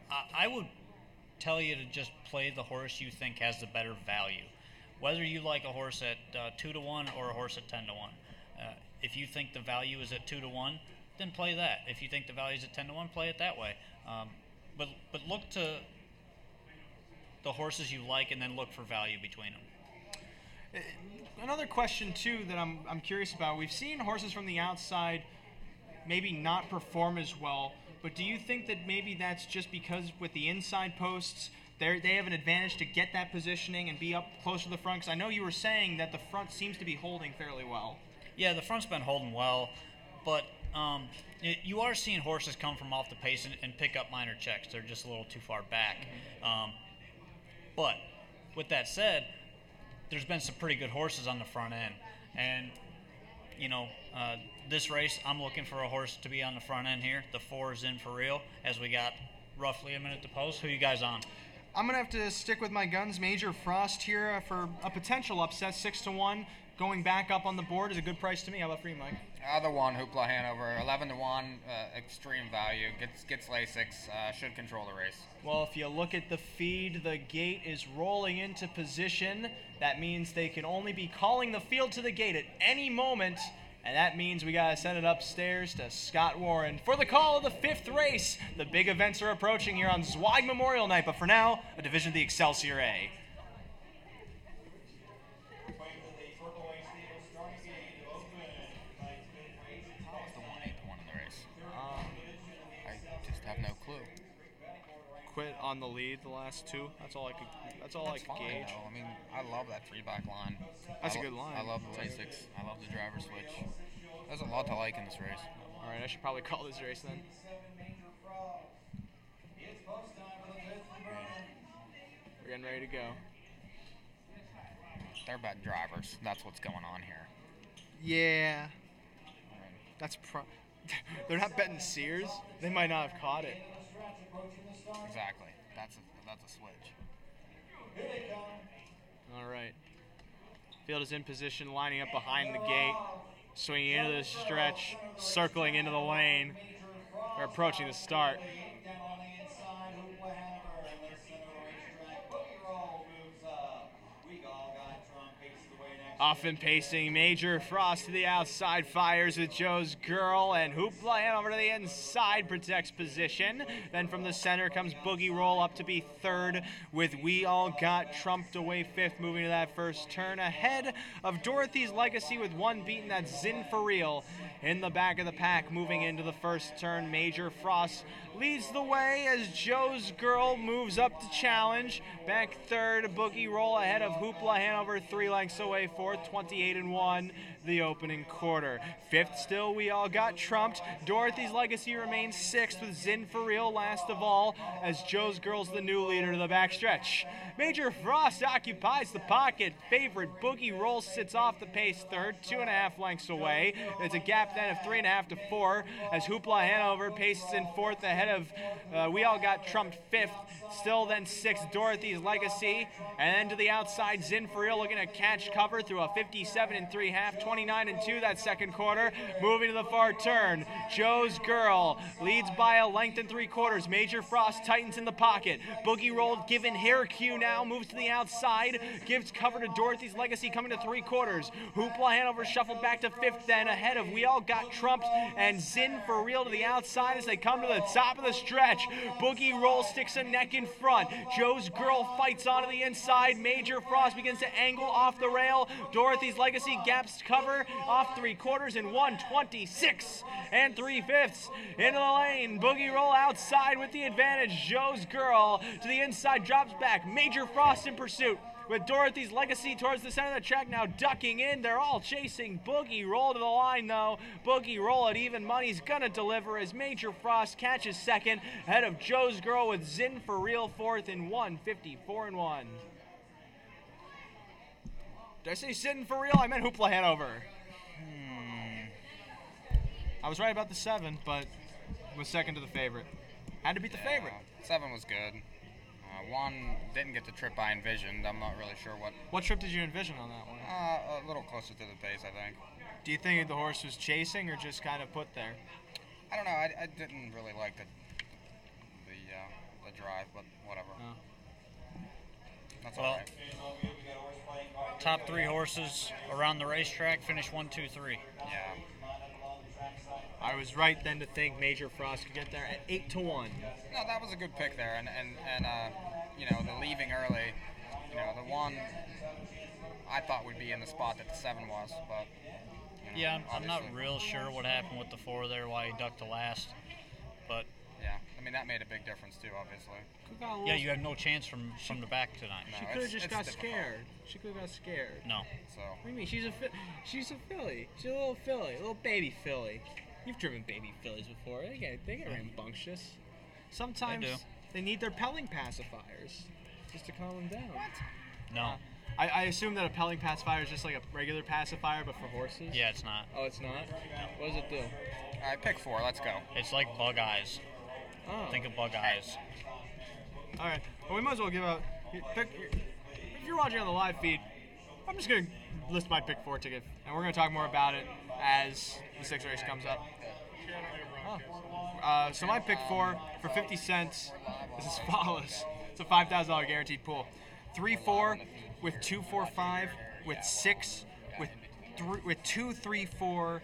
I would tell you to just play the horse you think has the better value. Whether you like a horse at 2-1 or a horse at 10-1. If you think the value is at 2-1, then play that. If you think the value is at 10-1, play it that way. But look to the horses you like and then look for value between them. Another question too that I'm curious about. We've seen horses from the outside maybe not perform as well, but do you think that maybe that's just because with the inside posts they have an advantage to get that positioning and be up close to the front? Because I know you were saying that the front seems to be holding fairly well. Yeah, the front's been holding well, but you are seeing horses come from off the pace and pick up minor checks. They're just a little too far back. But with that said, there's been some pretty good horses on the front end. And, this race, I'm looking for a horse to be on the front end here. The 4 is in for real, as we got roughly a minute to post. Who you guys on? I'm going to have to stick with my guns. Major Frost here for a potential upset, 6-1. Going back up on the board is a good price to me. How about for you, Mike? Other one, Hoopla Hanover, 11-1, extreme value. Gets Lasix, should control the race. Well, if you look at the feed, the gate is rolling into position. That means they can only be calling the field to the gate at any moment. And that means we got to send it upstairs to Scott Warren for the call of the 5th race. The big events are approaching here on Zweig Memorial Night, but for now, a division of the Excelsior A. Quit on the lead the last 2. That's all I could gauge. Though. I mean, I love that 3-back line. That's a good line. I love the Lasix. I love the driver switch. There's a lot to like in this race. All right, I should probably call this race then. We're getting ready to go. They're bad drivers. That's what's going on here. Yeah. That's they're not betting Sears. They might not have caught it. Exactly. That's a switch. All right. Field is in position, lining up behind the gate, swinging into the stretch, circling into the lane. We're approaching the start. Often pacing, Major Frost to the outside, fires with Joe's Girl, and Hoopla Hanover to the inside, protects position. Then from the center comes Boogie Roll up to be 3rd, with We All Got Trumped away 5th, moving to that first turn. Ahead of Dorothy's Legacy with 1 beaten, that's Zin for Real. In the back of the pack, moving into the first turn, Major Frost leads the way as Joe's Girl moves up to challenge. Back 3rd, Boogie Roll ahead of Hoopla Hanover, 3 lengths away 4th, 28-1, the opening quarter. 5th still, We All Got Trumped. Dorothy's Legacy remains 6th with Zin for Real last of all as Joe's Girl's the new leader to the backstretch. Major Frost occupies the pocket. Favorite Boogie Roll sits off the pace 3rd, 2.5 lengths away. It's a gap then of 3.5 to 4 as Hoopla Hanover paces in 4th ahead of We All Got Trumped 5th. Still then 6th, Dorothy's Legacy. And then to the outside, Zin for Real looking to catch cover through a 57 3/2, 29-2 that second quarter. Moving to the far turn, Joe's Girl leads by a length and 3/4. Major Frost tightens in the pocket. Boogie Roll given hair cue now, moves to the outside, gives cover to Dorothy's Legacy coming to 3/4. Hoopla Hanover shuffled back to 5th then ahead of We All Got Trumped and Zin for Real to the outside as they come to the top of the stretch. Boogie Roll sticks a neck in front. Joe's Girl fights onto the inside. Major Frost begins to angle off the rail. Dorothy's Legacy gaps cover off 3/4 in 1:26 3/5 into the lane. Boogie Roll outside with the advantage. Joe's Girl to the inside, drops back. Major Frost in pursuit with Dorothy's Legacy towards the center of the track, now ducking in. They're all chasing Boogie Roll to the line, though. Boogie Roll at even money's gonna deliver as Major Frost catches 2nd, ahead of Joe's Girl with Zin for Real 4th in 1:54-1. Did I say Zin for Real? I meant Hoopla Hanover. I was right about the 7, but was 2nd to the favorite. Had to beat the favorite. 7 was good. 1 didn't get the trip I envisioned. I'm not really sure what. What trip did you envision on that one? A little closer to the pace, I think. Do you think the horse was chasing or just kind of put there? I don't know. I didn't really like the drive, but whatever. That's Well, all right. top 3 horses around the racetrack finish 1, 2, 3. Yeah. I was right then to think Major Frost could get there at 8-1. No, that was a good pick there, and you know, the leaving early, you know, the one I thought would be in the spot that the 7 was, but you know, Yeah, I'm not obviously- real sure what happened with the 4 there, why he ducked to last. But Yeah, I mean that made a big difference too, obviously. yeah, you have no chance from the back tonight. No. She could have it's- just it's got difficult. scared. She could have got scared. No. So What do you mean? She's a filly. She's a little filly, a little baby filly. You've driven baby fillies before. They get rambunctious. Sometimes They do. they need their pelling pacifiers just to calm them down. What? No. I assume that a pelling pacifier is just like a regular pacifier, but for horses. Yeah, it's not. Oh, it's not. What does it do? all right, pick 4. Let's go. It's like bug eyes. Oh. Think of bug eyes. All right. Well, we might as well give out. If you're watching on the live feed, I'm just gonna list my pick 4 ticket, and we're gonna talk more about it as the 6th race comes up. So my pick 4 for 50 cents is as follows. It's a $5,000 guaranteed pool. 3-4 with 2-4-5 with 6 with 2, 3, 4,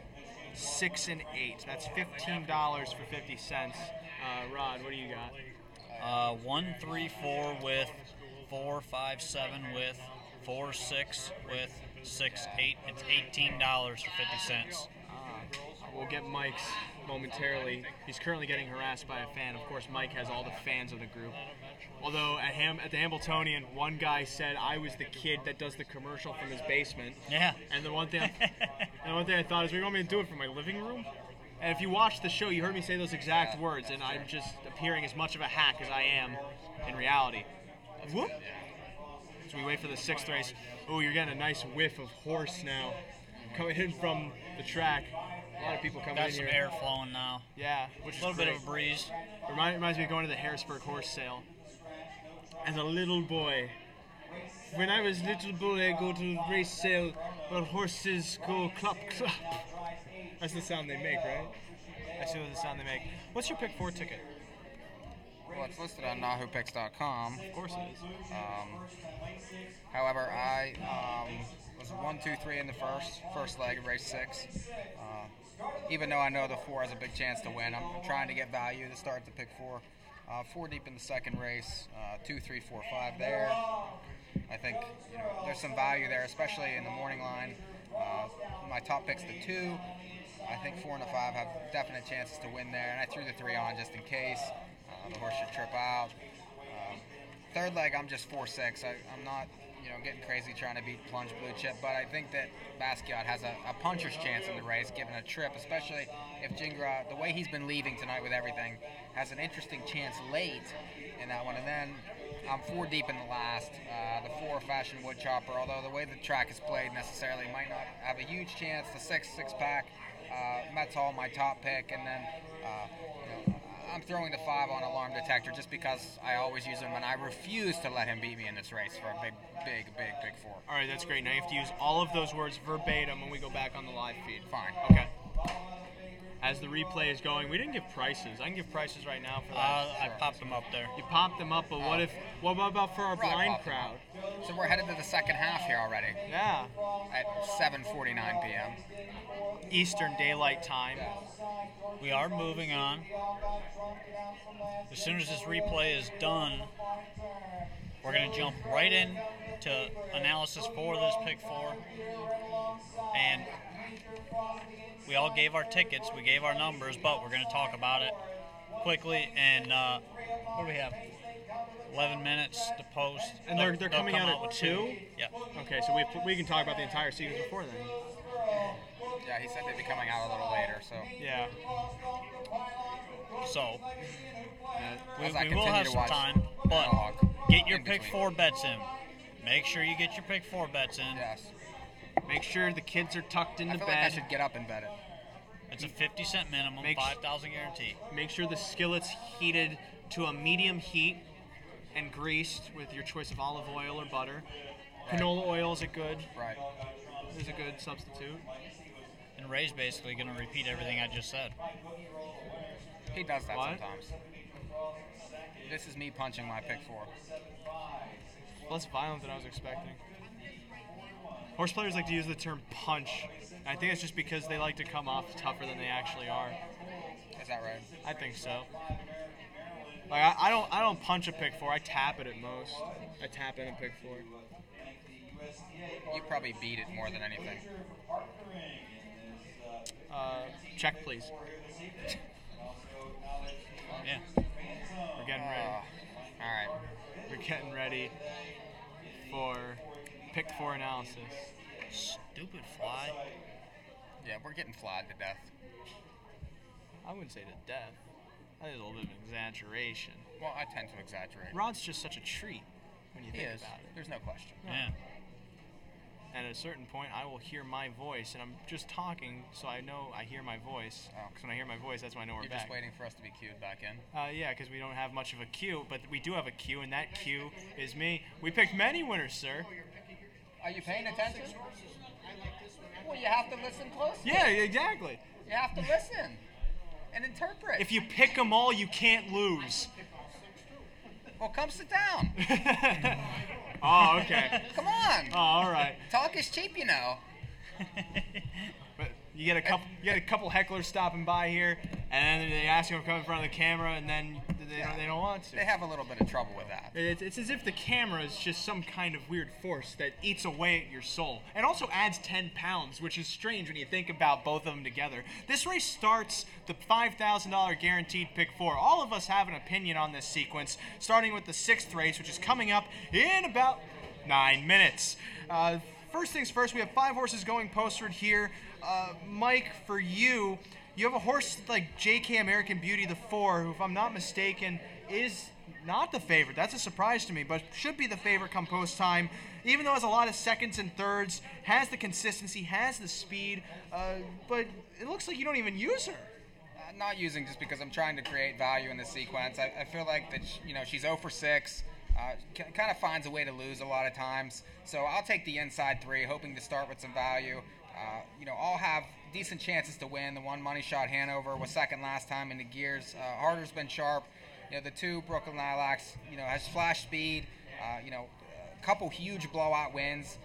6, and 8. That's $15 for 50 cents. Rod, what do you got? 1, 3, 4 with 4, 5, 7 with 4, 6 with 6, 8. It's $18 for 50 cents. We'll get Mike's momentarily. He's currently getting harassed by a fan. Of course, Mike has all the fans of the group. Although at the Hambletonian, one guy said I was the kid that does the commercial from his basement. Yeah. And the one thing I thought is, we want me to do it from my living room? And if you watched the show, you heard me say those exact words, and I'm just appearing as much of a hack as I am in reality. Whoop! So we wait for the 6th race. Oh, you're getting a nice whiff of horse now, coming in from the track. A lot of people coming Got in some here. air flowing now. Yeah, which is A little bit great. of a breeze. Reminds me of going to the Harrisburg horse sale. As a little boy, when I was little boy, I go to the race sale where horses go clop clop. That's the sound they make, right? That's the sound they make. What's your pick 4 ticket? Well, it's listed on NAHUpicks.com. Of course it is. However, I was 1, 2, 3 in the first leg of race 6. Even though I know the 4 has a big chance to win, I'm trying to get value to start the pick 4. 4 deep in the second race, 2, 3, 4, 5 there. I think there's some value there, especially in the morning line. My top pick's the 2. I think 4 and the 5 have definite chances to win there, and I threw the 3 on just in case. The horse should trip out. Third leg, I'm just 4-6. I'm not, getting crazy trying to beat Plunge Blue Chip, but I think that Basquiat has a puncher's chance in the race, given a trip, especially if Jingra, the way he's been leaving tonight with everything, has an interesting chance late in that one. And then I'm 4 deep in the last. The 4 Fashion Woodchopper, although the way the track is played necessarily might not have a huge chance. The 6-pack, Metal, my top pick, and then I'm throwing the 5 on Alarm Detector just because I always use him, and I refuse to let him beat me in this race for a big pick 4. All right, that's great. Now you have to use all of those words verbatim when we go back on the live feed. Fine. Okay. As the replay is going, we didn't give prices. I can give prices right now for that. I popped them up there. You popped them up, but what about for our Right, blind popped them crowd? up. So we're headed to the second half here already Yeah. at 7:49 p.m. Eastern Daylight Time. We are moving on. As soon as this replay is done, we're going to jump right in to analysis for this pick 4. And we all gave our tickets, we gave our numbers, but we're going to talk about it quickly. And what do we have? 11 minutes to post. And they're coming come out at with 2? Yeah. Okay, so we can talk about the entire season before then. Yeah, he said they'd be coming out a little later, so Yeah. So we as I will continue have to some watch time, but Analog get your in pick between. 4 bets in. Make sure you get your pick 4 bets in. Yes. Make sure the kids are tucked I into feel like I bed. should get up and bet it. It's a 50-cent minimum, Make- 5,000 guarantee. Make sure the skillet's heated to a medium heat and greased with your choice of olive oil or butter. Canola oil is a good Right. substitute. And Ray's basically going to repeat everything I just said. He does that What? sometimes. This is me punching my pick 4. Less violent than I was expecting. Horse players like to use the term punch. I think it's just because they like to come off tougher than they actually are. Is that right? I think so. Like I don't punch a pick 4. I tap it at most. I tap in a pick 4. You probably beat it more than anything. Check, please. Yeah. We're getting ready. All right. We're getting ready for pick 4 analysis. Stupid fly. Yeah, we're getting flied to death. I wouldn't say to death. That is a little bit of an exaggeration. Well, I tend to exaggerate. Rod's just such a treat when you He think is. about it. There's no question. Yeah. And at a certain point, I will hear my voice, and I'm just talking, so I know I hear my voice. Oh. Because when I hear my voice, that's when I know we're You're back. just waiting for us to be cued back in. Yeah, because we don't have much of a queue, but we do have a queue, and that queue is me. We picked many winners, sir. Are you paying attention? Well, you have to listen closely. Yeah, exactly. You have to listen and interpret. If you pick them all, you can't lose. Well, come sit down. Oh, okay. Come on. Oh, all right. Talk is cheap, you know. But you get a couple hecklers stopping by here, and then they ask you to come in front of the camera, and then they don't want to. They have a little bit of trouble with that. It's as if the camera is just some kind of weird force that eats away at your soul. And also adds 10 pounds, which is strange when you think about both of them together. This race starts the $5,000 guaranteed pick 4. All of us have an opinion on this sequence, starting with the 6th race, which is coming up in about 9 minutes. First things first, we have 5 horses going postward here. Mike, for you have a horse like JK American Beauty, the 4, who, if I'm not mistaken, is not the favorite. That's a surprise to me, but should be the favorite come post time. Even though it has a lot of seconds and thirds, has the consistency, has the speed, but it looks like you don't even use her. Not using just because I'm trying to create value in the sequence. I feel like that she's 0 for 6. Kind of finds a way to lose a lot of times. So I'll take the inside 3, hoping to start with some value. I'll have decent chances to win. The 1 money shot Hanover was second last time in the gears. Harder's been sharp. The 2 Brooklyn Lilacs, has flash speed. A couple huge blowout wins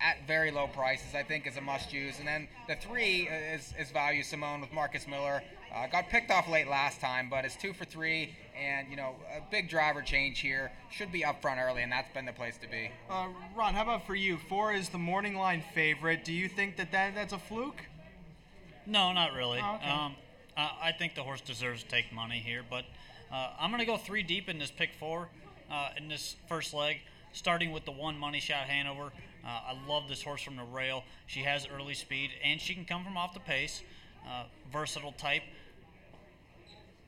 at very low prices, I think, is a must use. And then the 3 is value Simone with Marcus Miller. Got picked off late last time, but it's 2 for 3, and a big driver change here. Should be up front early, and that's been the place to be. Ron, how about for you? 4 is the morning line favorite. Do you think that's a fluke? No, not really. Oh, okay. I think the horse deserves to take money here, but I'm going to go 3 deep in this pick 4 in this first leg, starting with the 1 money shot Hanover. I love this horse from the rail. She has early speed, and she can come from off the pace. Versatile type.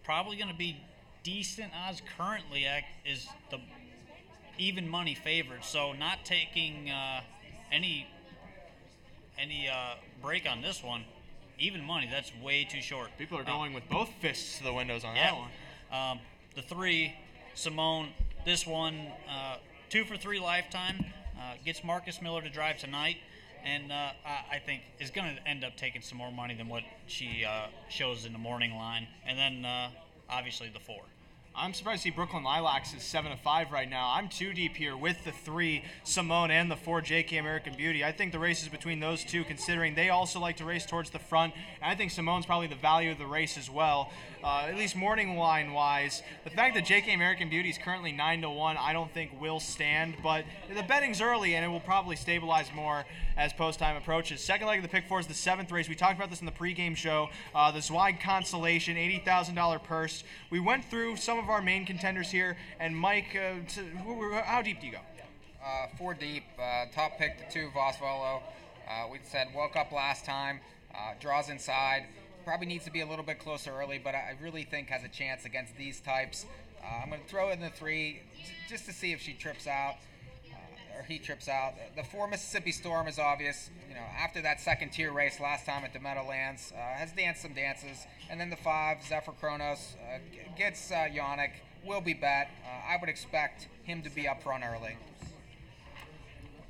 Probably going to be decent odds currently is the even money favorite. So not taking any break on this one. Even money, that's way too short. People are going with both fists to the windows on yeah. that one. The 3, Simone, this one, 2 for 3 lifetime, gets Marcus Miller to drive tonight, and I think is going to end up taking some more money than what she shows in the morning line. And then, obviously, the 4. I'm surprised to see Brooklyn Lilacs is 7-5 right now. I'm 2 deep here with the 3 Simone and the 4 JK American Beauty. I think the race is between those 2, considering they also like to race towards the front. And I think Simone's probably the value of the race as well, at least morning line wise. The fact that JK American Beauty is currently 9-1, I don't think will stand. But the betting's early, and it will probably stabilize more as post time approaches. Second leg of the pick 4 is the 7th race. We talked about this in the pregame show. The Zweig Consolation, $80,000 purse. We went through some of our main contenders here, and Mike, how deep do you go? 4 deep. Top pick, the 2 Vosvolo. We said woke up last time, draws inside. Probably needs to be a little bit closer early, but I really think has a chance against these types. I'm going to throw in the 3 just to see if she trips out. Or he trips out. The 4 Mississippi Storm is obvious. After that second tier race last time at the Meadowlands, has danced some dances. And then the 5 Zephyr Kronos gets Yannick. Will be bet. I would expect him to be up front early.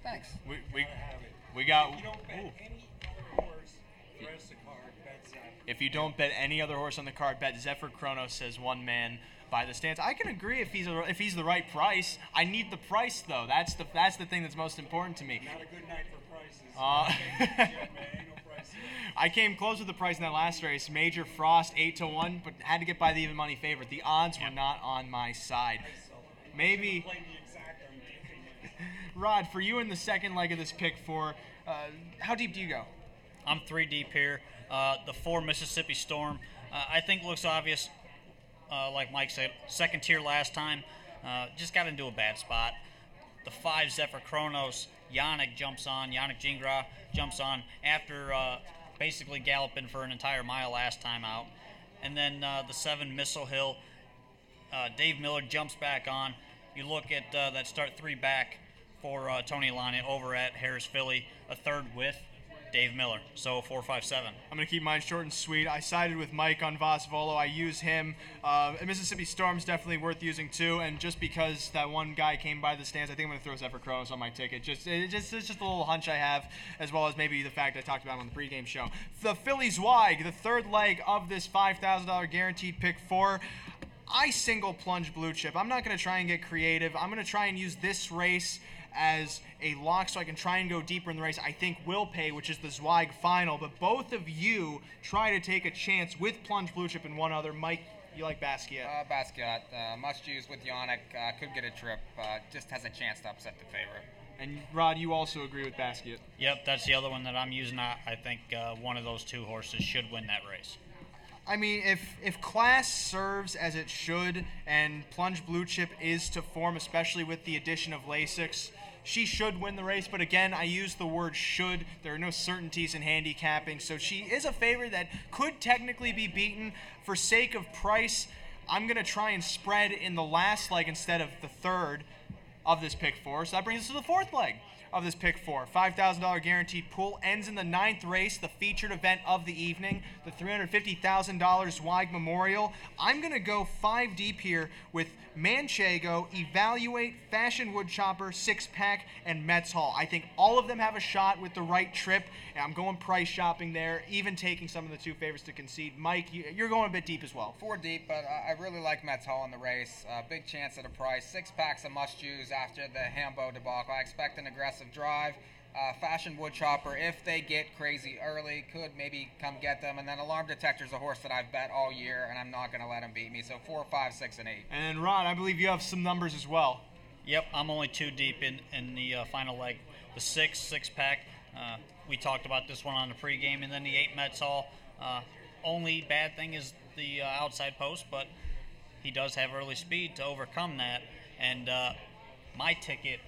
Thanks. We got. You don't bet any horse rest of the card, bet Zephyr. If you don't bet any other horse on the card, bet Zephyr Chronos, says one man by the stands. I can agree if he's the right price. I need the price though. That's the thing that's most important to me. Not a good night for prices. Man, ain't no prices. I came close with the price in that last race. Major Frost 8-1, but had to get by the even money favorite. The odds were not on my side. Maybe. Playing the exact, I'm taking it. Rod, for you in the second leg of this pick four, how deep do you go? I'm 3 deep here. The 4 Mississippi Storm, I think looks obvious. Like Mike said, second tier last time. Just got into a bad spot. The 5 Zephyr Chronos, Yannick Gingras jumps on after basically galloping for an entire mile last time out. And then the 7 Missile Hill, Dave Miller jumps back on. You look at that start 3 back for Tony Alani over at Harris Philly, a third with Dave Miller, so 4-5-7. I'm going to keep mine short and sweet. I sided with Mike on Vosvolo. I use him. Mississippi Storm's definitely worth using too, and just because that one guy came by the stands, I think I'm going to throw Zephyr Chronos on my ticket. It's just a little hunch I have, as well as maybe the fact I talked about on the pregame show. The Philly Zweig, the third leg of this $5,000 guaranteed pick 4. I single plunge blue chip. I'm not going to try and get creative. I'm going to try and use this race as a lock so I can try and go deeper in the race. I think will pay, which is the Zweig final, but both of you try to take a chance with plunge blue chip and one other. Mike, you like Basquiat? Basquiat, must use with Yannick, could get a trip, just has a chance to upset the favorite. And Rod, you also agree with Basquiat? Yep, that's the other one that I'm using. I think one of those 2 horses should win that race. I mean, if class serves as it should and plunge blue chip is to form, especially with the addition of Lasix, she should win the race. But again, I use the word should. There are no certainties in handicapping, so she is a favorite that could technically be beaten. For sake of price, I'm going to try and spread in the last leg instead of the third of this pick 4. So that brings us to the fourth leg of this pick 4. $5,000 guaranteed pool ends in the 9th race, the featured event of the evening, the $350,000 Zweig Memorial. I'm going to go 5 deep here with Manchego, Evaluate, Fashion Woodchopper, 6-Pack, and Metz Hall. I think all of them have a shot with the right trip, and I'm going price shopping there, even taking some of the 2 favorites to concede. Mike, you're going a bit deep as well. 4 deep, but I really like Metz Hall in the race. Big chance at a price. 6-Pack's a must-use after the Hambo debacle. I expect an aggressive drive. Fashion Woodchopper, if they get crazy early, could maybe come get them. And then Alarm Detector's a horse that I've bet all year, and I'm not going to let him beat me. So 4, 5, 6, and 8. And Ron, I believe you have some numbers as well. Yep, I'm only 2 deep in the final leg. The 6-pack, we talked about this one on the pregame, and then the 8 Metz Hall. Only bad thing is the outside post, but he does have early speed to overcome that. And my ticket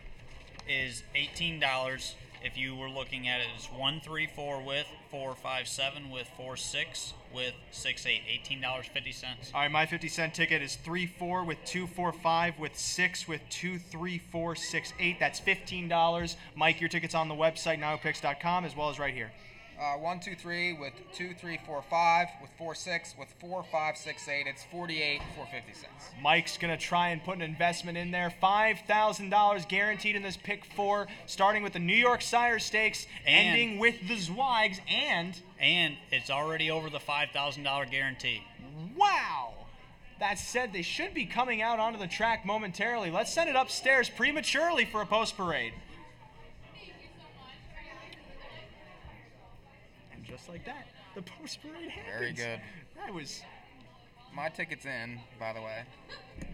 is $18. If you were looking at it as 1-3-4 with 4-5-7 with 4-6 with 6-8, $18.50. All right, my 50-cent ticket is 3-4 with 2-4-5 with 6 with 2-3-4 6-8. That's $15. Mike, your ticket's on the website NAHUpicks.com as well as right here. 1-2-3 with 2-3-4-5 with 4-6 with 4-5-6-8. It's $48.50. Mike's gonna try and put an investment in there. $5,000 guaranteed in this pick 4, starting with the New York Sire Stakes, ending with the Zweigs, and it's already over the $5,000 guarantee. Wow! That said, they should be coming out onto the track momentarily. Let's send it upstairs prematurely for a post parade. Just like that, the post parade happens. Very good. That was. My ticket's in, by the way.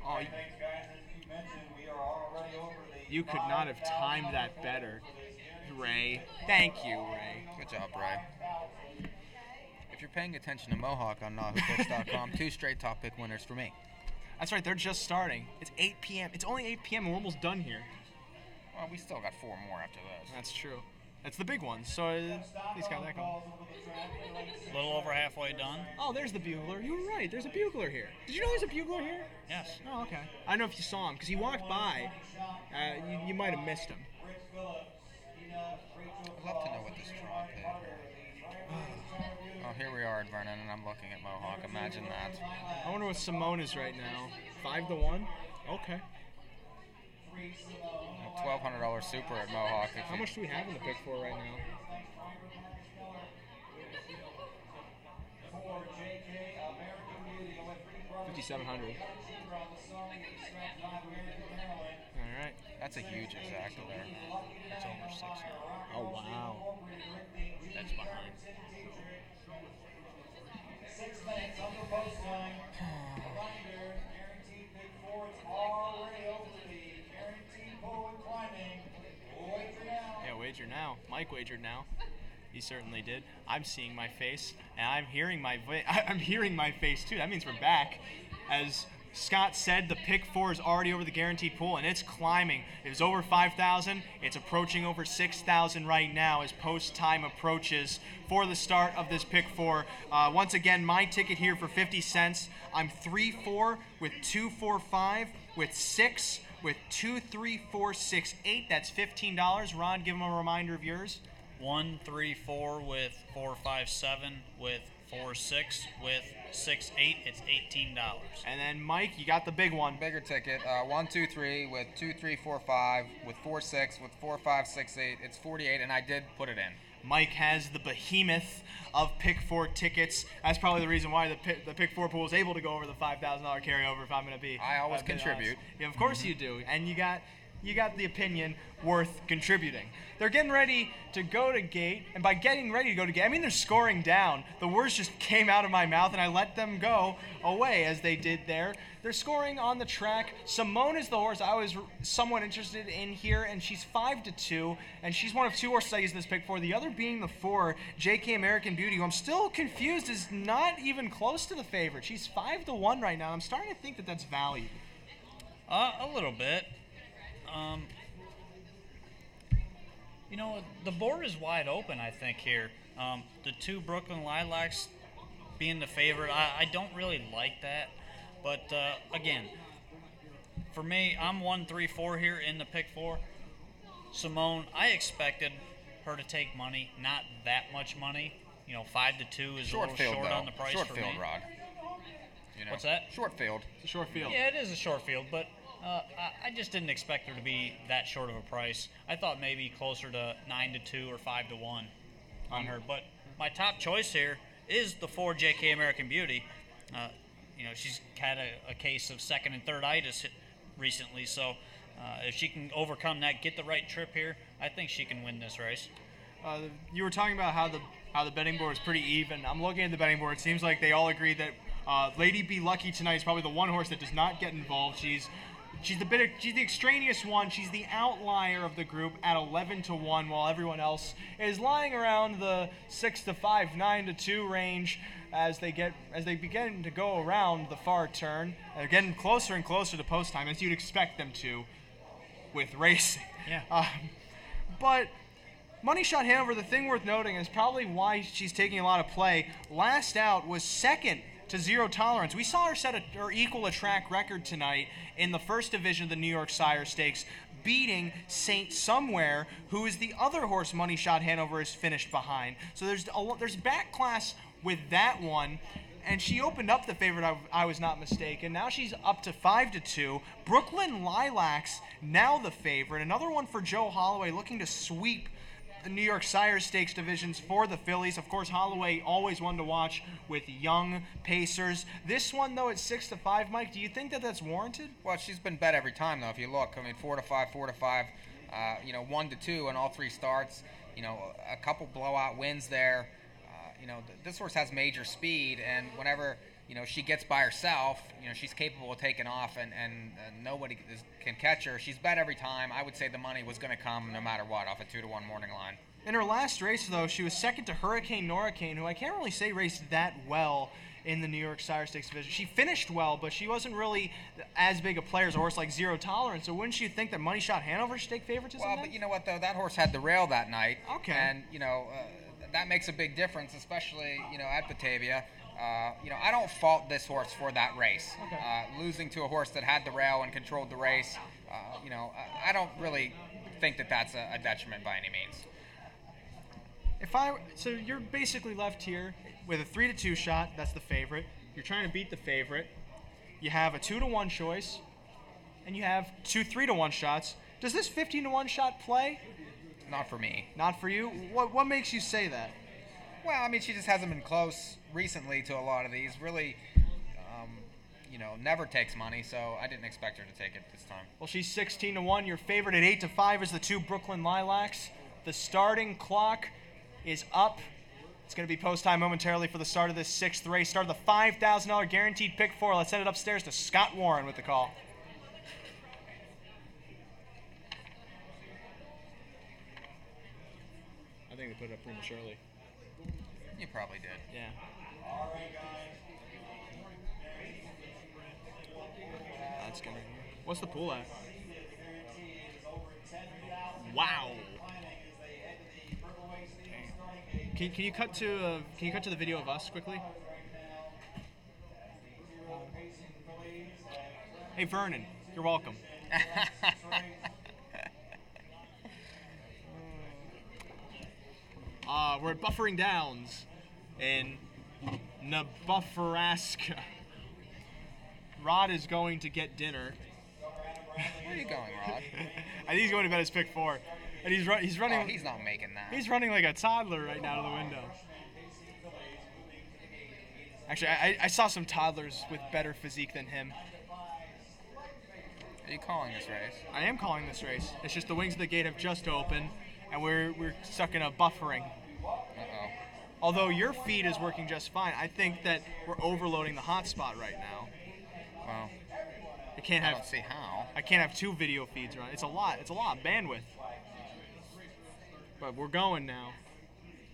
Oh, Thanks, guys. As you mentioned, we are already over the you could not have timed that better, Ray. Thank you, Ray. Good job, Ray. If you're paying attention to Mohawk on NAHUpicks.com, 2 straight top pick winners for me. That's right. They're just starting. It's 8 p.m. It's only 8 p.m. and we're almost done here. Well, we still got 4 more after this. That's true. That's the big one. So he's got that going. A little over halfway done. Oh, there's the bugler. You were right. There's a bugler here. Did you know there's a bugler here? Yes. Oh, okay. I don't know if you saw him because he walked by. You might have missed him. I'd love to know what this draw paid. Oh, here we are at Vernon, and I'm looking at Mohawk. Imagine that. I wonder what Simone is right now. 5-1? Okay. $1,200 super at Mohawk. How much do we have in the pick 4 right now? 5,700. All right. That's a huge exacta there. It's over 6 now. Oh, wow. That's behind. 6 minutes under post time. Reminder, guaranteed pick 4. It's already over the guaranteed pull and climbing. Wager now. Yeah, wager now. Mike wagered now. He certainly did. I'm seeing my face, and I'm hearing I'm hearing my face too. That means we're back. As Scott said, the pick 4 is already over the guaranteed pool, and it's climbing. It was over 5,000. It's approaching over 6,000 right now as post time approaches for the start of this pick 4. Once again, my ticket here for 50 cents. I'm 3-4 with 2-4-5 with 6 with 2-3-4-6-8. That's $15. Ron, give him a reminder of yours. 1-3-4 with 4-5-7 with 4-6 with 6-8. It's $18. And then Mike, you got the big one. Bigger ticket, 1-2-3 with 2-3-4-5 with 4-6 with 4-5-6-8. It's 48, and I did put it in. Mike has the behemoth of pick 4 tickets. That's probably the reason why the pick 4 pool is able to go over the $5,000 carryover. If I'm going to be, I always a bit contribute. honest. Yeah, of course you do, and you got the opinion worth contributing. They're getting ready to go to gate, and by getting ready to go to gate, I mean they're scoring down. The words just came out of my mouth, and I let them go away as they did there. They're scoring on the track. Simone is the horse I was somewhat interested in here, and she's 5-2, and she's one of 2 horses I use this pick for. The other being the 4, JK American Beauty, who I'm still confused is not even close to the favorite. She's 5-1 right now. I'm starting to think that that's value. A little bit. You know, the board is wide open, I think, here. The 2 Brooklyn Lilacs being the favorite, I don't really like that. But, again, for me, I'm 1-3-4 here in the pick 4. Simone, I expected her to take money, not that much money. You know, 5-2 is a little field, short though. on the price Short for field, me. Rod. You know, What's that? Short field. It's a short field. Yeah, it is a short field, but I just didn't expect her to be that short of a price. I thought maybe closer to 9-2 or 5-1 on her. But my top choice here is the 4 JK American Beauty. You know, she's had a case of second and third itis recently, so if she can overcome that, get the right trip here, I think she can win this race. You were talking about how the betting board is pretty even. I'm looking at the betting board. It seems like they all agree that Lady Be Lucky tonight is probably the one horse that does not get involved. She's the extraneous one. She's the outlier of the group at 11-1, while everyone else is lying around the 6-5, 9-2 range as they begin to go around the far turn. They're getting closer and closer to post time, as you'd expect them to with racing. Yeah. But Money Shot Hanover, the thing worth noting is probably why she's taking a lot of play. Last out was second to Zero Tolerance. We saw her set or equal a track record tonight in the first division of the New York Sire Stakes, beating Saint Somewhere, who is the other horse Money Shot Hanover is finished behind. So there's back class with that one, and she opened up the favorite, I was not mistaken. Now she's up to 5-2. Brooklyn Lilacs now the favorite. Another one for Joe Holloway, looking to sweep the New York Sire Stakes divisions for the fillies. Of course, Holloway always one to watch with young pacers. This one, though, at 6-5, Mike, do you think that that's warranted? Well, she's been bet every time, though, if you look. I mean, 4-5, 4-5, 1-2 in all 3 starts. You know, a couple blowout wins there. This horse has major speed, and whenever, she gets by herself, she's capable of taking off, and nobody can catch her. She's bet every time. I would say the money was going to come no matter what off a 2-1 morning line. In her last race, though, she was second to Hurricane Norricane, who I can't really say raced that well in the New York Sire Stakes division. She finished well, but she wasn't really as big a player as a horse like Zero Tolerance. So wouldn't you think that Money Shot Hanover should take favoritism? Well, but you know what, though? That horse had the rail that night. Okay. And, that makes a big difference, especially, at Batavia. I don't fault this horse for that race. Okay. Losing to a horse that had the rail and controlled the race, I don't really think that that's a detriment by any means. So you're basically left here with a 3-2 shot. That's the favorite. You're trying to beat the favorite. You have a 2-1 choice, and you have 2 3-1 shots. Does this 15-1 shot play? Not for me. Not for you? What makes you say that? Well, I mean, she just hasn't been close recently to a lot of these. Really, never takes money, so I didn't expect her to take it this time. Well, she's 16-1. Your favorite at 8-5 is the 2 Brooklyn Lilacs. The starting clock is up. It's going to be post time momentarily for the start of this 6th race. Start of the $5,000 guaranteed pick 4. Let's send it upstairs to Scott Warren with the call. I think they put it up prematurely. You probably did. Yeah. That's gonna. What's the pool at? Wow. Can you cut to the video of us quickly? Hey Vernon, you're welcome. We're at Buffering Downs in Nebraska. Rod is going to get dinner. Where are you going, Rod? I think he's going to bed his pick 4. And he's running. Oh, he's not making that. He's running like a toddler right now to the window. Actually, I saw some toddlers with better physique than him. Are you calling this race? I am calling this race. It's just the wings of the gate have just opened, and we're stuck in a buffering. Uh-oh. Although your feed is working just fine, I think that we're overloading the hotspot right now. Well, I don't see how. I can't have 2 video feeds running. It's a lot. It's a lot of bandwidth. But we're going now.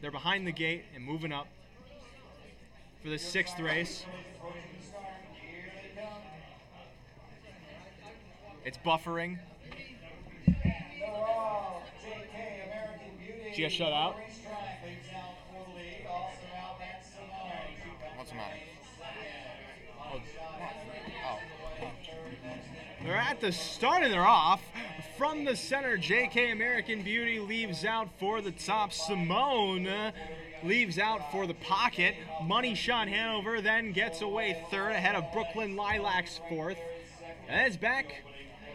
They're behind the gate and moving up for the 6th race. It's buffering. Did you get shut out? What's the matter? They're at the start and they're off. From the center, JK American Beauty leaves out for the top. Simone leaves out for the pocket. Money Shot Hanover then gets away 3rd ahead of Brooklyn Lilacs 4th. And it's back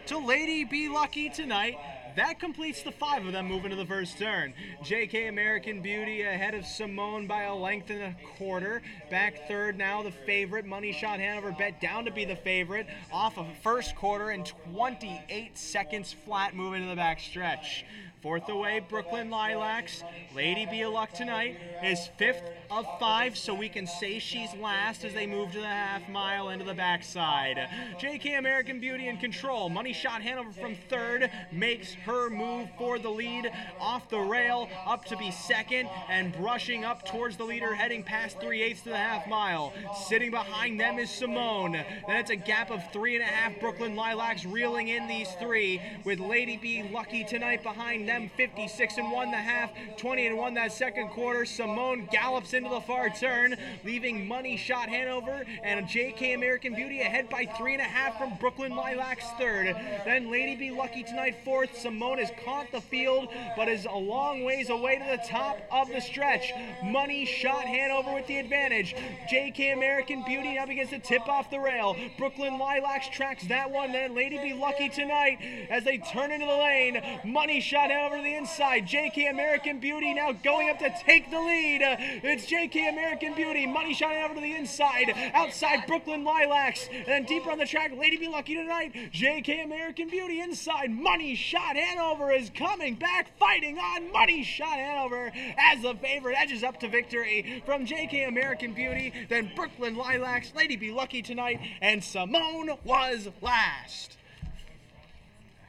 to Lady Be Lucky Tonight. That completes the 5 of them moving to the first turn. JK American Beauty ahead of Simone by a length and a quarter. Back 3rd now, the favorite. Money Shot Hanover bet down to be the favorite. Off of first quarter in 28 seconds flat moving to the back stretch. 4th away, Brooklyn Lilacs. Lady Be a Luck Tonight is 5th of 5, so we can say she's last as they move to the half mile into the backside. JK American Beauty in control. Money Shot Hanover from 3rd makes her move for the lead. Off the rail, up to be 2nd, and brushing up towards the leader, heading past 3/8 to the half mile. Sitting behind them is Simone. Then it's a gap of 3.5. Brooklyn Lilacs reeling in these 3, with Lady Be Lucky Tonight behind them. 56-1 the half, 20-1 that second quarter. Simone gallops into the far turn, leaving Money Shot Hanover and JK American Beauty ahead by 3.5 from Brooklyn Lilacs 3rd. Then Lady Be Lucky Tonight 4th. Simone has caught the field, but is a long ways away to the top of the stretch. Money Shot Hanover with the advantage. JK American Beauty now begins to tip off the rail. Brooklyn Lilacs tracks that one. Then Lady Be Lucky Tonight as they turn into the lane. Money Shot Hanover to the inside. JK American Beauty now going up to take the lead. It's JK American Beauty. Money Shot Hanover to the inside. Outside Brooklyn Lilacs. And then deeper on the track, Lady Be Lucky Tonight. JK American Beauty inside. Money Shot Hanover is coming back, fighting on. Money Shot Hanover as the favorite edges up to victory from JK American Beauty. Then Brooklyn Lilacs, Lady Be Lucky Tonight, and Simone was last.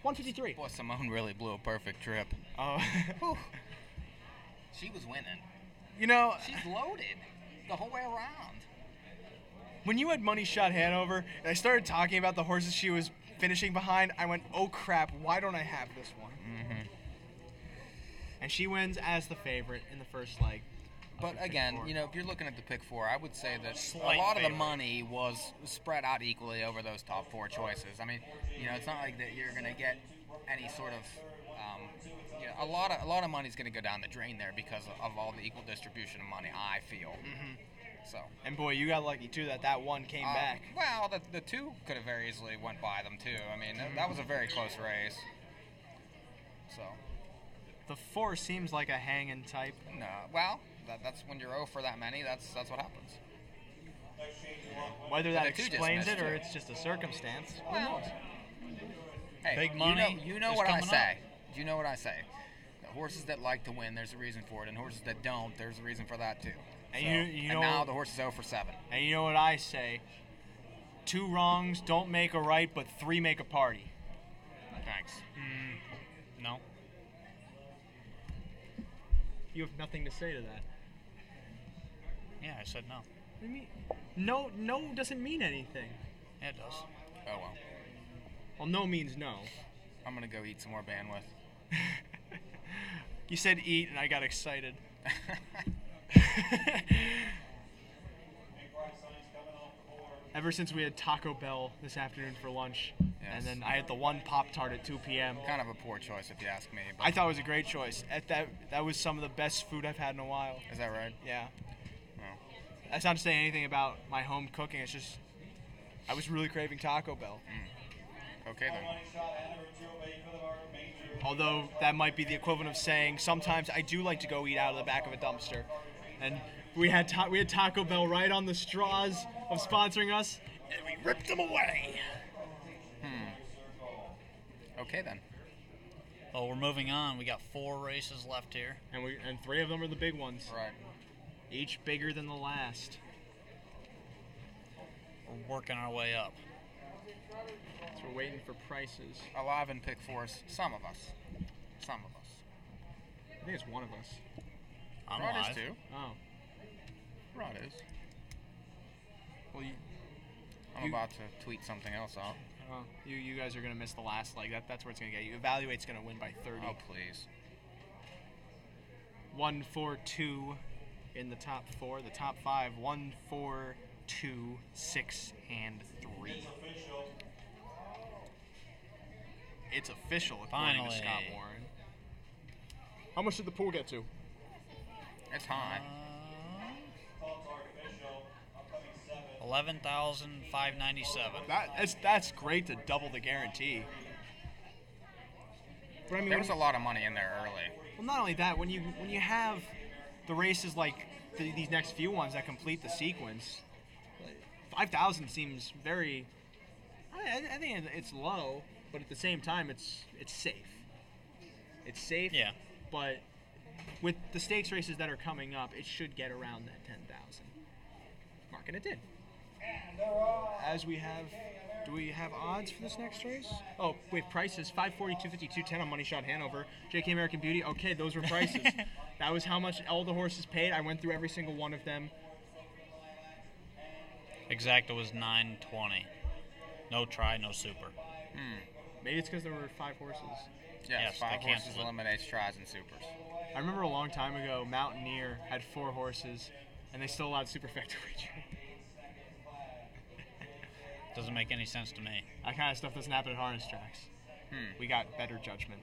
153. Boy, Simone really blew a perfect trip. Oh. She was winning. You know, She's loaded the whole way around. when you had Money Shot Hanover, and I started talking about the horses she was finishing behind, I went, oh crap, why don't I have this one? Mm-hmm. And she wins as the favorite in the first leg. But again, if you're looking at the pick 4, I would say that Slight a lot of the favorite. money was spread out equally over those top 4 choices. I mean, it's not like that you're going to get any sort of, a lot of money's going to go down the drain there because of all the equal distribution of money, I feel. Mm-hmm. So. And boy, you got lucky too that one came back. Well, the 2 could have very easily went by them too. I mean, that was a very close race. So. The 4 seems like a hanging type. No, well, that's when you're 0 for that many. That's what happens. Whether But that they could just explains miss it or too. it's just a circumstance, who Well, knows? Hey, Big money You know is what I coming up. say. You know what I say. The horses that like to win, there's a reason for it, and horses that don't, there's a reason for that too. And So- you and know- now the horse is 0 for 7. And you know what I say? 2 wrongs don't make a right, but 3 make a party. Thanks. No. You have nothing to say to that. Yeah, I said no. What do you mean? No doesn't mean anything. Yeah, it does. Oh well. Well, no means no. I'm gonna go eat some more bandwidth. You said eat, and I got excited. Ever since we had Taco Bell this afternoon for lunch, Yes. and then I had the one Pop-Tart at 2 p.m. Kind of a poor choice if you ask me. But I thought it was a great choice. That was some of the best food I've had in a while. is that right? Yeah. Well, That's not to say anything about my home cooking. It's just I was really craving Taco Bell. okay then. Although that might be the equivalent of saying sometimes I do like to go eat out of the back of a dumpster. And we had Taco Bell right on the straws of sponsoring us, and we ripped them away. Okay then. Well, we're moving on. We got 4 races left here. And 3 of them are the big ones, Right. each bigger than the last. We're working our way up. So we're waiting for prices. Alive and pick force. Some of us. Some of us. I think it's one of us. I'm Rod live. is too. Oh, Rod is. well, I'm about to tweet something else out. you guys are gonna miss the last leg. That's where it's gonna get you. Evaluate's gonna win by 30. Oh please. 1, 4, 2 in the top 4. The top 5, 1, 4, 2, 6, and 3. It's official, according Finally. to Scott Warren. How much did the pool get to? It's high. 11,597. That's great to double the guarantee. But I mean, There was a lot of money in there early. well, not only that, when you have the races like these next few ones that complete the sequence, 5,000 seems very. I think it's low, but at the same time, it's safe. It's safe. Yeah. But with the stakes races that are coming up, it should get around that 10,000 mark, and it did. As we have, do we have odds for this next race? Oh, wait, prices 540, 250, 210 on Money Shot Hanover. JK American Beauty. Okay, those were prices. That was how much all the horses paid. I went through every single one of them. Exacta was 920. No try, no super. Maybe it's because there were 5 horses. Yes, Yes, 5 they horses canceled it. eliminates tries and supers. I remember a long time ago, Mountaineer had 4 horses, and they still allowed Superfecta retrain. Doesn't make any sense to me. That kind of stuff doesn't happen at harness tracks. We got better judgment.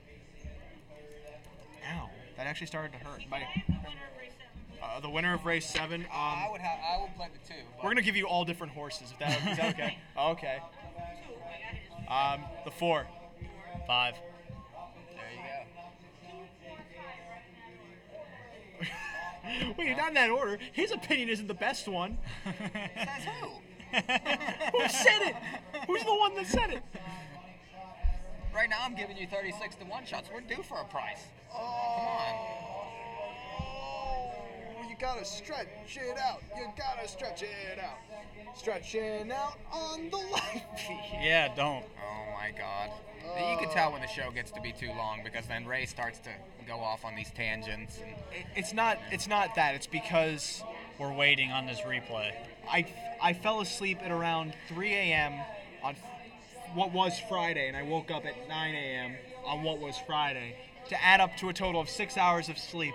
Ow, that actually started to hurt. The winner of race 7. I would play the 2. We're gonna give you all different horses. Is that okay? Okay. The 4. 5. There you go. Wait, not in that order. His opinion isn't the best one. Says who? Who said it? Who's the one that said it? Right now I'm giving you 36 to 1 shots. We're due for a price. Come on. You gotta stretch it out. You gotta stretch it out. Stretching out on the light feed. Yeah, don't. Oh my God. You can tell when the show gets to be too long because then Ray starts to go off on these tangents. And It's not that. It's because We're waiting on this replay. I fell asleep at around 3 a.m. on what was Friday, and I woke up at 9 a.m. on what was Friday, to add up to a total of 6 hours of sleep.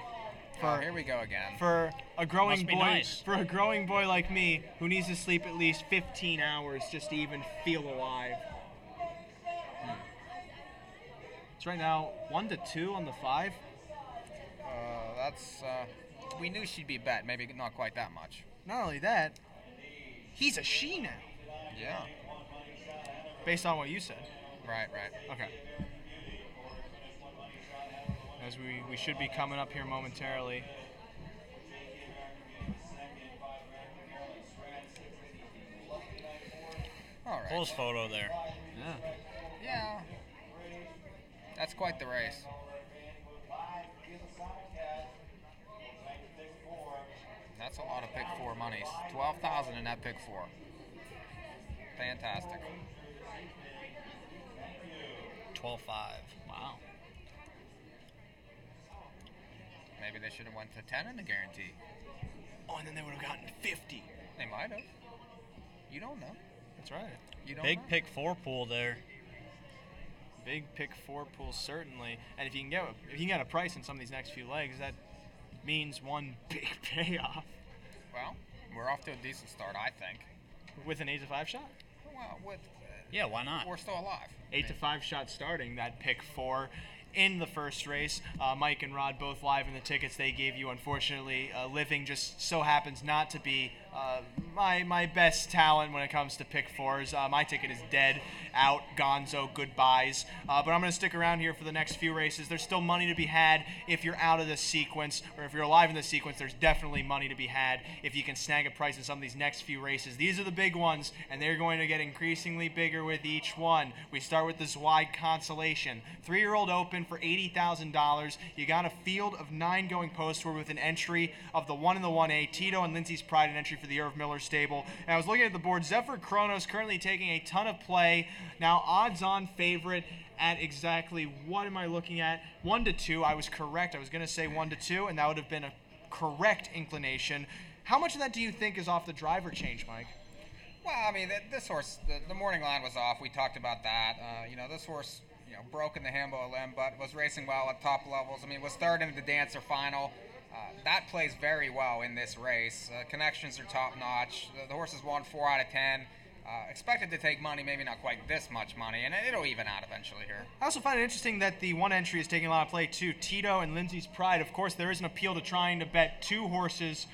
oh, here we go again. For a growing Must be boy, nice. for a growing boy like me, who needs to sleep at least 15 hours just to even feel alive. It's right now 1 to 2 on the 5. That's we knew she'd be bet. Maybe not quite that much. Not only that, he's a she now, Yeah. based on what you said. Right. Okay. As we should be coming up here momentarily. All right. Close photo there. Yeah. Yeah. That's quite the race. That's a lot of pick 4 monies. 12,000 in that pick 4. Fantastic. 12.5. Wow. Maybe they should have went to 10 in the guarantee. Oh, and then they would have gotten 50. They might have. You don't know. That's right. You don't Big know. pick 4 pool there. Big pick 4 pool, certainly. And if you can get a price in some of these next few legs, that means one big payoff. Well, we're off to a decent start, I think. With an 8 to 5 shot? Well, with Yeah, why not? we're still alive. 8 to 5 shot starting that pick 4 in the first race. Mike and Rod both live in the tickets they gave you. Unfortunately, Living just so happens not to be my best talent when it comes to pick 4s. My ticket is dead, out, gonzo, goodbyes. But I'm going to stick around here for the next few races. There's still money to be had if you're out of the sequence, or if you're alive in the sequence, there's definitely money to be had if you can snag a price in some of these next few races. These are the big ones, and they're going to get increasingly bigger with each one. We start with this wide consolation. 3-year-old open for $80,000. You got a field of 9 going postward with an entry of the 1 in the 1A, Tito and Lindsay's Pride, an entry for the Irv Miller stable. And I was looking at the board. Zephyr Chronos currently taking a ton of play. Now odds-on favorite at exactly, what am I looking at? 1 to 2. I was correct. I was going to say 1 to 2, and that would have been a correct inclination. How much of that do you think is off the driver change, Mike? Well, I mean, this horse, the morning line was off. We talked about that. This horse, broke in the Hambo limb, but was racing well at top levels. I mean, was third into the Dancer final. That plays very well in this race. Connections are top notch. The horse has won 4 out of 10. Expected to take money, maybe not quite this much money, and it'll even out eventually here. I also find it interesting that the one entry is taking a lot of play too. Tito and Lindsay's Pride. Of course, there is an appeal to trying to bet 2 horses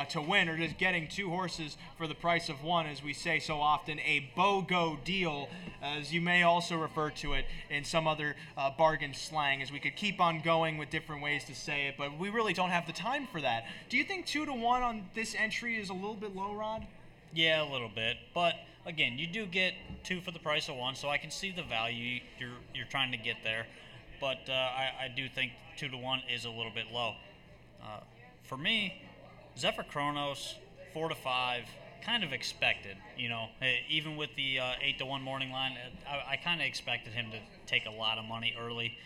to win, or just getting 2 horses for the price of 1, as we say so often, a BOGO deal, as you may also refer to it in some other bargain slang, as we could keep on going with different ways to say it, but we really don't have the time for that. Do you think 2 to 1 on this entry is a little bit low, Rod? Yeah, a little bit. But again, you do get 2 for the price of 1, so I can see the value you're trying to get there. But I do think 2 to 1 is a little bit low. For me, Zephyr Chronos, 4 to 5, kind of expected. Even with the 8 to 1 morning line, I kind of expected him to take a lot of money early,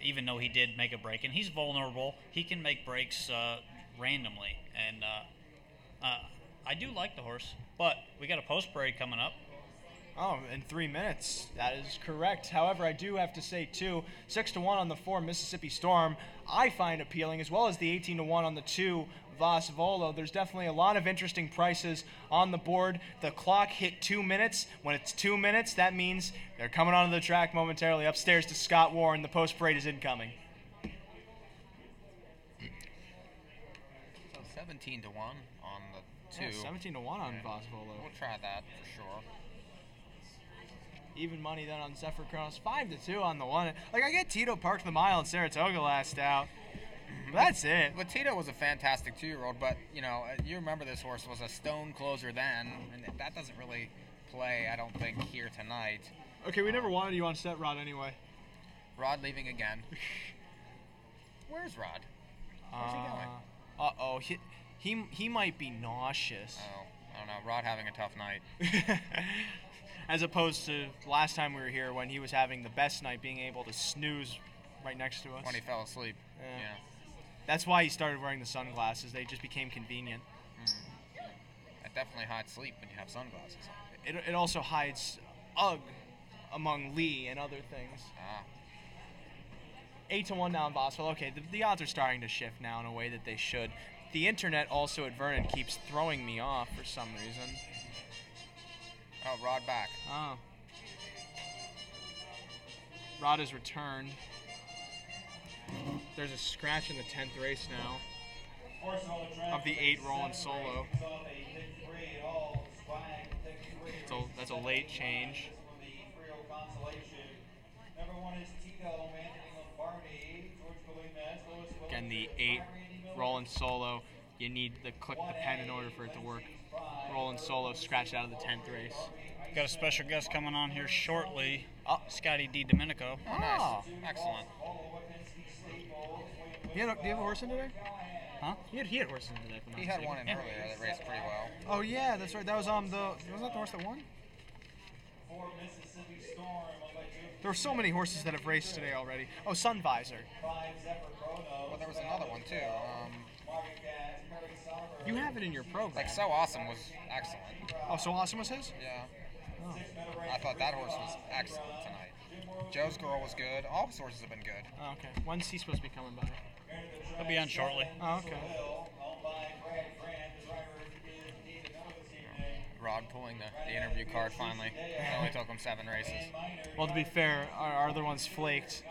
even though he did make a break. And he's vulnerable. He can make breaks randomly. And I do like the horse, but we got a post parade coming up. Oh, in 3 minutes. That is correct. However, I do have to say, too, 6 to 1 on the 4 Mississippi Storm, I find appealing, as well as the 18 to 1 on the 2 Vas Volo. There's definitely a lot of interesting prices on the board. The clock hit 2 minutes. When it's 2 minutes, that means they're coming onto the track momentarily. Upstairs to Scott Warren. The post parade is incoming. So 17 to 1 on the 2. Yeah, 17 to 1 on Vas Volo. We'll try that for sure. Even money then on Zephyr Chronos. 5 to 2 on the 1. Like, I get Tito parked the mile in Saratoga last out. But that's it. But Tito was a fantastic 2-year-old, but, you remember this horse was a stone closer then, and that doesn't really play, I don't think, here tonight. Okay, we never wanted you on set, Rod, anyway. Rod leaving again. Where's Rod? Where's he going? Uh-oh. He might be nauseous. Oh, I don't know. Rod having a tough night. As opposed to last time we were here when he was having the best night, being able to snooze right next to us. When he fell asleep. Yeah. That's why he started wearing the sunglasses. They just became convenient. It definitely hides sleep when you have sunglasses on. It also hides UGG among Lee and other things. 8 to 1 now in Boswell. Okay, the odds are starting to shift now in a way that they should. The internet also at Vernon keeps throwing me off for some reason. Oh, Rod back. Oh. Rod has returned. There's a scratch in the 10th race now of the 8 Roland Solo. That's a late change. Again, the 8 Roland Solo. You need to click the pen in order for it to work. Roland Solo scratched out of the 10th race. Got a special guest coming on here shortly. Scotty D. Domenico. Oh, nice. Excellent. Do you have a horse in today? Huh? He had horses in today. He had one in earlier that raced pretty well. Oh yeah, that's right. That was wasn't that the horse that won? There were so many horses that have raced today already. Oh, Sun Visor. Well, there was another one too. You have it in your program. Like So Awesome was excellent. Oh, So Awesome was his? Yeah. Oh. I thought that horse was excellent tonight. Joe's Girl was good. All his horses have been good. Oh, okay. When's he supposed to be coming by? He'll be on shortly. Oh, okay. Rod pulling the interview card finally. It only took him 7 races. Well, to be fair, our other ones flaked.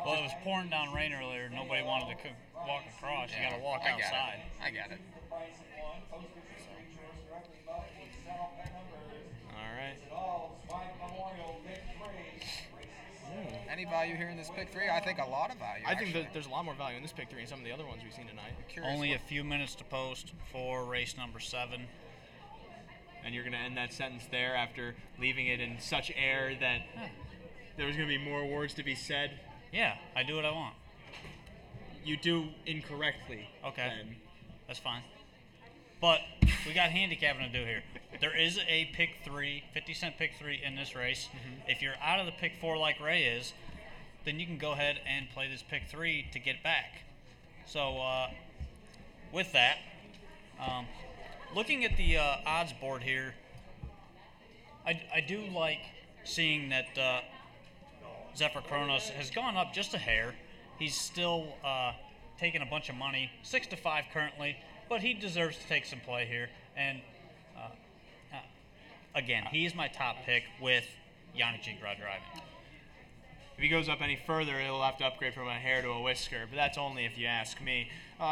Well, it was pouring down rain earlier. Nobody wanted to walk across. You got to walk outside. I get it. All right. Any value here in this pick 3? I think a lot of value. I think actually. that there's a lot more value in this pick 3 than some of the other ones we've seen tonight. Only a few minutes to post for race number 7. And you're going to end that sentence there after leaving it in such air that there was going to be more words to be said. Yeah, I do what I want. You do incorrectly. Okay. Then. That's fine. But we got handicapping to do here. There is a pick 3, 50-cent pick 3 in this race. Mm-hmm. If you're out of the pick 4 like Ray is, then you can go ahead and play this pick 3 to get back. So with that, looking at the odds board here, I do like seeing that Zephyr Kronos has gone up just a hair. He's still taking a bunch of money, 6-5 currently, but he deserves to take some play here. And again, he's my top pick with Yannick Gingras driving. If he goes up any further, he'll have to upgrade from a hair to a whisker, but that's only if you ask me.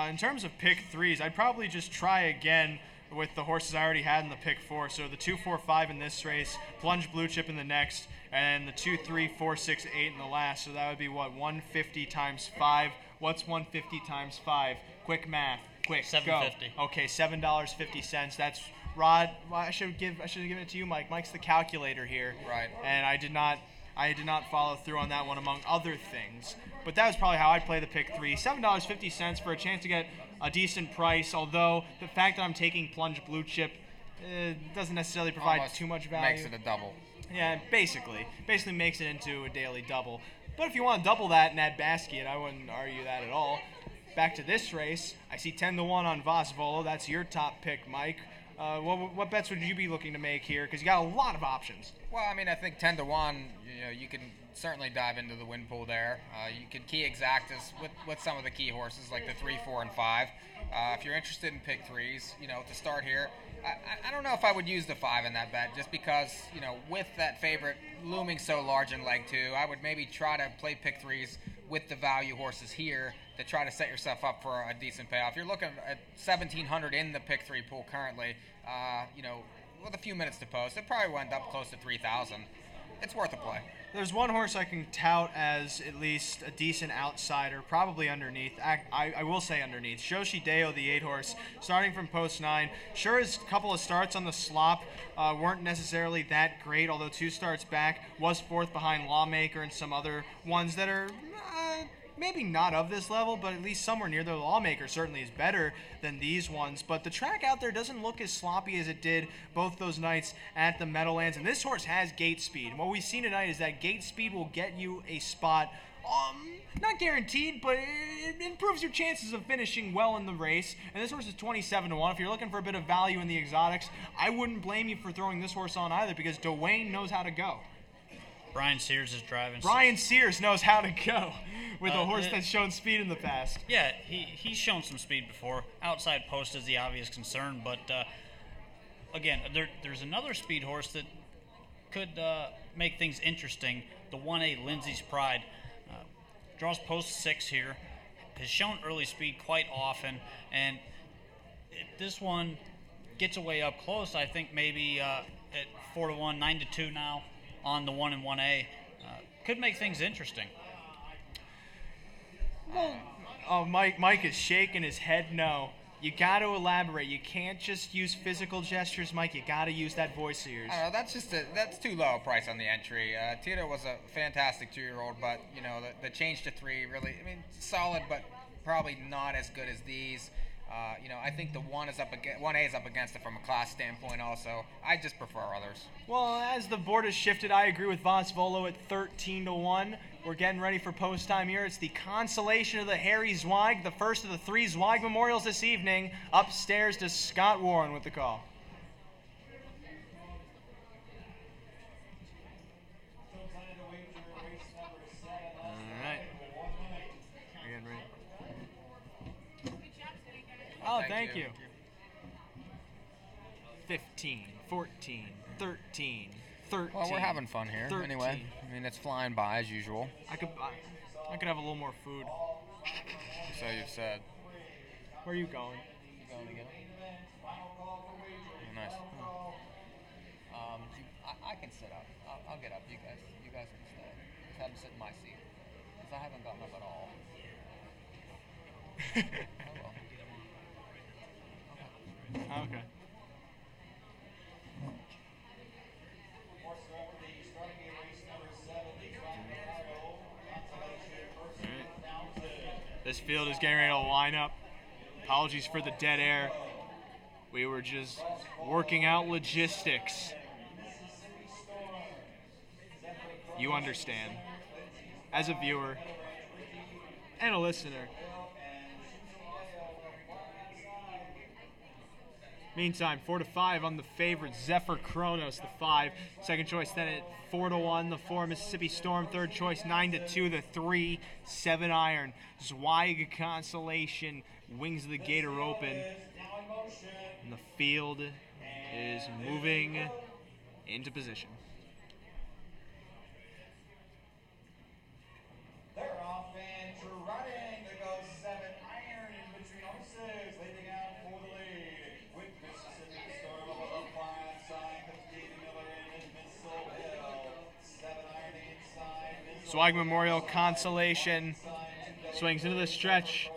In terms of pick 3s, I'd probably just try again with the horses I already had in the pick 4. So the 2, 4, 5 in this race, Plunge Blue Chip in the next, and the 2, 3, 4, 6, 8 in the last. So that would be what, 150 times 5. What's 150 times 5? Quick math. Quick. $7.50. Go. Okay, $7.50. That's Rod. Well, I should have given it to you, Mike. Mike's the calculator here. Right. And I did not follow through on that one, among other things. But that was probably how I'd play the pick 3. $7.50 for a chance to get a decent price, although the fact that I'm taking Plunge Blue Chip doesn't necessarily provide Almost too much value. Makes it a double. Yeah, basically makes it into a daily double. But if you want to double that in that basket, I wouldn't argue that at all. Back to this race, I see 10-1 on Vosvolo. That's your top pick, Mike. What bets would you be looking to make here? Because you got a lot of options. Well, I mean, I think 10-1. You can certainly dive into the win pool there. You can key exactas with some of the key horses like the 3, 4, and 5. If you're interested in pick 3s, to start here, I don't know if I would use the 5 in that bet, just because with that favorite looming so large in leg 2, I would maybe try to play pick 3s with the value horses here to try to set yourself up for a decent payoff. You're looking at 1,700 in the pick 3 pool currently. With a few minutes to post, it probably will end up close to 3,000. It's worth a play. There's one horse I can tout as at least a decent outsider, probably underneath. I will say underneath. Shoshi Deo, the 8 horse, starting from post 9. Sure, his couple of starts on the slop weren't necessarily that great, although 2 starts back was 4th behind Lawmaker and some other ones that are maybe not of this level, but at least somewhere near. The Lawmaker certainly is better than these ones, but the track out there doesn't look as sloppy as it did both those nights at the Meadowlands, and this horse has gate speed. And what we've seen tonight is that gate speed will get you a spot, not guaranteed, but it improves your chances of finishing well in the race. And this horse is 27-1. If you're looking for a bit of value in the exotics, I wouldn't blame you for throwing this horse on either, because Dwayne knows how to go. Brian Sears is driving. Brian Sears knows how to go with a horse that's shown speed in the past. Yeah, he's shown some speed before. Outside post is the obvious concern, but again, there's another speed horse that could make things interesting. The 1A Lindsay's Pride draws post 6 here, has shown early speed quite often, and if this one gets away up close, I think maybe at 4-1, 9-2 now on the 1 and 1A, could make things interesting. Well, Mike is shaking his head no. You got to elaborate. You can't just use physical gestures, Mike. You got to use that voice of yours. I don't know, that's too low a price on the entry. Tito was a fantastic 2-year-old, but you know the change to 3 really, I mean, solid, but probably not as good as these. You know, I think the 1A is up against it from a class standpoint. Also, I just prefer others. Well, as the board has shifted, I agree with Voss Volo at 13-1. We're getting ready for post time here. It's the consolation of the Harry Zweig, the first of the 3 Zweig Memorials this evening. Upstairs to Scott Warren with the call. All right. Again, ready. Oh, thank you. 15, 14, 13, 13. Well, we're having fun here. 13. Anyway, I mean, it's flying by as usual. I could have a little more food. So you've said. Where are you going? You going to get them? Oh, nice. I can sit up. I'll get up. You guys can stay. Just have them sit in my seat. Because I haven't gotten up at all. Oh, well. Okay. This field is getting ready to line up. Apologies for the dead air. We were just working out logistics. You understand. As a viewer and a listener. Meantime, 4-5 on the favorite Zephyr Kronos, the 5. Second choice then at 4-1, the 4 Mississippi Storm. Third choice 9-2, the 3 7-iron. Zweig Consolation, wings of the gate are open. And the field is moving into position. They're off and trotting. There goes 7-iron in between horses, leading out for the lead. With Mississippi Storm over the far outside, comes David Miller in and Missile Hill. 7-iron inside. Zweig Memorial Consolation swings into the stretch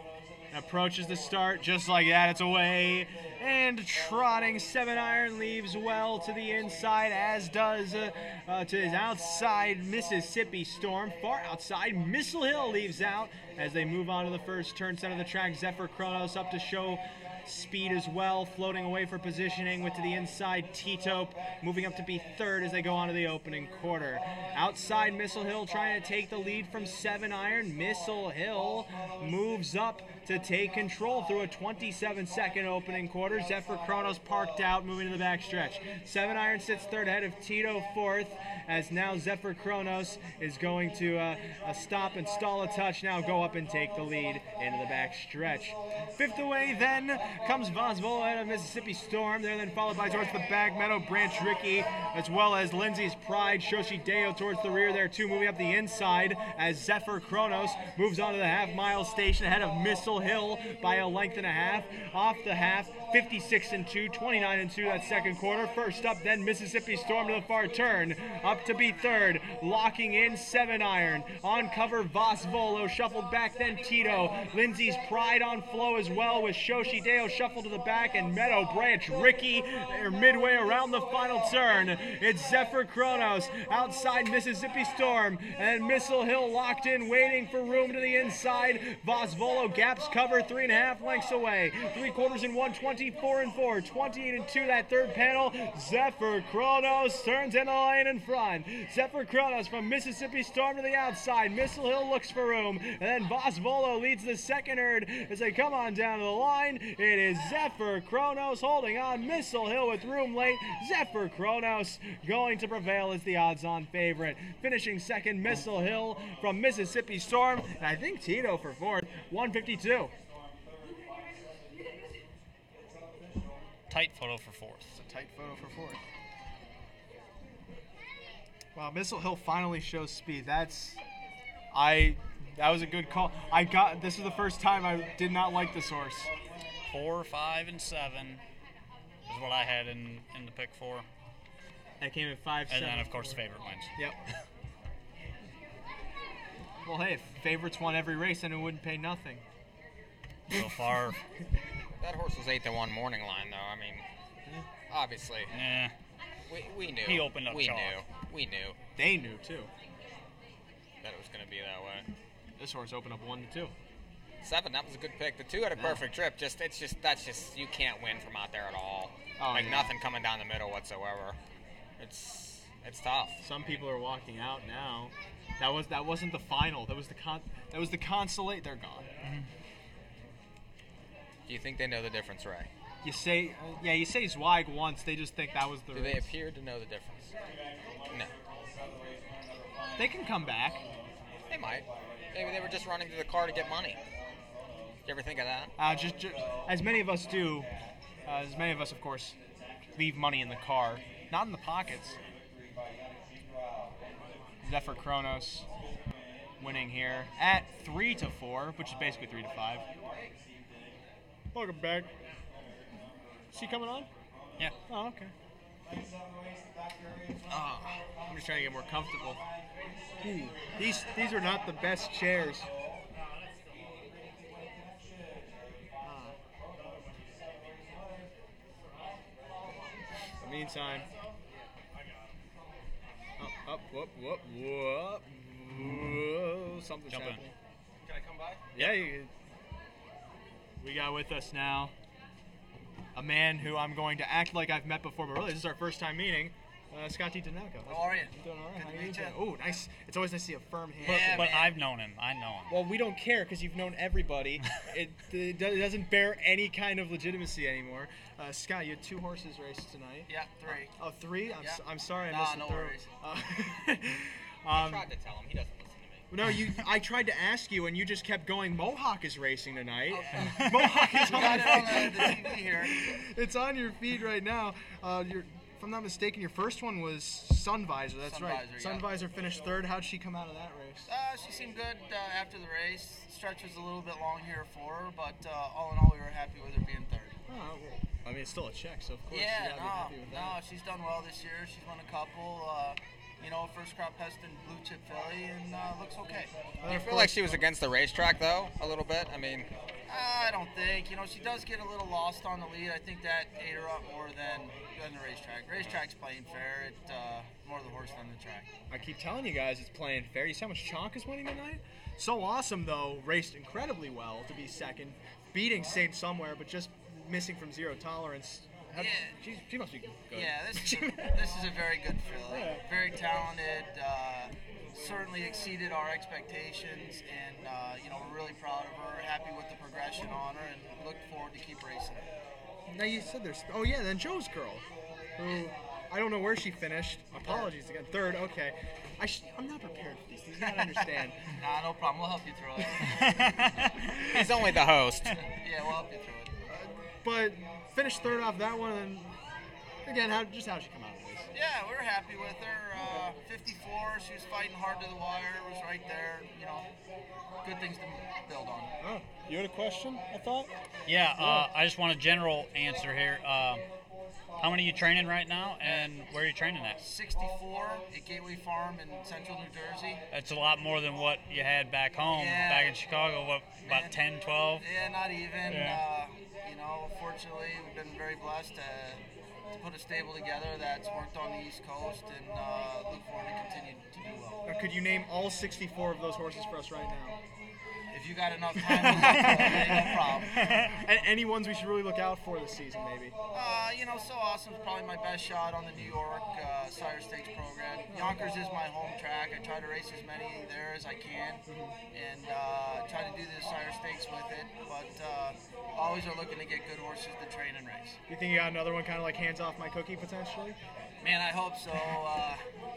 and approaches the start just like that. It's away. And trotting 7-iron leaves well to the inside, as does to his outside Mississippi Storm. Far outside, Missile Hill leaves out as they move on to the first turn, center of the track. Zephyr Kronos up to show speed as well, floating away for positioning with to the inside Tito, moving up to be third as they go on to the opening quarter. Outside, Missile Hill trying to take the lead from 7-iron. Missile Hill moves up to take control through a 27-second opening quarter. Zephyr Kronos parked out, moving to the back stretch. 7-iron sits third ahead of Tito fourth, as now Zephyr Kronos is going to stop and stall a touch, now go up and take the lead into the back stretch. Fifth away then comes Vosvolo out of Mississippi Storm. They're then followed by towards the back Meadow Branch Ricky, as well as Lindsay's Pride, Shoshi Deo towards the rear there too, moving up the inside as Zephyr Kronos moves on to the half-mile station ahead of Missile Hill by a length and a half. Off the half, 56-2, 29-2 that second quarter. First up then Mississippi Storm to the far turn, up to be third, locking in 7-iron. On cover Vosvolo, shuffled back then Tito. Lindsay's Pride on flow as well with Shoshi Deo shuffled to the back, and Meadow Branch Ricky are midway around the final turn. It's Zephyr Kronos outside Mississippi Storm, and Missile Hill locked in, waiting for room to the inside. Vosvolo gaps cover 3.5 lengths away. 3 quarters in 1, 24-4, 28-2 that third panel. Zephyr Kronos turns in the lane in front. Zephyr Kronos from Mississippi Storm to the outside. Missile Hill looks for room, and then Vosvolo leads the second herd as they come on down to the line. It is Zephyr Kronos holding on. Missile Hill with room late. Zephyr Kronos going to prevail as the odds-on favorite. Finishing second, Missile Hill from Mississippi Storm, and I think Tito for fourth, 152. Tight photo for fourth. It's a tight photo for fourth. Wow, Missile Hill finally shows speed. That was a good call. This is the first time I did not like this horse. 4, 5, and 7 is what I had in the pick 4. That came at 5, 7. And then, of course, the favorite wins. Yep. Well, hey, if favorites won every race, then it wouldn't pay nothing. So far, That horse was 8-1 morning line, though. I mean, obviously, Yeah. we knew. He opened up We chalk. knew. They knew too. That it was going to be that way. This horse opened up 1-2. 7, that was a good pick. The 2 had a perfect trip. That's just you can't win from out there at all. Oh, like yeah. nothing coming down the middle whatsoever. It's tough. Some people are walking out now. That wasn't the final. That was the consolate. They're gone. Do you think they know the difference, Ray? You say Zweig once. They just think that was the Do race. they appear to know the difference? No. They can come back. They might. Maybe they were just running to the car to get money. You ever think of that? Just as many of us do. As many of us, of course, leave money in the car, not in the pockets. Zephyr Kronos winning here at 3-4, which is basically 3-5. Welcome back. Is he coming on? Yeah. Oh, okay. I'm just trying to get more comfortable. Ooh, these are not the best chairs. In the meantime, up, whoop. Whoa, something's Jump in. happening. Can I come by? Yeah, we got with us now a man who I'm going to act like I've met before, but really this is our first time meeting. Scott DiDonaco. How are you? Doing all right. Good How to are you meet you. doing? Oh, nice. It's always nice to see a firm hand. But I've known him. I know him. Well, we don't care because you've known everybody. it doesn't bear any kind of legitimacy anymore. Scott, you had 2 horses raced tonight. Yeah, 3. Oh, 3? Yeah. I'm sorry I Nah, missed the no third. worries. I tried to tell him. He doesn't listen to me. No, I tried to ask you, and you just kept going. Mohawk is racing tonight. Mohawk is on Got it on the TV here. It's on your feed right now. If I'm not mistaken, your first one was Sunvisor. That's right. Sunvisor, yeah. Sunvisor finished 3rd. How'd she come out of that race? She seemed good after the race. Stretch was a little bit long here for her, but all in all, we were happy with her being 3rd. Oh, well, I mean, it's still a check, so of course you Yeah, gotta be happy with that. she's done well this year. She's won a couple. First crop Peston blue chip filly, and looks okay. Do you feel like she was against the racetrack, though, a little bit? I mean, I don't think. She does get a little lost on the lead. I think that ate her up more than the racetrack. Racetrack's playing fair. It more the horse than the track. I keep telling you guys it's playing fair. You see how much chalk is winning tonight? So awesome, though. Raced incredibly well to be 2nd. Beating Saint Somewhere, but just missing from zero tolerance. She must be good. Yeah, this is a very good filly. Yeah. Very talented. Certainly exceeded our expectations, and we're really proud of her. Happy with the progression on her, and look forward to keep racing her. Now you said there's. Oh yeah, then Joe's girl, who I don't know where she finished. Apologies again. 3rd. Okay. I'm not prepared for these things. You gotta understand. Nah, no problem. We'll help you through it. he's only the host. Yeah, we'll help you through it. But finished 3rd off that one, and again, how'd she come out of this? Yeah, we were happy with her. 54, she was fighting hard to the wire. Was right there. Good things to build on. Oh, you had a question? I thought. Yeah, I just want a general answer here. How many are you training right now, and where are you training at? 64 at Gateway Farm in central New Jersey. That's a lot more than what you had back home, Yeah. back in Chicago, about 10, 12? Yeah, not even. Yeah. Fortunately, we've been very blessed to put a stable together that's worked on the East Coast, and look forward to continue to do well. Now, could you name all 64 of those horses for us right now? If you got enough time, we'll look for it, no problem. And any ones we should really look out for this season, maybe? So Awesome is probably my best shot on the New York Sire Stakes program. Yonkers is my home track. I try to race as many there as I can, and try to do the Sire Stakes with it. But always are looking to get good horses to train and race. You think you got another one kind of like hands off my cookie potentially? Man, I hope so.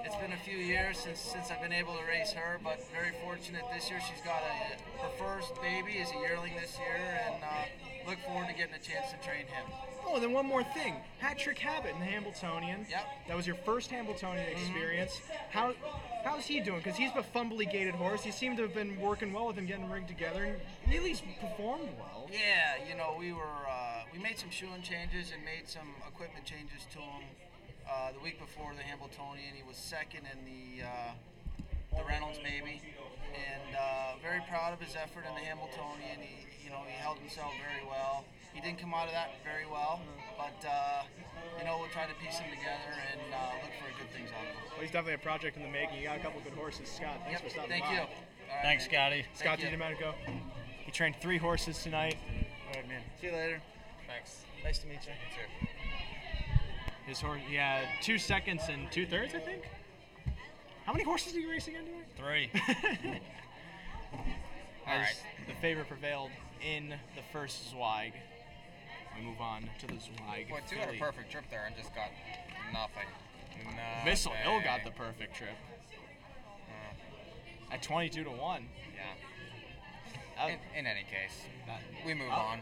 It's been a few years since I've been able to race her, but very fortunate this year. She's got her first baby is a yearling this year, and look forward to getting a chance to train him. Oh, and then one more thing. Hat-Trick Habit in the Hambletonian. Yep. That was your first Hambletonian experience. How's he doing? Because he's a fumbly gated horse. You seem to have been working well with him, getting him rigged together, and he at least performed well. Yeah, we made some shoeing changes and made some equipment changes to him. The week before the Hambletonian, he was 2nd in the Reynolds Baby, and very proud of his effort in the Hamiltonian. He held himself very well. He didn't come out of that very well, but we'll try to piece them together and look for good things out of him. Well, he's definitely a project in the making. You got a couple good horses. Scott, thanks for stopping Thank by. you. All right, Thanks, Scotty. Scott DiDomenico. He trained 3 horses tonight. All right, man. See you later. Thanks. Nice to meet you. You too. His horse, he had 2 seconds and 2/3, I think. How many horses did you race again today? 3. As right. the favorite prevailed in the first Zweig. We move on to the Zweig. Boy, 2 had a perfect trip there and just got nothing. Missile Hill got the perfect trip. At 22 to 1. Yeah. In any case, we move on.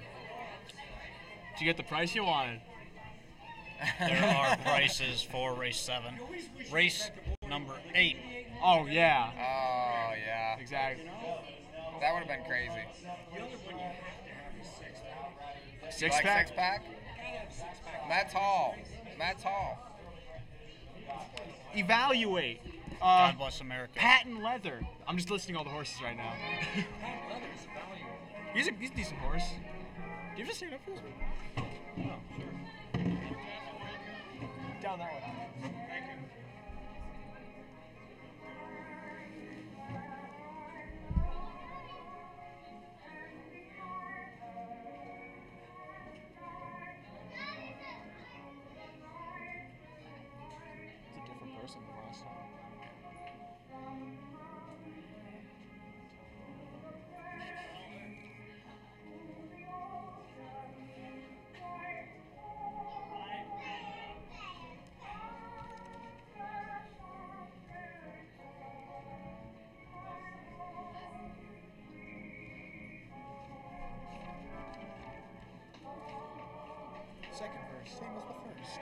Did you get the price you wanted? There are prices for race 7. Race number 8. Oh, yeah. Oh, yeah. Exactly. That would have been crazy. Six Like pack? 6-pack? Matt's Hall. Matt's Hall. Evaluate. God bless America. Patent leather. I'm just listing all the horses right now. he's a decent horse. Do you ever stand up for this one? Oh, sure. Down that way. Thank you. It's a different person than last time. Second verse, same as the first.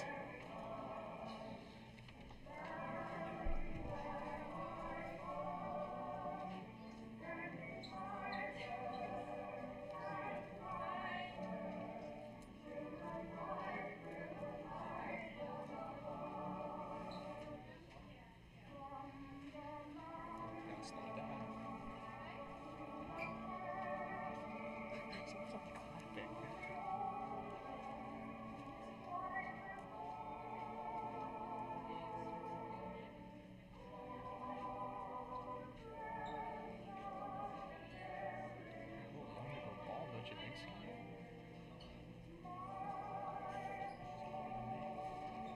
Gotta slow down. Someone's clapping. Don't you think so?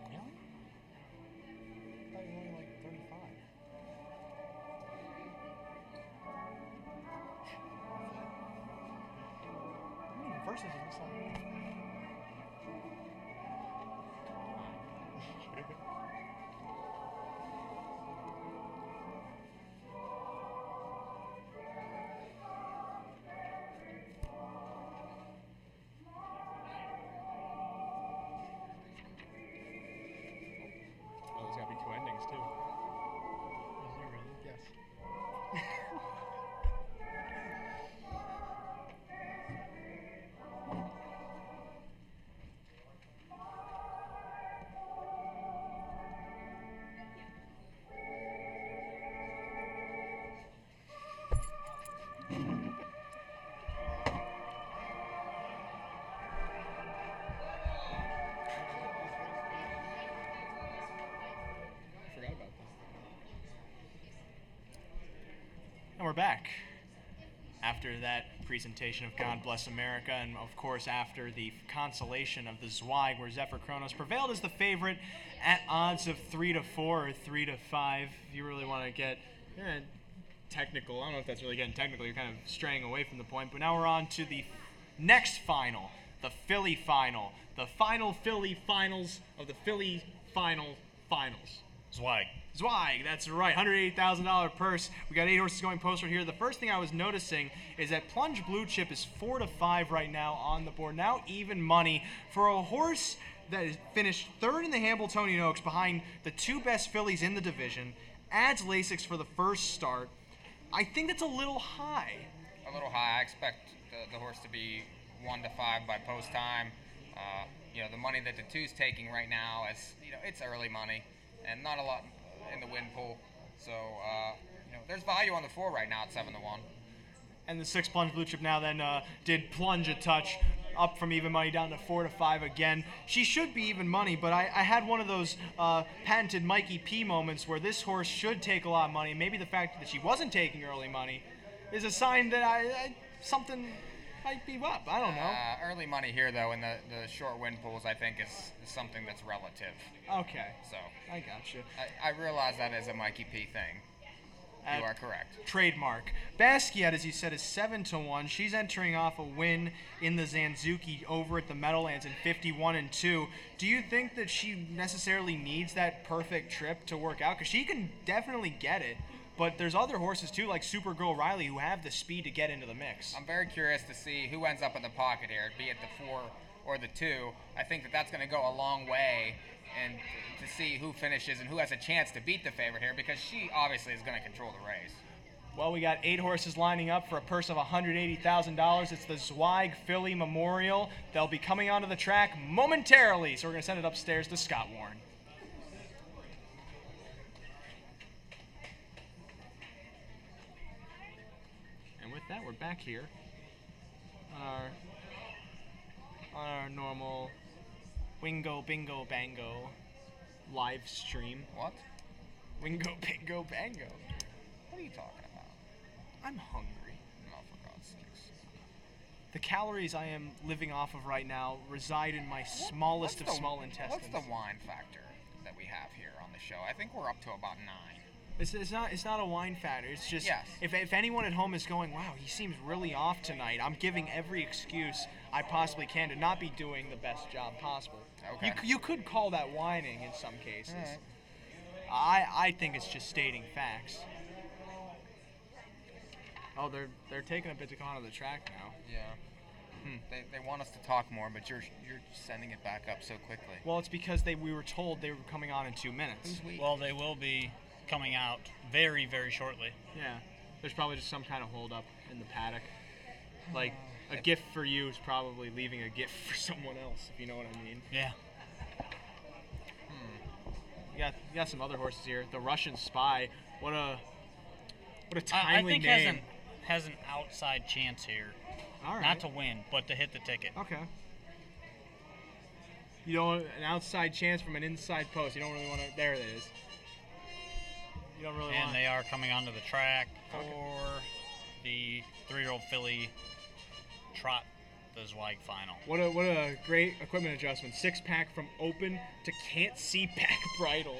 Really? I thought you were only like 35. How many verses is this song? Oh, there's gotta be 2 endings too. Is there really? Yes. I forgot about that. And we're back. After that presentation of God Bless America, and of course after the consolation of the Zweig, where Zephyr Kronos prevailed as the favorite at odds of 3 to 4 or 3 to 5. If you really want to get technical, I don't know if that's really getting technical. You're kind of straying away from the point. But now we're on to the next final, the Philly final, the final Philly finals of the Philly finals. Zweig. Zweig, that's right, $180,000 purse. We got 8 horses going post right here. The first thing I was noticing is that Plunge Blue Chip is 4 to 5 right now on the board. Now even money for a horse that is finished 3rd in the Hambletonian Oaks behind the 2 best fillies in the division. Adds Lasix for the first start. I think that's a little high. A little high. I expect the horse to be 1 to 5 by post time. The money that the 2's taking right now is, it's early money and not a lot in the win pool. So, there's value on the 4 right now at 7 to 1. And the 6 Plunge Blue Chip now then did plunge a touch up from even money down to 4 to 5 again. She should be even money, but I had one of those patented Mikey P moments where this horse should take a lot of money. Maybe the fact that she wasn't taking early money is a sign that something might be up. I don't know. Early money here, though, in the short win pools, I think is something that's relative. Okay. So I gotcha. I realize that is a Mikey P thing. You are correct. Trademark. Basquiat, as you said, is 7 to 1. She's entering off a win in the Zanzuki over at the Meadowlands in 51-2. Do you think that she necessarily needs that perfect trip to work out? Because she can definitely get it, but there's other horses too, like Supergirl Riley, who have the speed to get into the mix. I'm very curious to see who ends up in the pocket here, be it the 4 or the 2. I think that that's going to go a long way, and to see who finishes and who has a chance to beat the favorite here, because she obviously is going to control the race. Well, we got 8 horses lining up for a purse of $180,000. It's the Zweig Philly Memorial. They'll be coming onto the track momentarily, so we're going to send it upstairs to Scott Warren. And with that, we're back here on our normal Wingo Bingo Bango live stream. What? Wingo Bingo Bango. What are you talking about? I'm hungry. Oh, for God's sakes. The calories I am living off of right now reside in my smallest of small intestines. What's the wine factor that we have here on the show? I think we're up to about 9. It's not a wine factor. It's just, yes. if anyone at home is going, wow, he seems really off tonight, I'm giving every excuse I possibly can to not be doing the best job possible. Okay. You could call that whining in some cases. Right. I think it's just stating facts. Oh, they're taking a bit to come onto the track now. Yeah. They want us to talk more, but you're sending it back up so quickly. Well, it's because we were told they were coming on in 2 minutes. Well, they will be coming out very, very shortly. Yeah. There's probably just some kind of hold up in the paddock. Like, a gift for you is probably leaving a gift for someone else, if you know what I mean. Yeah. You got some other horses here. The Russian Spy. What a I timely think name. has an outside chance here. All right. Not to win, but to hit the ticket. Okay. You know, an outside chance from an inside post. You don't really want to. There it is. You don't really want. And they are coming onto the track for the 3-year-old filly trot the Zweig final. What a great equipment adjustment. 6-pack from open to can't see back bridle.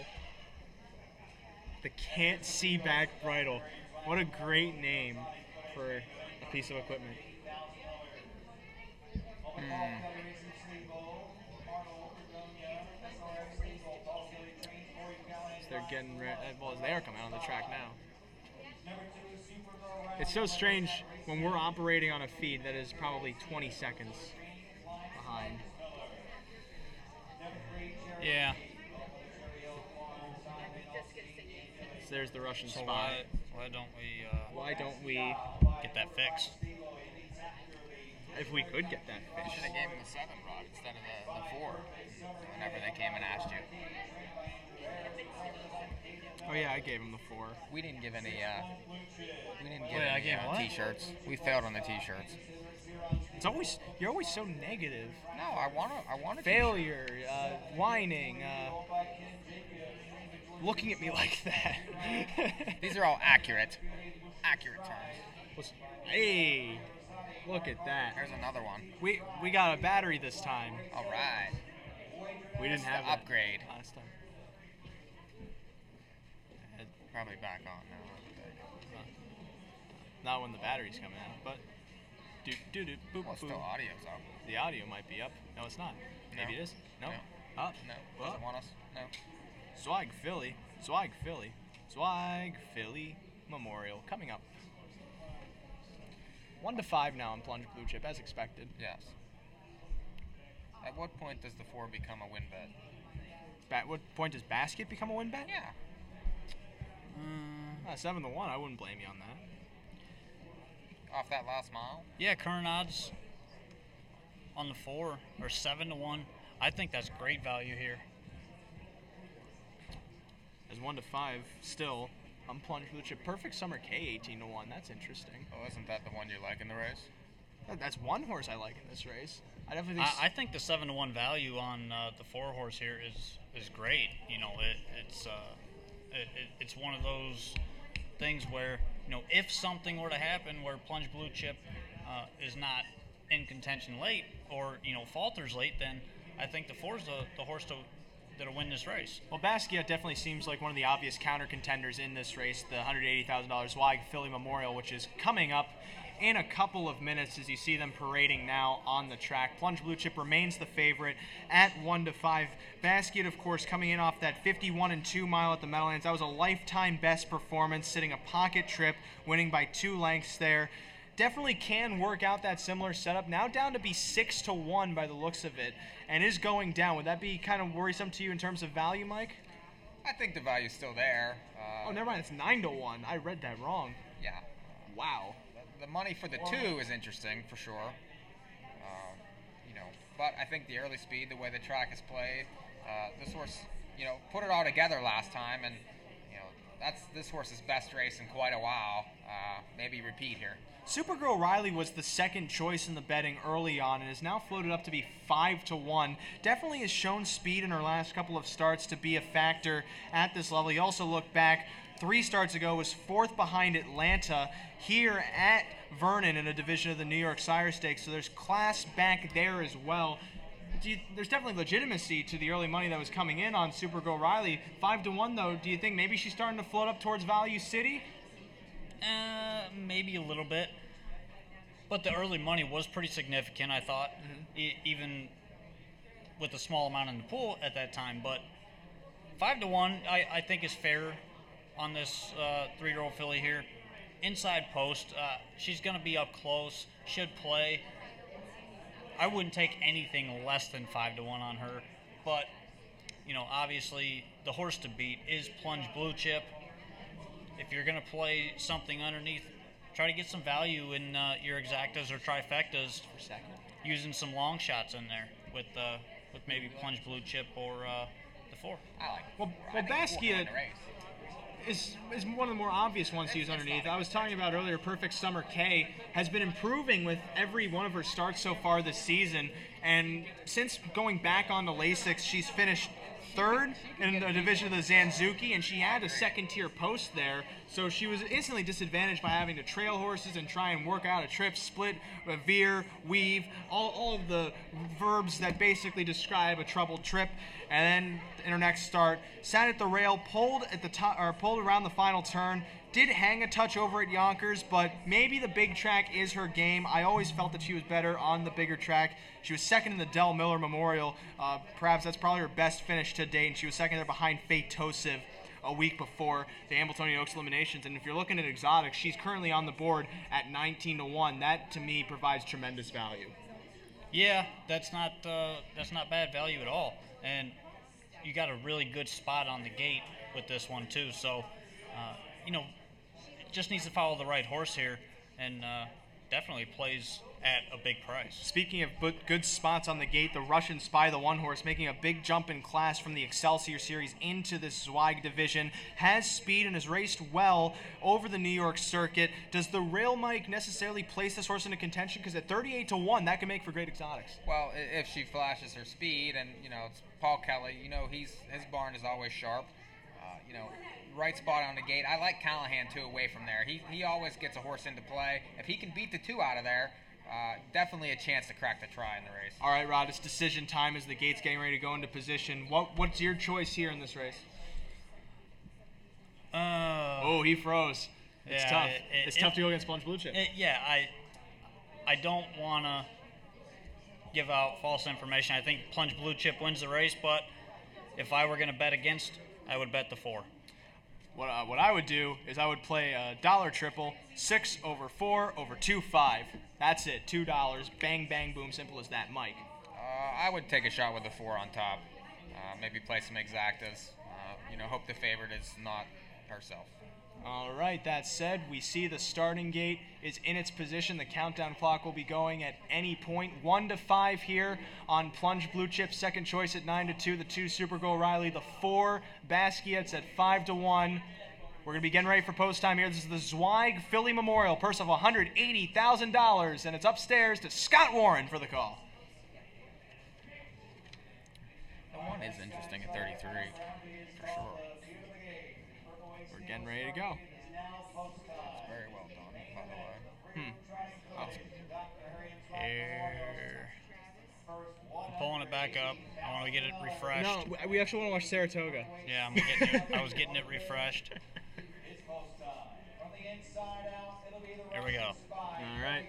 The can't see back bridle. What a great name for a piece of equipment. So they're getting ready. Well, they are coming on the track now. It's so strange when we're operating on a feed that is probably 20 seconds behind. Yeah. So there's the Russian So Spy. why don't we get that fixed? If we could get that You fixed. should have gave him the 7 rod instead of the 4 whenever they came and asked you. Oh yeah, I gave him the 4. We didn't give any. I gave what? T-shirts. We failed on the T-shirts. You're always so negative. No, I want a Failure, whining, looking at me like that. T-shirt. These are all accurate terms. Hey, look at that. Here's another one. We got a battery this time. All right. We didn't It's have the that upgrade. last time. Probably back on now. Not when the battery's coming out, but boop, Well, still boop. audio's up. The audio might be up. No, it's not. Maybe No. it is. No. No. Up. No. Well, Doesn't want us. No. Zweig Philly Memorial coming up. 1 to 5 now on Plunge Blue Chip, as expected. Yes. At what point does the 4 become a win bet? At what point does Basket become a win bet? Yeah. 7 to 1. I wouldn't blame you on that. Off that last mile. Yeah, current odds on the 4 are 7 to 1. I think that's great value here. As 1 to 5 still on Plunge Blue Chip. Perfect Summer K 18 to 1. That's interesting. Oh, isn't that the one you like in the race? That's one horse I like in this race. I definitely think. I think the 7-1 value on the 4 horse here is great. You know, it's one of those things where, you know, if something were to happen where Plunge Blue Chip is not in contention late, or, you know, falters late, then I think the 4's the horse that'll win this race. Well, Basquiat definitely seems like one of the obvious counter contenders in this race, the $180,000 Zweig Philly Memorial, which is coming up in a couple of minutes as you see them parading now on the track. Plunge Blue Chip remains the favorite at 1-5. Basquiat, of course, coming in off that 51-2 mile at the Meadowlands. That was a lifetime best performance, sitting a pocket trip, winning by 2 lengths there. Definitely can work out that similar setup. Now down to be 6-1 by the looks of it, and is going down. Would that be kind of worrisome to you in terms of value, Mike? I think the value's still there. Oh, never mind. It's 9-1. I read that wrong. Yeah. Wow. The money for the 2 is interesting for sure. You know, but I think the early speed, the way the track is played, this horse, you know, put it all together last time, and you know, that's this horse's best race in quite a while. Maybe repeat here. Supergirl Riley was the second choice in the betting early on and is now floated up to be 5-1. Definitely has shown speed in her last couple of starts to be a factor at this level. You also look back 3 starts ago, was 4th behind Atlanta here at Vernon in a division of the New York Sire Stakes, so there's class back there as well. There's definitely legitimacy to the early money that was coming in on Supergirl Riley. 5-1 though, do you think maybe she's starting to float up towards Value City? Maybe a little bit, but the early money was pretty significant, I thought, even with a small amount in the pool at that time. But 5-1, I think is fair on this 3-year-old filly here. Inside post, she's going to be up close, should play. I wouldn't take anything less than 5-1 on her, but you know, obviously the horse to beat is Plunge Blue Chip. If you're going to play something underneath, try to get some value in your exactas or trifectas, using some long shots in there with maybe Plunge Blue Chip or the 4. I like. Well, Basquiat is one of the more obvious ones to use underneath. I was talking about earlier, Perfect Summer K has been improving with every one of her starts so far this season, and since going back on the Lasix, she's finished 3rd in the division of the Zanzuki, and she had a second-tier post there, so she was instantly disadvantaged by having to trail horses and try and work out a trip, split, veer, weave, all of the verbs that basically describe a troubled trip. And then in her next start, sat at the rail, pulled at the top, or pulled around the final turn. Did hang a touch over at Yonkers, but maybe the big track is her game. I always felt that she was better on the bigger track. She was second in the Del Miller Memorial. Perhaps that's probably her best finish to date, and she was second there behind Fate Tosiv a week before the Hambletonian Oaks eliminations. And if you're looking at exotics, she's currently on the board at 19-1. That, to me, provides tremendous value. Yeah, that's not bad value at all. And you got a really good spot on the gate with this one, too. So, you know, just needs to follow the right horse here, and definitely plays at a big price. Speaking of good spots on the gate, the Russian Spy, the 1 horse, making a big jump in class from the Excelsior Series into the Zweig division, has speed and has raced well over the New York circuit. Does the rail Mike necessarily place this horse into contention? Because at 38-1, that can make for great exotics. Well, if she flashes her speed, and you know, it's Paul Kelly, you know, his barn is always sharp. You know, right spot on the gate. I like Callahan too away from there. He always gets a horse into play. If he can beat the 2 out of there, definitely a chance to crack the try in the race. All right, Rod, it's decision time as the gate's getting ready to go into position. What's your choice here in this race? Oh, he froze. It's tough. It's tough to go against Plunge Blue Chip. I don't want to give out false information. I think Plunge Blue Chip wins the race, but if I were going to bet against, I would bet the 4. What I would do is I would play a dollar triple, 6 over 4 over 2-5. That's it, $2. Bang, bang, boom, simple as that, Mike. I would take a shot with the 4 on top. Maybe play some exactas. You know, hope the favorite is not herself. All right, that said, we see the starting gate is in its position. The countdown clock will be going at any point. 1-5 here on Plunge Blue Chip. Second choice at 9-2. The 2 Supergirl Riley. The 4 Basquiat's at 5-1. We're going to be getting ready for post time here. This is the Zweig Philly Memorial, purse of $180,000, and it's upstairs to Scott Warren for the call. That one is interesting at 33, for sure. We're getting ready to go. It's very well done, by the way. Here. I'm pulling it back up. I want to get it refreshed. No, we actually want to watch Saratoga. Yeah, I was getting it refreshed. Here we go. All right.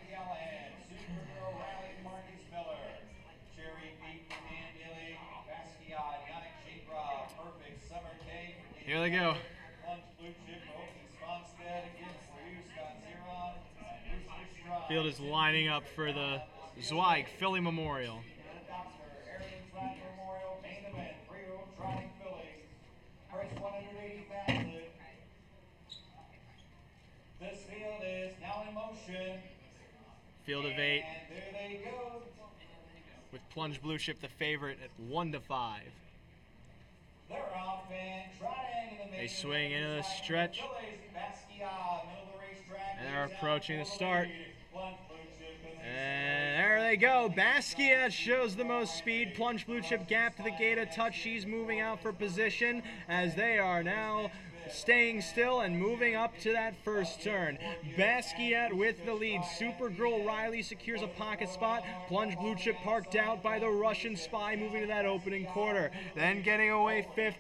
Here they go. Field is lining up for the Zweig Philly Memorial. This field is now in motion. Field of 8. And there they go. With Plunge Blue Chip the favorite at 1-5. They're off and trotting in the They swing into the stretch. And they're approaching the start. And there they go. Basquiat shows the most speed. Plunge Blue Chip gap to the gate a touch. She's moving out for position as they are now staying still and moving up to that first turn. Basquiat with the lead. Supergirl Riley secures a pocket spot. Plunge Blue Chip parked out by the Russian Spy, moving to that opening quarter. Then getting away fifth,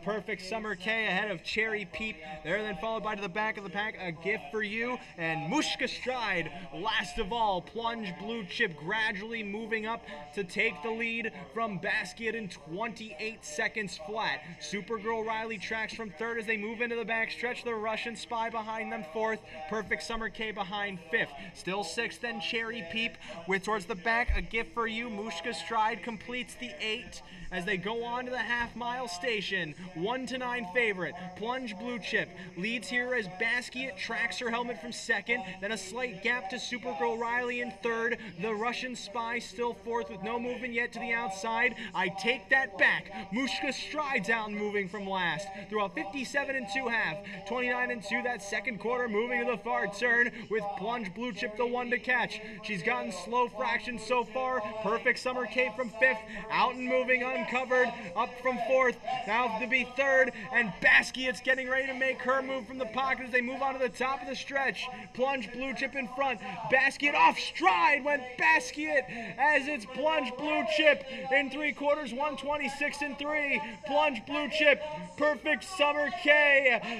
Perfect Summer K ahead of Cherry Peep. They're then followed by to the back of the pack, A Gift for You, and Mushka Stride. Last of all, Plunge Blue Chip gradually moving up to take the lead from Basquiat in 28 seconds flat. Supergirl Riley tracks from third as they move into the back stretch. The Russian Spy behind them fourth. Perfect Summer K behind fifth. Still sixth, then Cherry Peep with towards the back, A Gift for You. Mushka Stride completes the 8 as they go on to the half-mile station. 1-9 favorite. Plunge Blue Chip leads here as Basquiat tracks her helmet from second. Then a slight gap to Supergirl Riley in third. The Russian Spy still fourth with no movement yet to the outside. I take that back. Mushka Stride's out and moving from last. Through a 57 2.5. 29 2 that second quarter, moving to the far turn with Plunge Blue Chip the one to catch. She's gotten slow fractions so far. Perfect Summer K from fifth. Out and moving uncovered. Up from fourth. Now to be third. And Basquiat's getting ready to make her move from the pocket as they move on to the top of the stretch. Plunge Blue Chip in front. Basquiat off stride went Basquiat as it's Plunge Blue Chip in 3 quarters. 126 3. Plunge Blue Chip. Perfect Summer K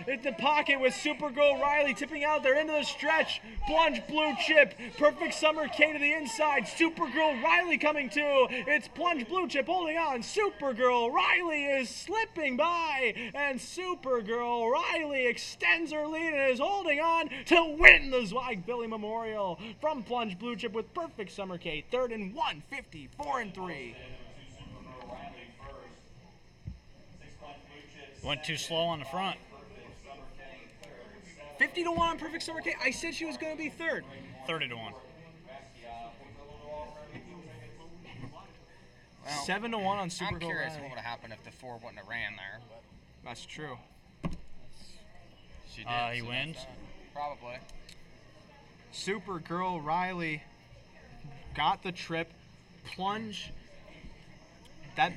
at the pocket with Supergirl Riley tipping out there into the stretch. Plunge Blue Chip. Perfect Summer K to the inside. Supergirl Riley coming to. It's Plunge Blue Chip holding on. Supergirl Riley is slipping by, and Supergirl Riley extends her lead and is holding on to win the Zweig Philly Memorial from Plunge Blue Chip with Perfect Summer K third and 154 3. Went too slow on the front. 50 to 1 on Perfect Summer K. I said she was going to be third. 30 to 1. Well, 7 to 1 on Supergirl I'm curious Riley. what would have happened if the 4 wouldn't have ran there. That's true. She did. He wins? Probably. Supergirl Riley got the trip. Plunge. That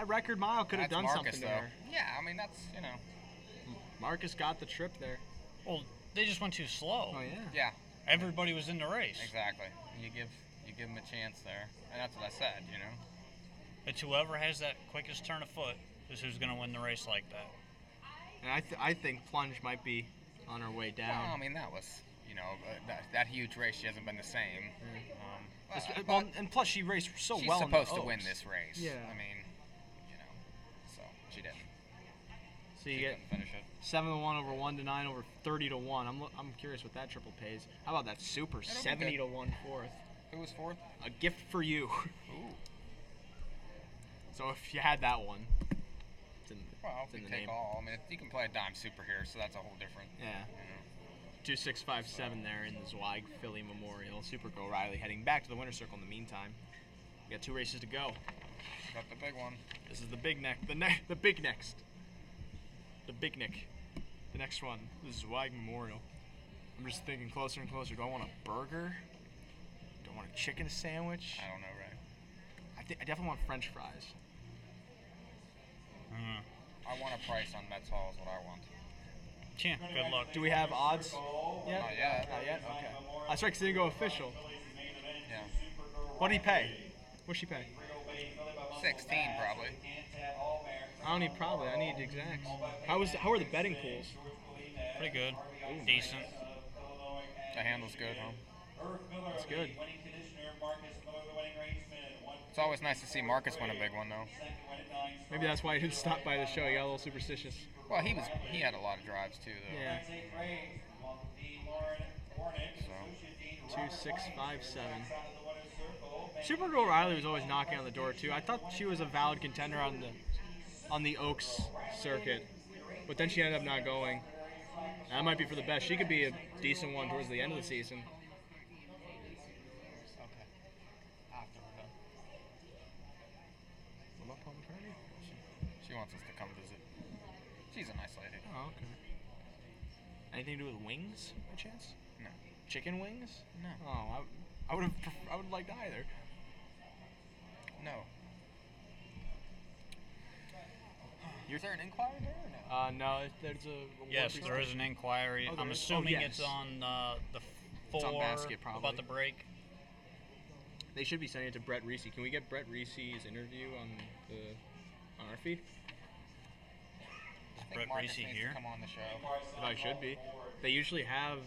record mile could have That's done Marcus, something though. there. Yeah, I mean, that's, you know. Marcus got the trip there. Well, they just went too slow. Oh yeah. Yeah, Everybody was in the race. exactly. You give them a chance there. And that's what I said, you know. It's whoever has that quickest turn of foot is who's going to win the race like that. And I think Plunge might be on her way Well, down. I mean, that was, you know, that huge race. She hasn't been the same. Well, and plus she raced so she's well. supposed in the to win Oaks. this race. Yeah. I mean, you know, so she didn't. So you She get couldn't finish it. 7 to 1 over 1 to 9 over 30 to 1. I'm curious what that triple pays. How about that super That'll be 70 good. to 1 fourth? Who was fourth? A Gift for You. Ooh. So if you had that one, it's in, Well, it's we in the take name. all. I mean, you can play a dime super here, so that's a whole different. Yeah. You know. 2657 there in the Zweig Philly Memorial. Supergirl Riley heading back to the winner's circle in the meantime. We got 2 races to go. Got the big one. This is the big neck. The big next. The big neck. The next one, the Zweig Memorial. I'm just thinking closer and closer. Do I want a burger? Do I want a chicken sandwich? I don't know, right? I definitely want French fries. I want a price on Mets Hall is what I want. Yeah, good luck. Do we have odds yet? Not yet. Not yet? Okay. That's right, 'cause it didn't go official. Yeah. What did he pay? What'd she pay? 16 probably. I don't need probably. I need exacts. How are the betting pools? Pretty good. Decent. The handle's good, huh? That's good. It's always nice to see Marcus win a big one, though. Maybe that's why he didn't stop by the show. He got a little superstitious. Well, he had a lot of drives too, though. Yeah. So 2, 6, 5, 7. Supergirl Riley was always knocking on the door too. I thought she was a valid contender on the Oaks circuit, but then she ended up not going. That might be for the best. She could be a decent one towards the end of the season. okay. After we're done. She wants us to come visit. She's a nice lady. Oh, okay. Anything to do with wings, by chance? No. Chicken wings? No. Oh, I would have liked either. No. Is there an inquiry there or no? No, there's a. Yes, there is an inquiry. Oh, there I'm is? assuming Oh, yes. it's on the It's on 4 basket, probably. about the break. They should be sending it to Brett Reese. Can we get Brett Reese's interview on our feed? I think Brett Marcus Reese needs here? to come on the show. I should be. They usually have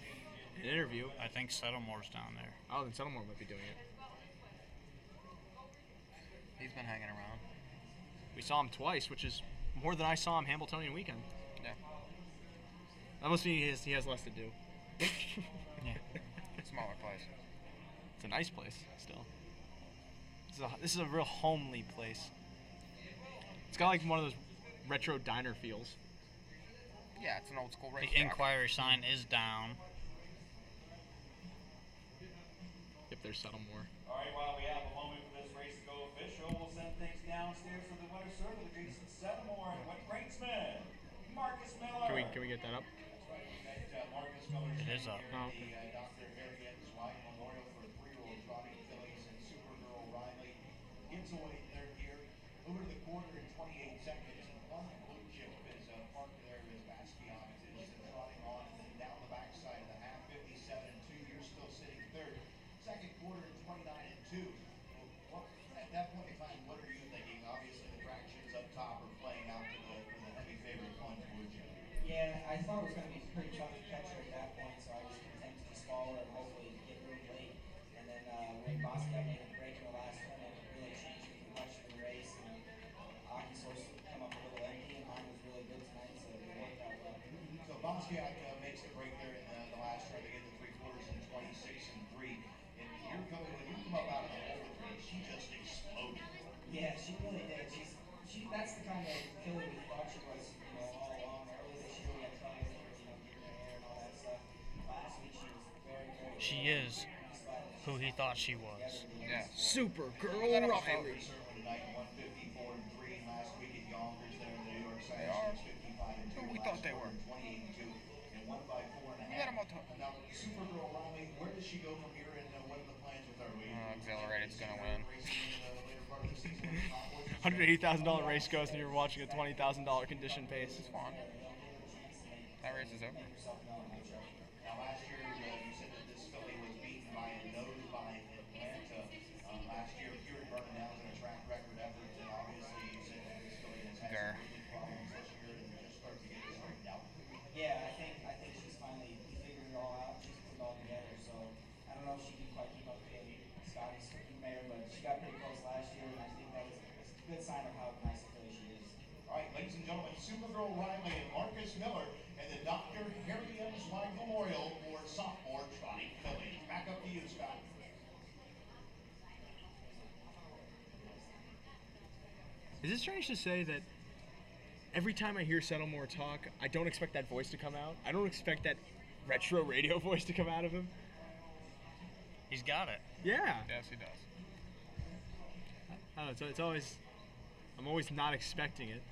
an interview. I think Settlemore's down there. Oh, then Settlemore might be doing it. He's been hanging around. We saw him twice, which is more than I saw him Hamiltonian weekend. Yeah. That must mean he has less to do. Yeah. Smaller place. It's a nice place still. This is a real homely place. It's got like one of those retro diner feels. Yeah, it's an old school race. The inquiry sign is down. If there's Settlemore. All right, while we have a moment for this race to go official, we'll send things downstairs for the winner circle. Jason Settlemore and what brinksman? Marcus Miller. Can we get that up? Marcus Miller's It is up. Oh, okay. Dr. Harry Evans White Memorial for 3-year-old trotting fillies and Supergirl Riley gives away their gear over to the quarter in 28 seconds. And one blue chip is parked there as Basquiat is trotting on and then down the backside of the half, 57-2. You're still sitting third. Second quarter in 29-2. At that point in time, what are you thinking? Obviously, the tractions up top are playing out to the heavy favorite plunge, would you? Yeah, I thought it was going to be pretty tough to catch her at that point, so I was content to just follow her and hopefully get really late. And then when Basquiat made a break in the last turn, it really changed the complexion of the race. And Aki's horse come up a little empty, and mine was really good tonight, so it worked out well. So Basquiat makes the break there in the last turn. They get the 3/4 in 26-3. And you're coming, when you come up out of the hole with her, she just exploded. Yeah, she really did. That's the kind of filly we thought she was, all along. Early this year, we had trouble with her, getting her hair and all that stuff. Last week, she was very, very She is who he thought she was. Yeah. Supergirl Let 'em Riley. favorites. Tonight, 154-3. Last week at Yonkers, there in the New York They are. Science, 55-2. Who we thought they were. 28-2 and won by 4.5. Let 'em all talk. Now, Supergirl Riley, where does she go from here, and what are the plans with her? Exhilarated's gonna win. $180,000 race goes and you're watching a $20,000 condition pace. It's fun. That race is over. Now, last year, you said that this filly was beaten by a nose by Atlanta. Last year, Fury Burning Down was in a track record effort, and obviously you said that this filly has had Grr. some problems this year and just started to get it straightened out. Yeah, I think she's finally figured it all out. She's put it all together. So I don't know if she can quite keep up with Scotty's mare, but she got pretty close last year, and I think that was a good sign of how nice a filly she is. All right, ladies and gentlemen, Supergirl Riley and Marcus Miller and the Dr. Harry M. Zweig Memorial for sophomore trotting fillies. Back up to you, Scott. Is it strange to say that every time I hear Settlemore talk, I don't expect that voice to come out? I don't expect that retro radio voice to come out of him? He's got it. Yeah. Yes, he does. I don't know, it's always, I'm always not expecting it.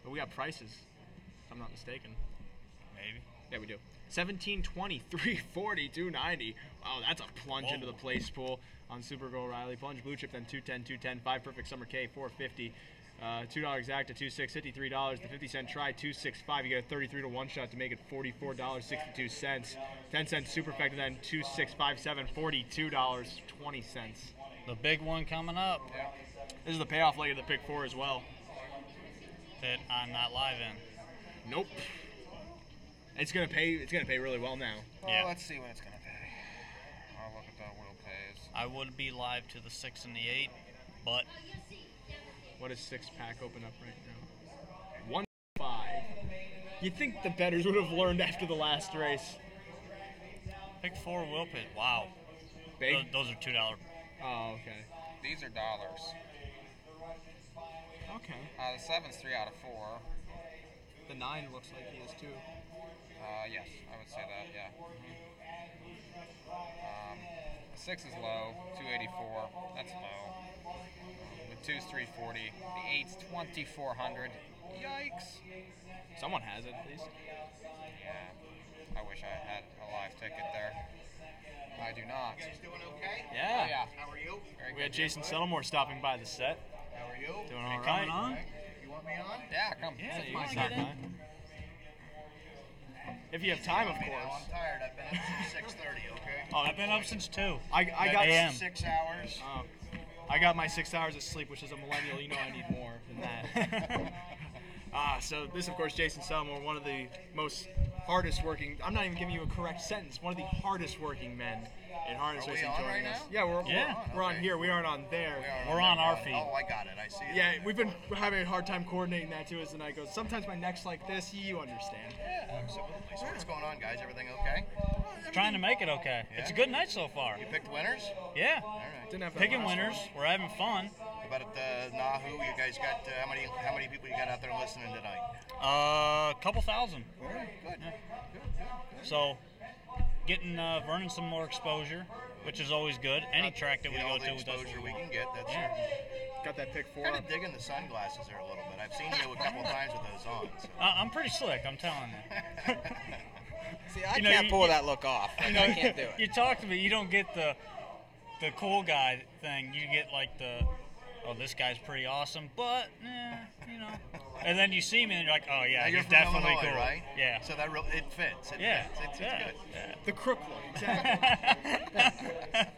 But we got prices, if I'm not mistaken. Maybe. Yeah, we do. 1720, 340, 290. Wow, that's a plunge into the place pool on Super Go O'Reilly. Plunge blue chip, then 210, 210. 5 perfect summer K, 450. $2 exact to 26, $53. The 50-cent try, 265. You get a 33 to 1 shot to make it $44.62. 10-cent super effective, then 2657, $42.20. The big one coming up This is the payoff leg of the pick 4 as well. that I'm not live in. Nope. It's gonna pay. It's gonna pay really well now. Well, Yeah. let's see what it's going to pay. I'll look at the wheel pays. I would be live to the 6 and the 8, but What does 6-pack open up right now? 1.5. You'd think the bettors would have learned after the last race. pick 4 will pit. Wow. Big. Those are $2. Oh, okay. These are dollars. Okay. The 7's 3 out of 4. The 9 looks like he is too. Yes, I would say that, yeah. The 6 is low, 284. That's low. The 2's 340. The 8's 2400. Yikes. Someone has it at least. Yeah. I wish I had a live ticket there. I do not. You guys doing okay? Yeah. Yeah. How are you? Very We had good. Jason Settlemore stopping by the set. How are you? Doing all right. Coming on? You want me on? Yeah, come. Yeah, Sit you my wanna side. get in? If you have time, of I'm course. tired. I've been up since 6:30. Okay. Oh, I've been up since 2. I got AM. 6 hours. I got my 6 hours of sleep, which is a millennial. You know I need more than that. So this, of course, Jason Settlemore, one of the most hardest working. I'm not even giving you a correct sentence. One of the hardest working men in harness Are we racing on joining right us. now? Yeah, we're on Okay. here. We aren't on there. We're on our feed. Oh, I got it. I see it. Yeah, we've been having a hard time coordinating that too as the night goes. Sometimes my neck's like this. You understand. Yeah, absolutely. So what's going on, guys? Everything okay? Trying to make it okay. It's a good night so far. You picked winners? Yeah. All right. Didn't have the Picking last winners. We're having fun. About at the NAHU, you guys got how many people you got out there listening tonight? A couple thousand. Good. So, getting Vernon some more exposure, which is always good. Any track that we Get go all to the does exposure what we we can want. get. That's Yeah. Got that pick 4. kind of digging the sunglasses there a little bit. I've seen you a couple times with those on. So. I'm pretty slick, I'm telling you. See, I You know, can't you- pull you- that look off. Like, I can't do it. You talk to me, you don't get the cool guy thing. You get like the, oh, this guy's pretty awesome, but, you know. And then you see me and you're like, oh, yeah, Now, you're he's from definitely Illinois, cool. right? Yeah. So that it fits. It Yeah. fits. It's yeah. good. Yeah. The crook look. Exactly.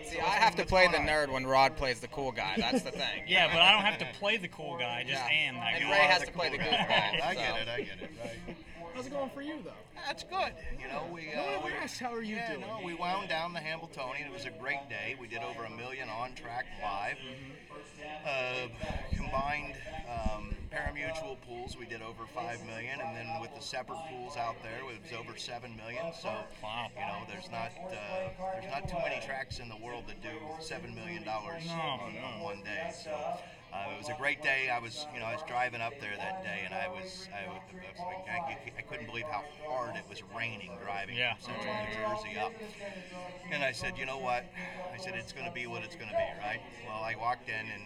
See, I have to play the nerd when Rod plays the cool guy. That's the thing. Yeah, but I don't have to play the cool guy. I just am that And guy. Ray has to play the goofball. I so. get it. Right. How's it going for you though? That's good. You know, we. No one ever asked how are you doing. No, we wound down the Hambletonian. It was a great day. We did over 1 million on track live. Combined pari-mutuel pools, we did over 5 million, and then with the separate pools out there, it was over 7 million. So, Wow. you know, there's not too many tracks in the world that do $7 million on one day. So. It was a great day. I was driving up there that day, and I couldn't believe how hard it was raining driving from central New Jersey up. And I said, you know what? I said, it's going to be what it's going to be, right? Well, I walked in, and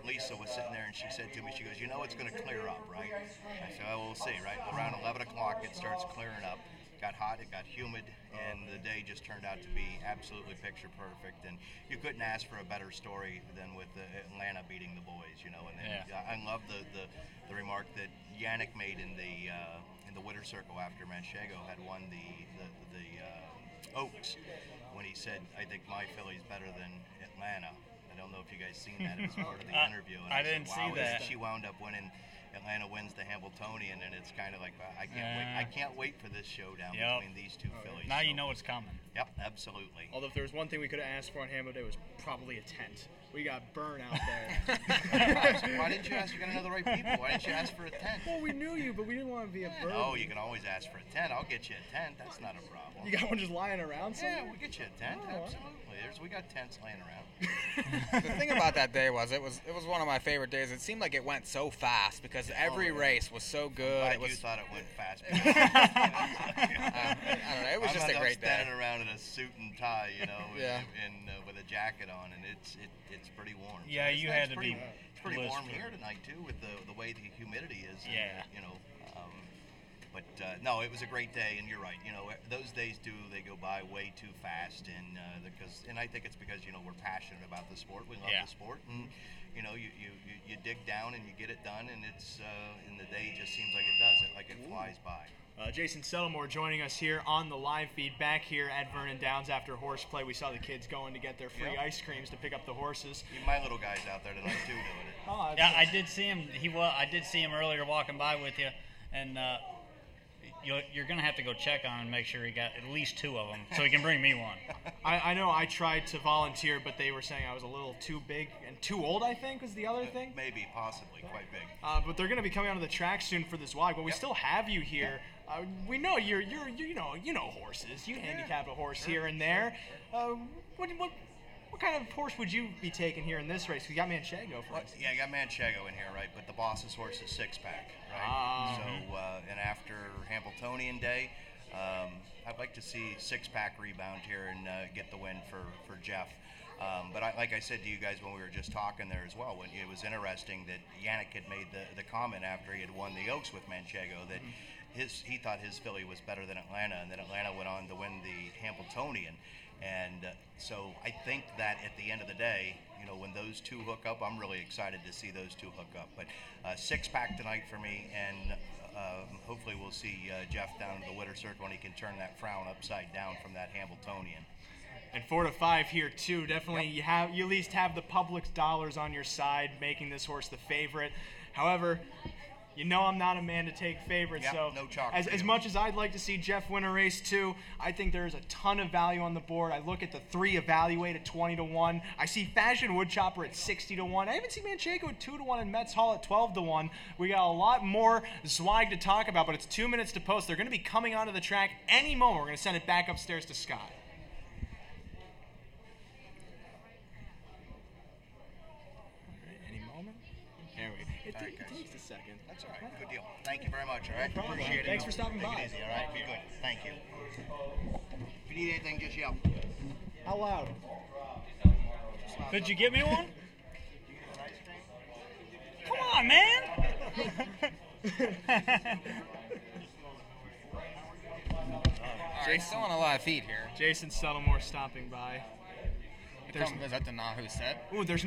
Lisa was sitting there, and she said to me, she goes, you know it's going to clear up, right? I said, well, we'll see, right? Around 11 o'clock, it starts clearing up. Got hot, it got humid, and the day just turned out to be absolutely picture perfect. And you couldn't ask for a better story than with Atlanta beating the boys, you know. And then I love the remark that Yannick made in the winter circle after Manchego had won the Oaks, when he said, "I think my filly's better than Atlanta." I don't know if you guys seen that. It was part of the interview. And I said, didn't wow, see that. She wound up winning. Atlanta wins the Hambletonian, and it's kind of like I can't wait. I can't wait for this showdown between these two fillies. Now so. you know it's coming. Yep, absolutely. Although if there was one thing we could have asked for on Hambo Day, it was probably a tent. We got burn out there. Why didn't you ask? You got to know the right people. Why didn't you ask for a tent? Well, we knew you, but we didn't want to be a burden. Oh, you can always ask for a tent. I'll get you a tent. That's not a problem. You got one just lying around somewhere? Yeah, we'll get you a tent. Oh, Absolutely. We got tents laying around. The thing about that day was it was one of my favorite days. It seemed like it went so fast because every race was so good. Glad It was you thought it went fast. I don't know. It was just a great day. Standing around in a suit and tie, you know, Yeah. and with a jacket on, and it's pretty warm. Yeah, It's you nice, had to pretty, be It's pretty warm blissful. here tonight too, with the way the humidity is. Yeah. And, you know, But no, it was a great day, and you're right. Those days they go by way too fast, and I think it's because we're passionate about the sport. We love the sport, and you dig down and you get it done, and it's and the day just seems like it does. It flies by. Jason Settlemore joining us here on the live feed back here at Vernon Downs after horseplay. We saw the kids going to get their free ice creams to pick up the horses. My little guy's out there tonight too doing it. Oh, yeah, I did see him. I did see him earlier walking by with you, and you're going to have to go check on him and make sure he got at least 2 of them so he can bring me one. I know I tried to volunteer, but they were saying I was a little too big and too old, I think, was the other thing. Maybe, possibly, quite big. But they're going to be coming onto the track soon for this WAG, but we still have you here. We know you know horses. You handicap a horse here and there. What kind of horse would you be taking here in this race? We got Manchego for us. Yeah, you got Manchego in here, right? But the boss's horse is 6-pack, right? So, and after Hambletonian Day, I'd like to see 6-pack rebound here and get the win for Jeff. But like I said to you guys when we were just talking there as well, it was interesting that Yannick had made the comment after he had won the Oaks with Manchego that he thought his filly was better than Atlanta, and then Atlanta went on to win the Hambletonian. And so I think that at the end of the day, when those two hook up, I'm really excited to see those two hook up. But 6-pack tonight for me, and hopefully we'll see Jeff down in the winter circle and he can turn that frown upside down from that Hambletonian. And 4 to 5 here too. Definitely, you at least have the public's dollars on your side, making this horse the favorite. However, I'm not a man to take favorites, so no chalk as much as I'd like to see Jeff win a race too, I think there's a ton of value on the board. I look at the 3 evaluate at 20 to 1. I see Fashion Woodchopper at 60 to 1. I even see Manchego at 2 to 1 and Metz Hall at 12 to 1. We got a lot more Zweig to talk about, but it's 2 minutes to post. They're going to be coming onto the track any moment. We're going to send it back upstairs to Scott. It takes a second. That's all right. Good deal. Thank you very much. All right. Appreciate it. Thanks for stopping by. Take it easy. All right. Be good. Thank you. If you need anything, just yell. How loud? Could you get me one? Come on, man. All right, still on a live feed here. Jason Settlemore stopping by. Is that the NAHU set? Ooh, there's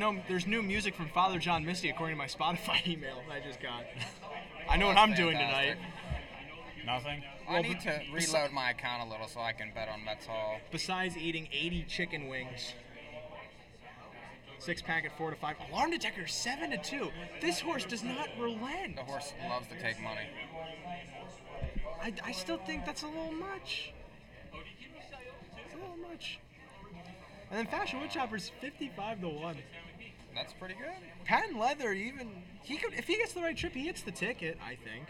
new music from Father John Misty according to my Spotify email I just got. I know what I'm doing tonight. Nothing? I need to reload my account a little so I can bet on Metz Hall. Besides eating 80 chicken wings. 6-pack at 4 to 5. Alarm detector 7 to 2. This horse does not relent. The horse loves to take money. I still think that's a little much. It's a little much. And then Fashion Woodchopper's 55 to 1. That's pretty good. Patent Leather, if he gets the right trip, he hits the ticket, I think.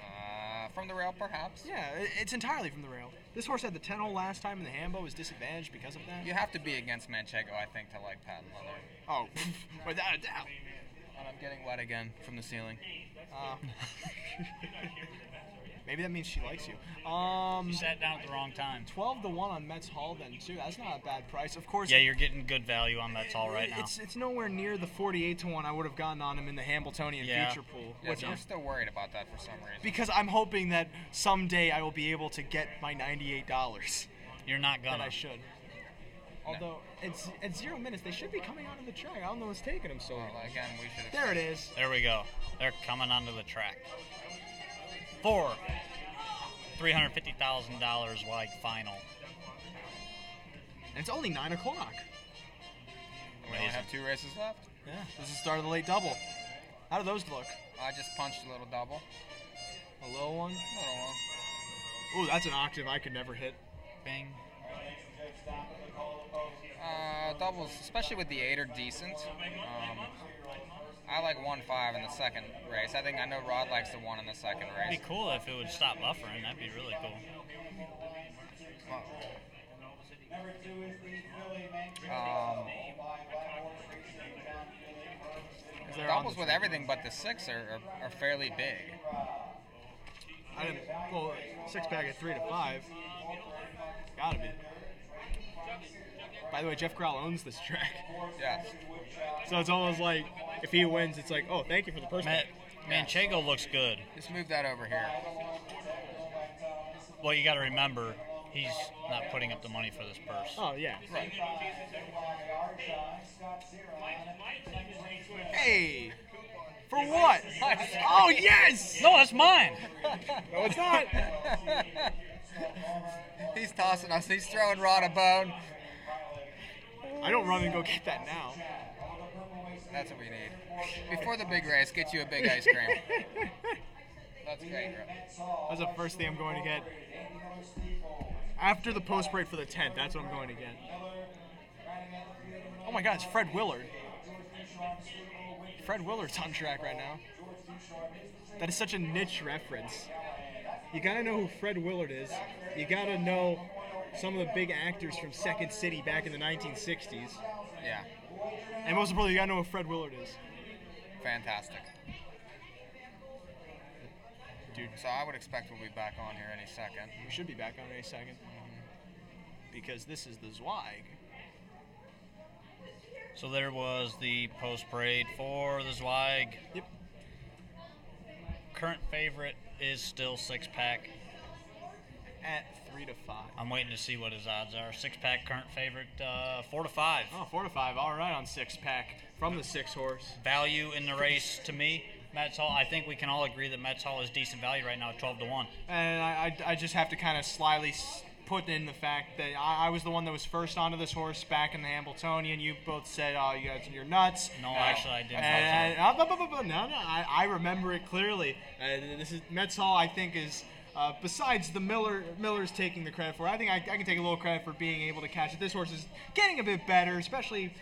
From the rail, perhaps. Yeah, it's entirely from the rail. This horse had the 10-hole last time, and the Hambo was disadvantaged because of that. You have to be against Manchego, I think, to like Patent Leather. Oh, without a doubt. And I'm getting wet again from the ceiling. Maybe that means she likes you. You sat down at the wrong time. 12 to 1 on Metz Hall then too. That's not a bad price. Of course. Yeah, you're getting good value on Metz Hall right now. It's nowhere near the 48 to 1 I would have gotten on him in the Hambletonian future pool. Yeah, so I'm still worried about that for some reason. Because I'm hoping that someday I will be able to get my $98. You're not gonna. That I should. Although it's at 0 minutes, they should be coming onto the track. I don't know what's taking them so long. Well, again, we should. There it is. There we go. They're coming onto the track. For $350,000 wide final. And it's only 9 o'clock. We only have 2 races left. Yeah, this is the start of the late double. How do those look? I just punched a little double. A little one? Little one. Ooh, that's an octave I could never hit. Bing. Doubles, especially with the 8, are decent. I like 1-5 in the second race. I know Rod likes the 1 in the second race. It'd be cool if it would stop buffering. That'd be really cool. Doubles with everything but the 6 are fairly big. Well, 6-pack at 3 to 5. Gotta be. By the way, Jeff Crowell owns this track. Yes. So it's almost like if he wins, it's like, oh, thank you for the person. Manchego looks good. Just move that over here. Well, you got to remember, he's not putting up the money for this purse. Oh, yeah. Right. Hey! For what? Oh, yes! No, that's mine. No, it's not. He's tossing us. He's throwing Rod a bone. I don't run and go get that now. That's what we need. Before the big race, get you a big ice cream. That's great, bro. That's the first thing I'm going to get. After the post parade for the 10th, that's what I'm going to get. Oh my God, it's Fred Willard. Fred Willard's on track right now. That is such a niche reference. You gotta know who Fred Willard is. You gotta know some of the big actors from Second City back in the 1960s. Yeah. And most importantly, you gotta know who Fred Willard is. Fantastic. Dude, So I would expect we'll be back on here any second. we should be back on any second. Because this is the Zweig. So there was the post parade for the Zweig. Yep. Current favorite is still 6-pack. At 3 to 5. I'm waiting to see what his odds are. 6-pack current favorite, 4 to 5. Oh, 4 to 5. All right on 6-pack from the 6 horse. Value in the race to me, Metz Hall. I think we can all agree that Metz Hall is decent value right now, 12 to 1. And I just have to kind of slyly put in the fact that I was the one that was first onto this horse back in the Hambletonian. You both said, "Oh, you guys, you're nuts." No, actually, I didn't. No, I remember it clearly. This is Metz Hall. I think is besides the Miller's taking the credit for it, I think I can take a little credit for being able to catch it. This horse is getting a bit better, especially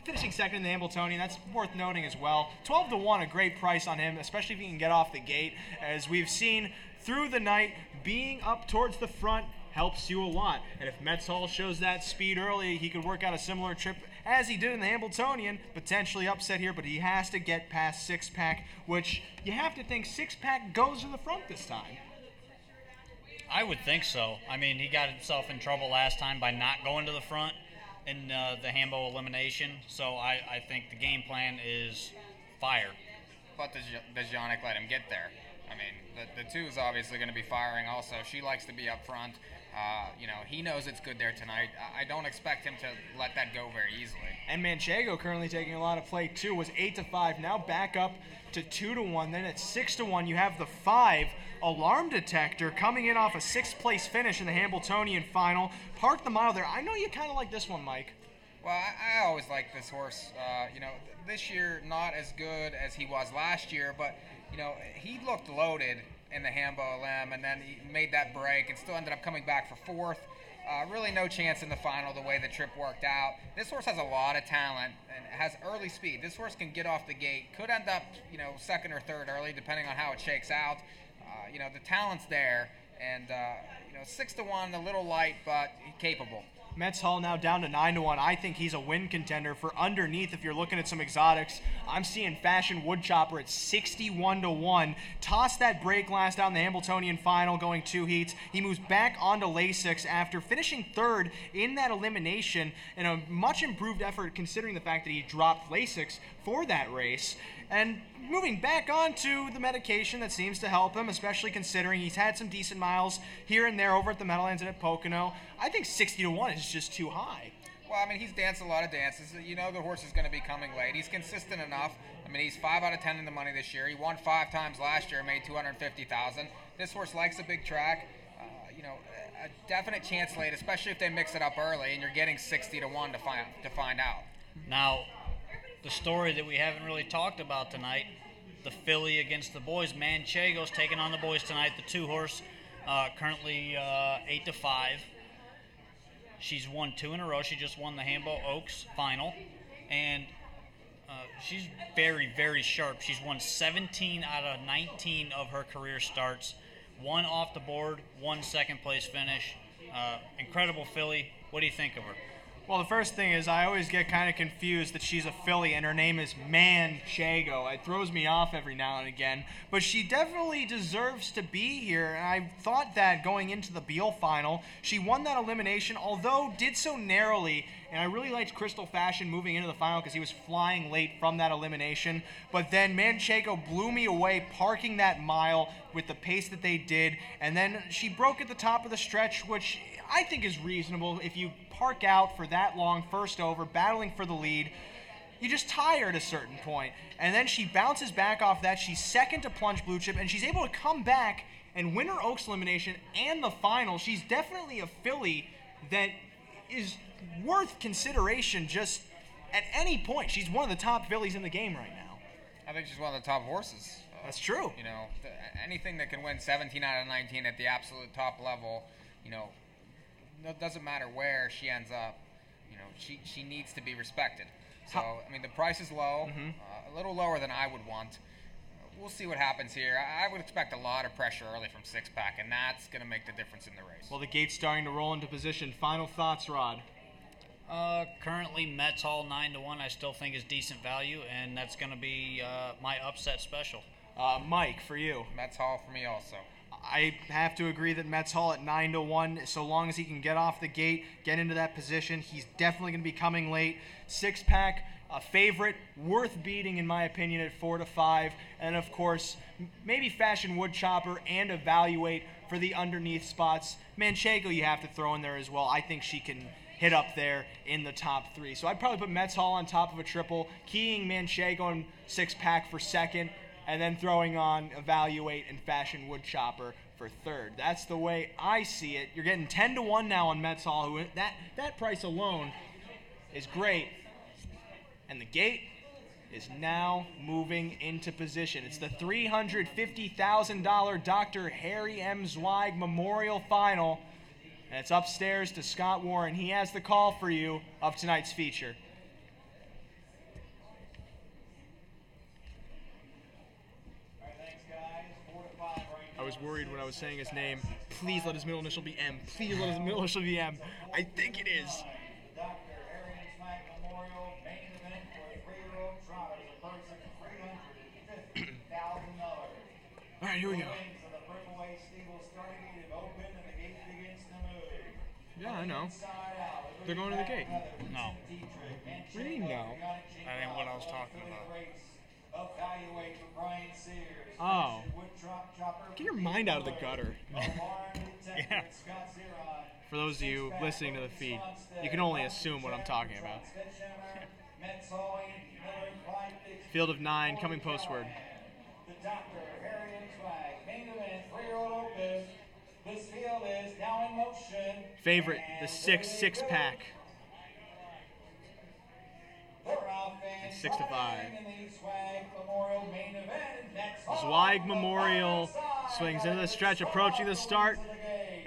finishing second in the Hambletonian. That's worth noting as well. 12 to 1, a great price on him, especially if he can get off the gate. As we've seen through the night, being up towards the front helps you a lot. And if Metz Hall shows that speed early, he could work out a similar trip as he did in the Hambletonian, potentially upset here, but he has to get past 6-pack, which you have to think 6-pack goes to the front this time. I would think so. I mean, he got himself in trouble last time by not going to the front in the Hambo elimination, so I think the game plan is fire. But does Yannick let him get there? I mean, the 2 is obviously going to be firing also. She likes to be up front. He knows it's good there tonight. I don't expect him to let that go very easily. And Manchego currently taking a lot of play too. Was 8 to 5, now back up to 2 to 1. Then at 6 to 1, you have the 5 Alarm Detector coming in off a 6th place finish in the Hambletonian final. Park the mile there. I know you kind of like this one, Mike. Well, I always like this horse. This year not as good as he was last year, but he looked loaded in the Hambo Elim, and then he made that break and still ended up coming back for 4th. Really no chance in the final the way the trip worked out. This horse has a lot of talent and has early speed. This horse can get off the gate. Could end up, 2nd or 3rd early, depending on how it shakes out. The talent's there, and 6 to 1, a little light, but capable. Metz Hall now down to 9 to 1. I think he's a win contender. For underneath, if you're looking at some exotics, I'm seeing Fashion Woodchopper at 61 to 1. Toss that break last down the Hambletonian final, going 2 heats. He moves back onto Lasix after finishing 3rd in that elimination in a much improved effort considering the fact that he dropped Lasix for that race. And moving back onto the medication that seems to help him, especially considering he's had some decent miles here and there over at the Meadowlands and at Pocono. I think 60 to 1 is just too high. Well, I mean, he's danced a lot of dances. The horse is going to be coming late. He's consistent enough. I mean, he's 5 out of 10 in the money this year. He won 5 times last year, made $250,000. This horse likes a big track. A definite chance late, especially if they mix it up early and you're getting 60 to 1 to find out. Now, the story that we haven't really talked about tonight, the filly against the boys. Manchego's taking on the boys tonight. The 2 horse, currently 8 to 5. She's won 2 in a row. She just won the Hambo Oaks final, and she's very, very sharp. She's won 17 out of 19 of her career starts. 1 off the board, 1 second place finish. Incredible filly. What do you think of her? Well, the first thing is I always get kind of confused that she's a filly and her name is Manchego. It throws me off every now and again. But she definitely deserves to be here. And I thought that going into the Beal final, she won that elimination, although did so narrowly and I really liked Crystal Fashion moving into the final because he was flying late from that elimination. But then Manchego blew me away, parking that mile with the pace that they did, and then she broke at the top of the stretch, which I think is reasonable. If you park out for that long, first over, battling for the lead, you just tire at a certain point. And then she bounces back off that. She's second to Plunge Blue Chip, and she's able to come back and win her Oaks elimination and the final. She's definitely a filly that is worth consideration just at any point. She's one of the top fillies in the game right now. I think she's one of the top horses. That's true. You know, anything that can win 17 out of 19 at the absolute top level, you know, it doesn't matter where she ends up. You know, she needs to be respected. So, I mean, the price is low, a little lower than I would want. We'll see what happens here. I would expect a lot of pressure early from six-pack, and that's going to make the difference in the race. Well, the gate's starting to roll into position. Final thoughts, Rod? Currently, Mets Hall 9-1 I still think is decent value, and that's going to be my upset special. Mike, for you? Mets Hall for me also. I have to agree that Mets Hall at 9-1, so long as he can get off the gate, get into that position, he's definitely going to be coming late. Six-pack, a favorite, worth beating in my opinion at 4-5, and of course, maybe Fashion Woodchopper and Evaluate for the underneath spots. Manchego you have to throw in there as well. I think she can hit up there in the top three. So I'd probably put Mets Hall on top of a triple, keying Manchego and six-pack for second, and then throwing on Evaluate and Fashion Woodchopper for third. That's the way I see it. You're getting 10-1 now on Mets Hall. Who that price alone is great. And the gate is now moving into position. It's the $350,000 Dr. Harry M. Zweig Memorial Final. And it's upstairs to Scott Warren. He has the call for you of tonight's feature. I was worried when I was saying his name. Please let his middle initial be M. Please let his middle initial be M. I think it is. All right, here we go. Yeah, I know. They're going to the gate. No. What do you mean no? That ain't what I was talking about. Oh. Get your mind out of the gutter. Yeah. For those of you listening to the feed, you can only assume what I'm talking about. Field of 9 coming postward. Favorite, the six-pack. And 6-5. Zweig Memorial swings into the stretch, approaching the start.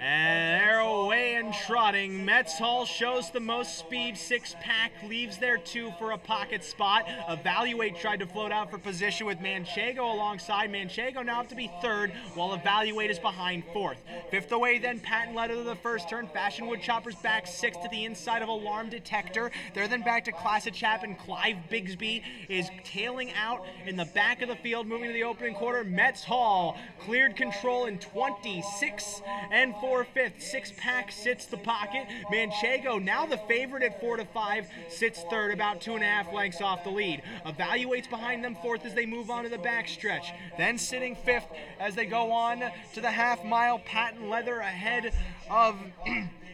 And they're away and trotting. Mets Hall shows the most speed. Six-pack leaves there too for a pocket spot. Evaluate tried to float out for position with Manchego alongside. Manchego now up to be third, while Evaluate is behind fourth. Fifth away then, Patent Leather to the first turn. Fashion Woodchopper's back sixth to the inside of Alarm Detector. They're then back to Classic Chap, and Clive Bigsby is tailing out in the back of the field, moving to the opening quarter. Mets Hall cleared control in 26 and 4/5. Six-pack sits the pocket. Manchego, now the favorite at 4-5, sits third, about 2.5 lengths off the lead. Evaluates behind them fourth as they move on to the backstretch. Then sitting fifth as they go on to the half-mile. Patent Leather ahead of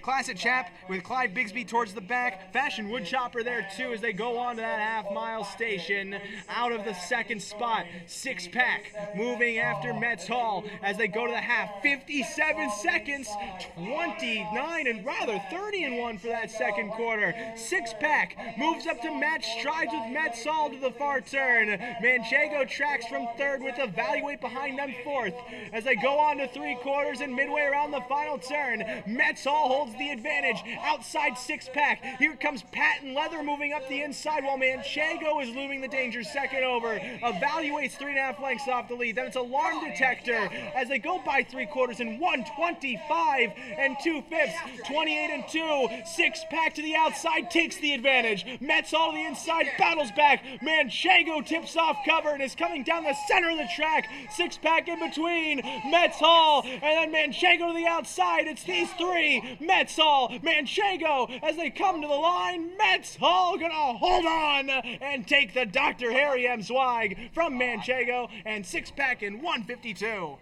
Classic Chap with Clive Bigsby towards the back. Fashion Woodchopper there too as they go on to that half-mile station out of the second spot. Six-pack moving after Mets Hall as they go to the half. 57 seconds, 29 and rather 30-1 for that second quarter. Six-pack moves up to match strides with Mets Hall to the far turn. Manchego tracks from third with Evaluate behind them fourth as they go on to three quarters and midway around the final turn. Mets Hall holds the advantage outside six-pack. Here comes Patent Leather moving up the inside while Manchego is looming the danger second over. Evaluates 3.5 lengths off the lead. Then it's Alarm Detector as they go by three quarters in 1:25 and 2/5. Metz, 28-2. Six-pack to the outside, takes the advantage. Metz all to the inside, battles back. Manchego tips off cover and is coming down the center of the track. Six-pack in between. Metz Hall, and then Manchego to the outside. It's these three. Metz Hall, Manchego, as they come to the line. Metz Hall gonna hold on and take the Dr. Harry M. Zweig from Manchego, and six-pack in 152.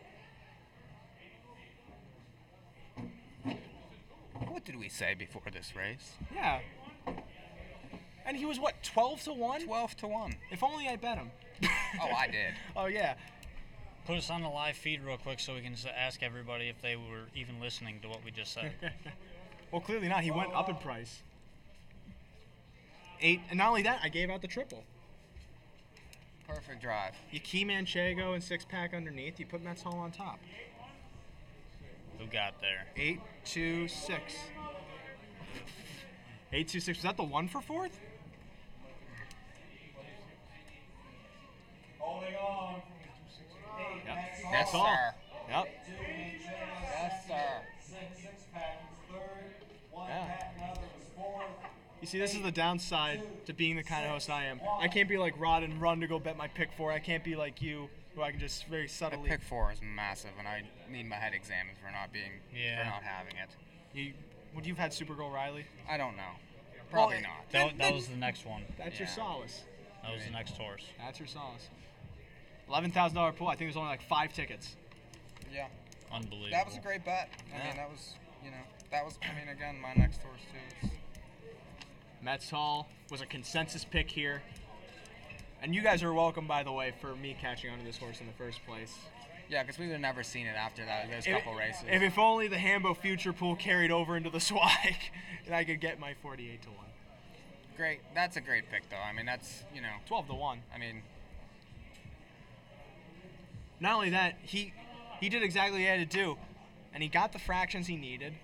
What did we say before this race? Yeah. And he was what, 12-1? 12-1. If only I bet him. Oh, I did. Oh yeah. Put us on the live feed real quick so we can ask everybody if they were even listening to what we just said. Well, clearly not. He went up in price. 8, and not only that, I gave out the triple. Perfect drive. You key Manchego and six-pack underneath. You put Metz Hall on top. Who got there? 8-2-6. 8-2-6. Was that the one for fourth? Holding on. Yep. Yes, Hall. sir. Yep. Yes, sir. Six-pack was third. One Yeah. pack another was fourth. You see, this is the downside to being the kind of host I am. I can't be like Rod and run to go bet my pick four. I can't be like you, who I can just very subtly. Pick 4 is massive, and I need my head examined for not being, for not having it. Would you've had Supergirl Riley? I don't know. Probably Well, not. That was the next one. That's your solace. That was the next horse. That's your solace. $11,000 pool. I think there's only like 5 tickets. Yeah. Unbelievable. That was a great bet. I Yeah. mean, that was, again, my next horse, too. Metz Hall was a consensus pick here. And you guys are welcome, by the way, for me catching on to this horse in the first place. Yeah, because we would have never seen it after those couple races. If only the Hambo Future Pool carried over into the Swag, and I could get my 48-1. Great. That's a great pick, though. I mean, that's, 12-1. I mean, Not only that, he did exactly what he had to do, and he got the fractions he needed.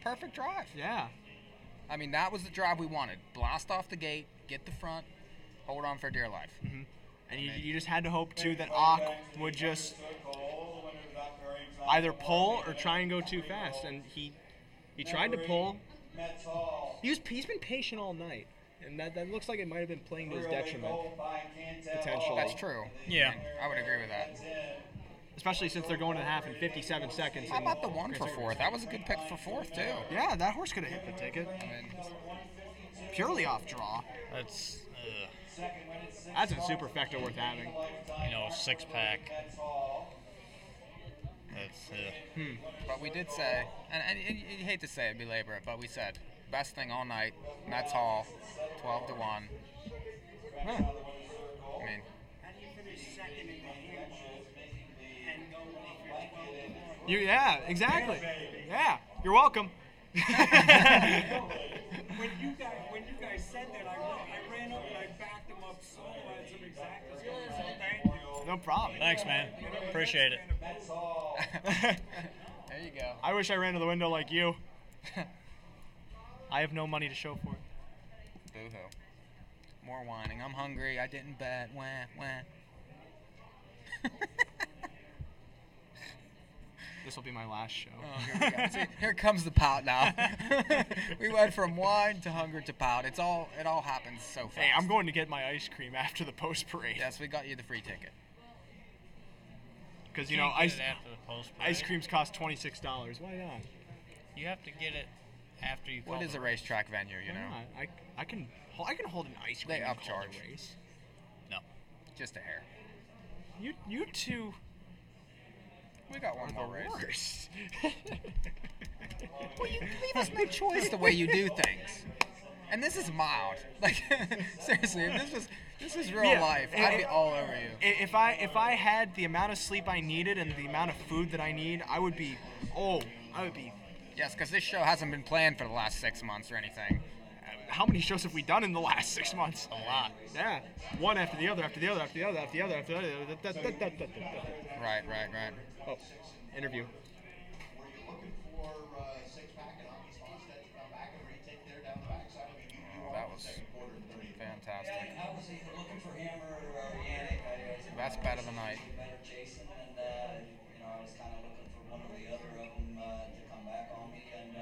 perfect drive. Yeah. I mean, that was the drive we wanted. Blast off the gate, get the front, hold on for dear life. Mm-hmm. And you just had to hope, too, that Ock would just either pull or try and go too fast. And he tried to pull. He's been patient all night. And that looks like it might have been playing to his detriment, potentially. That's true. Yeah. I would agree with that. Especially since they're going to half in 57 seconds. How about the one for fourth? That was a good pick for fourth, too. Yeah, that horse could have hit the ticket. I mean, Purely off draw. That's, That's a superfecta worth having. six-pack. That's, but we did say, and you hate to say it, belabor it, but we said, best thing all night, Metz Hall, 12-1. Huh. I mean, Yeah, exactly. Yeah, you're welcome. When you guys said that, I ran up and I backed them up so I had some exact scores. So thank you. No problem. thanks, man. Appreciate it. there you go. I wish I ran to the window like you. I have no money to show for it. Boo-hoo. More whining. I'm hungry. I didn't bet. Wah, wah. This will be my last show. Oh, here we go. See, here comes the pout now. We went from wine to hunger to pout. It all happens so fast. Hey, I'm going to get my ice cream after the post parade. Yes, we got you the free ticket. Because Can't get it after the post ice parade. creams cost $26. Why not? You have to get it after you. What call is the a racetrack venue? You Why know, not? I can hold an ice cream. They and call it upcharge. a race. No. just a hair. You two We got one are more the race. worst. Well, you leave us no choice. It's the way you do things. And this is mild. Like seriously, if this was real Yeah, life, I'd be all over you. If I had the amount of sleep I needed and the amount of food that I need, I would be. Yes, because this show hasn't been planned for the last 6 months or anything. How many shows have we done in the last 6 months? A lot. Yeah, one after the other, after the other, after the other, after the other, after the other. Right. Oh, interview. Were you looking for six-pack and hockey spots that you found back and retake there down the backside? I mean, you Oh, that was second quarter, 30. fantastic. Yeah, I was either looking for him or Yannick. Best bet of the night. Better Jason, and I was kind of looking for one or the other of them to come back on me, and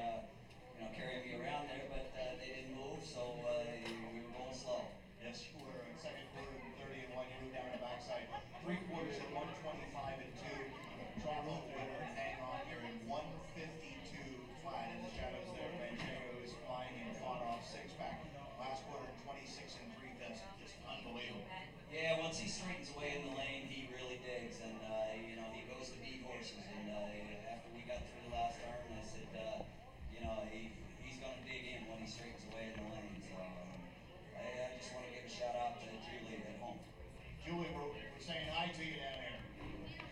so we were going slow. Yes, you were. Second quarter, 30-1, you moved down the backside. 3 quarters at 125-2. Travel winner and hang on here in 152 flat in the shadows there. Manchego is flying and fought off 6-pack. Last quarter, 26 and 3. That's just unbelievable. Yeah, once he straightens away in the lane, he really digs, and he goes to beat horses. And after we got through the last turn, I said, he's going to dig in when he straightens away in the lane. So I just want to give a shout out to Julie at home. Julie, we're saying hi to you down there.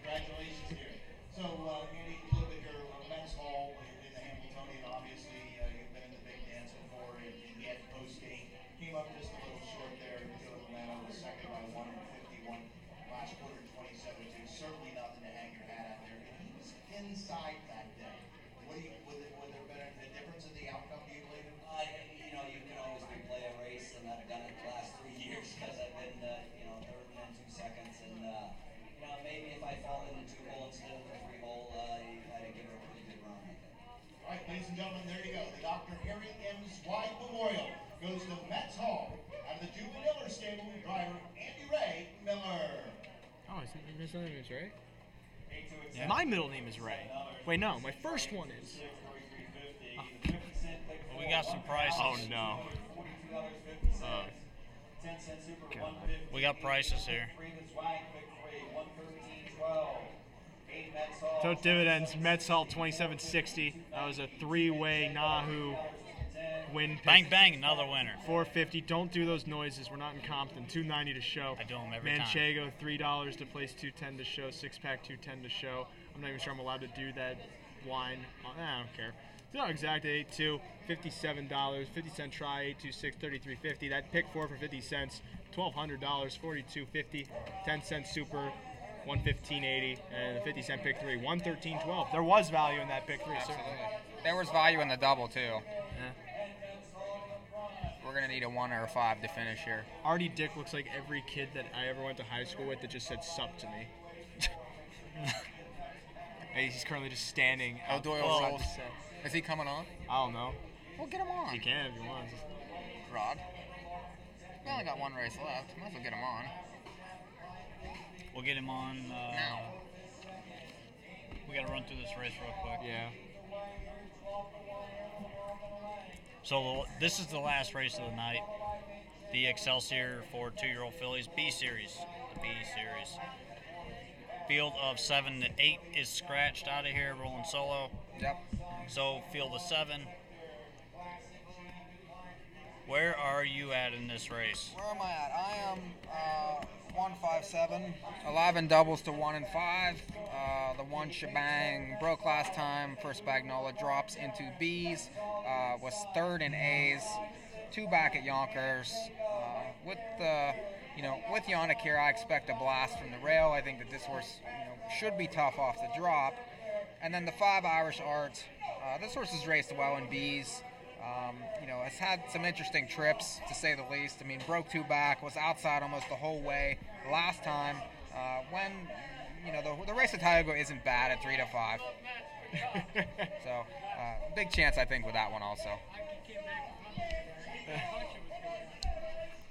Congratulations here. So, Andy, a little bit here, men's hall in the Hamiltonian. Obviously, you've been in the big dance before, and yet post-game came up just a little short there. Joe Meadows was second by 151. Last quarter, 27-2. Certainly nothing to hang your hat at there. He was inside that day. Would there been a difference in the outcome, do you believe? You can always replay a race, and I've done it the last 3 years because I've been, third and 2 seconds, and maybe if I fall into 2-hole instead of the 3-hole, I'd give it a pretty good run, I think. All right, ladies and gentlemen, there you go. The Dr. Harry M. Zweig Memorial goes to Metz Hall out of the Julie Miller stable, driver Andy Ray Miller. Oh, his name is Ray? Yeah. My middle name is Ray. Wait, no, my first one is. Well, we got some prices. Oh, no. God. We got prices here. Tote dividends, Metz Hall 2760. That was a 3-way NAHU win pick. Bang, bang, another winner. 450. Don't do those noises. We're not in Compton. 290 to show. I do them every Manchego, $3 to place, 210 to show. 6-pack, 210 to show. I'm not even sure I'm allowed to do that line. I don't care. It's not exact 8-2, $57. 50 cent try, 826, 33.50. That pick 4 for 50 cents, $1,200, 42.50. 10 cent super, 115.80, and the 50 cent pick 3, 113.12. There was value in that pick 3, Absolutely. certainly. There was value in the double too. Yeah. We're gonna need a 1 or a 5 to finish here. Artie Dick looks like every kid that I ever went to high school with that just said sup to me. He's currently just standing. Doyle, is he coming on? I don't know. Well, get him on. He can if he wants. Rod. We only got 1 race left. Might as well get him on. We'll get him on now. We got to run through this race real quick. Yeah. So this is the last race of the night. The Excelsior for 2-year-old fillies, B Series. The B Series. Field of 7 to 8 is scratched out of here, rolling solo. Yep. So field of 7. Where are you at in this race? Where am I at? I am 157. 11 doubles to 1 and 5. The 1 shebang broke last time. First Bagnola drops into B's. Was 3rd in A's. 2 back at Yonkers. With Yannick here, I expect a blast from the rail. I think that this horse, should be tough off the drop. And then the 5 Irish Art. This horse has raced well in B's. Has had some interesting trips, to say the least. I mean, broke 2 back, was outside almost the whole way last time. When, the race at Tioga isn't bad at 3 to 5. So, big chance, I think, with that one also.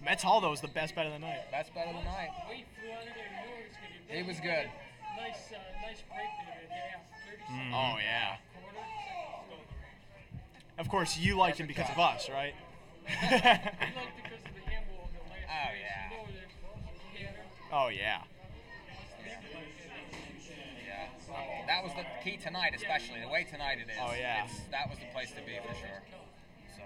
Metz Hall, though, was the best bet of the night. Best bet of the night. He was good. Nice break there. Oh, yeah. Of course, you liked him because of us, right? Oh, yeah. That was the key tonight, especially. The way tonight it is. Oh, yeah. That was the place to be, for sure. So.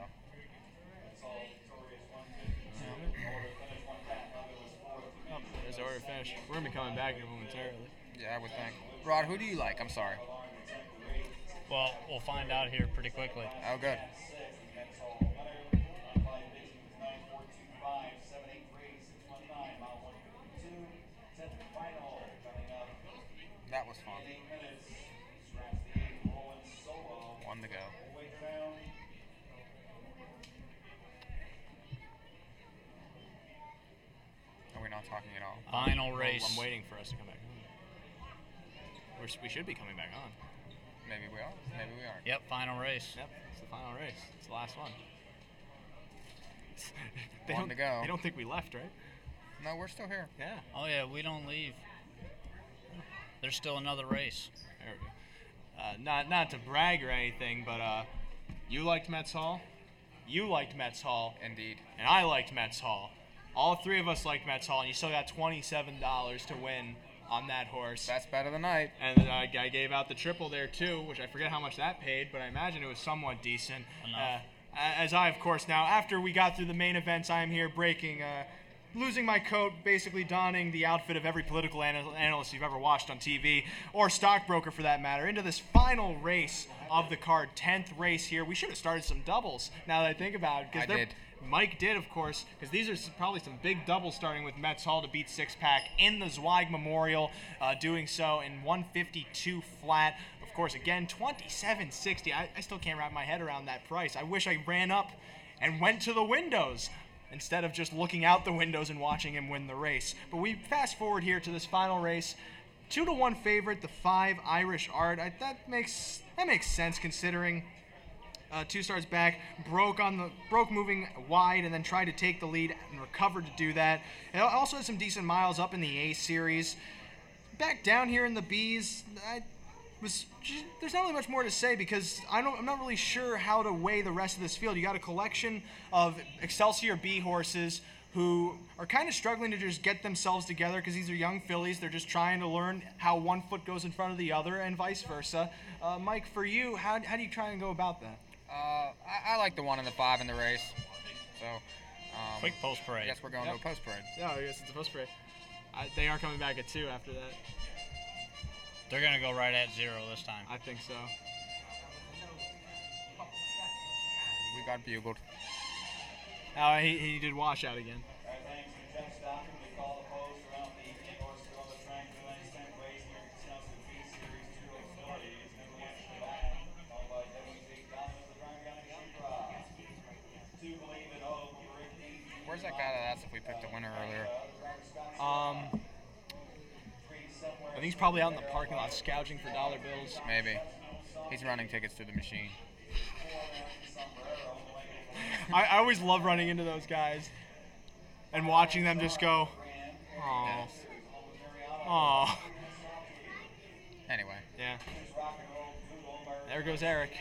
Oh, there's the order finish. We're going to be coming back here momentarily. Yeah, I would think. Rod, who do you like? I'm sorry. Well, we'll find out here pretty quickly. Oh, good. That was fun. 1 to go. Are we not talking at all? Final race. I'm waiting for us to come back on. We should be coming back on. Maybe we are. Maybe we aren't. Yep, final race. Yep, it's the final race. It's the last one. One to go. They don't think we left, right? No, we're still here. Yeah. Oh yeah, we don't leave. There's still another race. There we go. Not to brag or anything, but you liked Metz Hall, you liked Metz Hall, Indeed. and I liked Metz Hall. All three of us liked Metz Hall, and you still got $27 to win on that horse. Best bet of the night. And I gave out the triple there too, which I forget how much that paid, but I imagine it was somewhat decent. Enough. As I, of course, now after we got through the main events, I am here breaking. Losing my coat, basically donning the outfit of every political analyst you've ever watched on TV, or stockbroker for that matter, into this final race of the card, 10th race here. We should have started some doubles, now that I think about it. I did. Mike did, of course, because these are probably some big doubles starting with Metz Hall to beat six-pack in the Zweig Memorial, doing so in 152 flat. Of course, again, $27.60. I still can't wrap my head around that price. I wish I ran up and went to the windows instead of just looking out the windows and watching him win the race. But we fast forward here to this final race. 2-1 favorite, the 5 Irish Art. That makes sense considering 2 starts back, broke moving wide, and then tried to take the lead and recovered to do that. It also had some decent miles up in the A series. Back down here in the Bs, there's not really much more to say because I'm not really sure how to weigh the rest of this field. You got a collection of Excelsior B horses who are kind of struggling to just get themselves together because these are young fillies. They're just trying to learn how one foot goes in front of the other and vice versa. Mike, for you, how do you try and go about that? I like the 1 and the 5 in the race. So, Quick post parade. I guess we're going to a post parade. Yeah, I guess it's a post parade. They are coming back at 2 after that. They're going to go right at 0 this time. I think so. We got bugled. He did wash out again. All right, thanks to Jeff Stockton. We call the post around the horse on the track for the 10th race here at Excelsior B Series 2 Authority. It's going to be actually back, followed by WZ Thomas, the Grand County Shimpa. 2 Believe in Hope, Rick D. Where's that guy that asked if we picked a winner earlier? I think he's probably out in the parking lot scourging for dollar bills. Maybe. He's running tickets to the machine. I always love running into those guys and watching them just go, oh, oh. Anyway. Yeah. There goes Eric.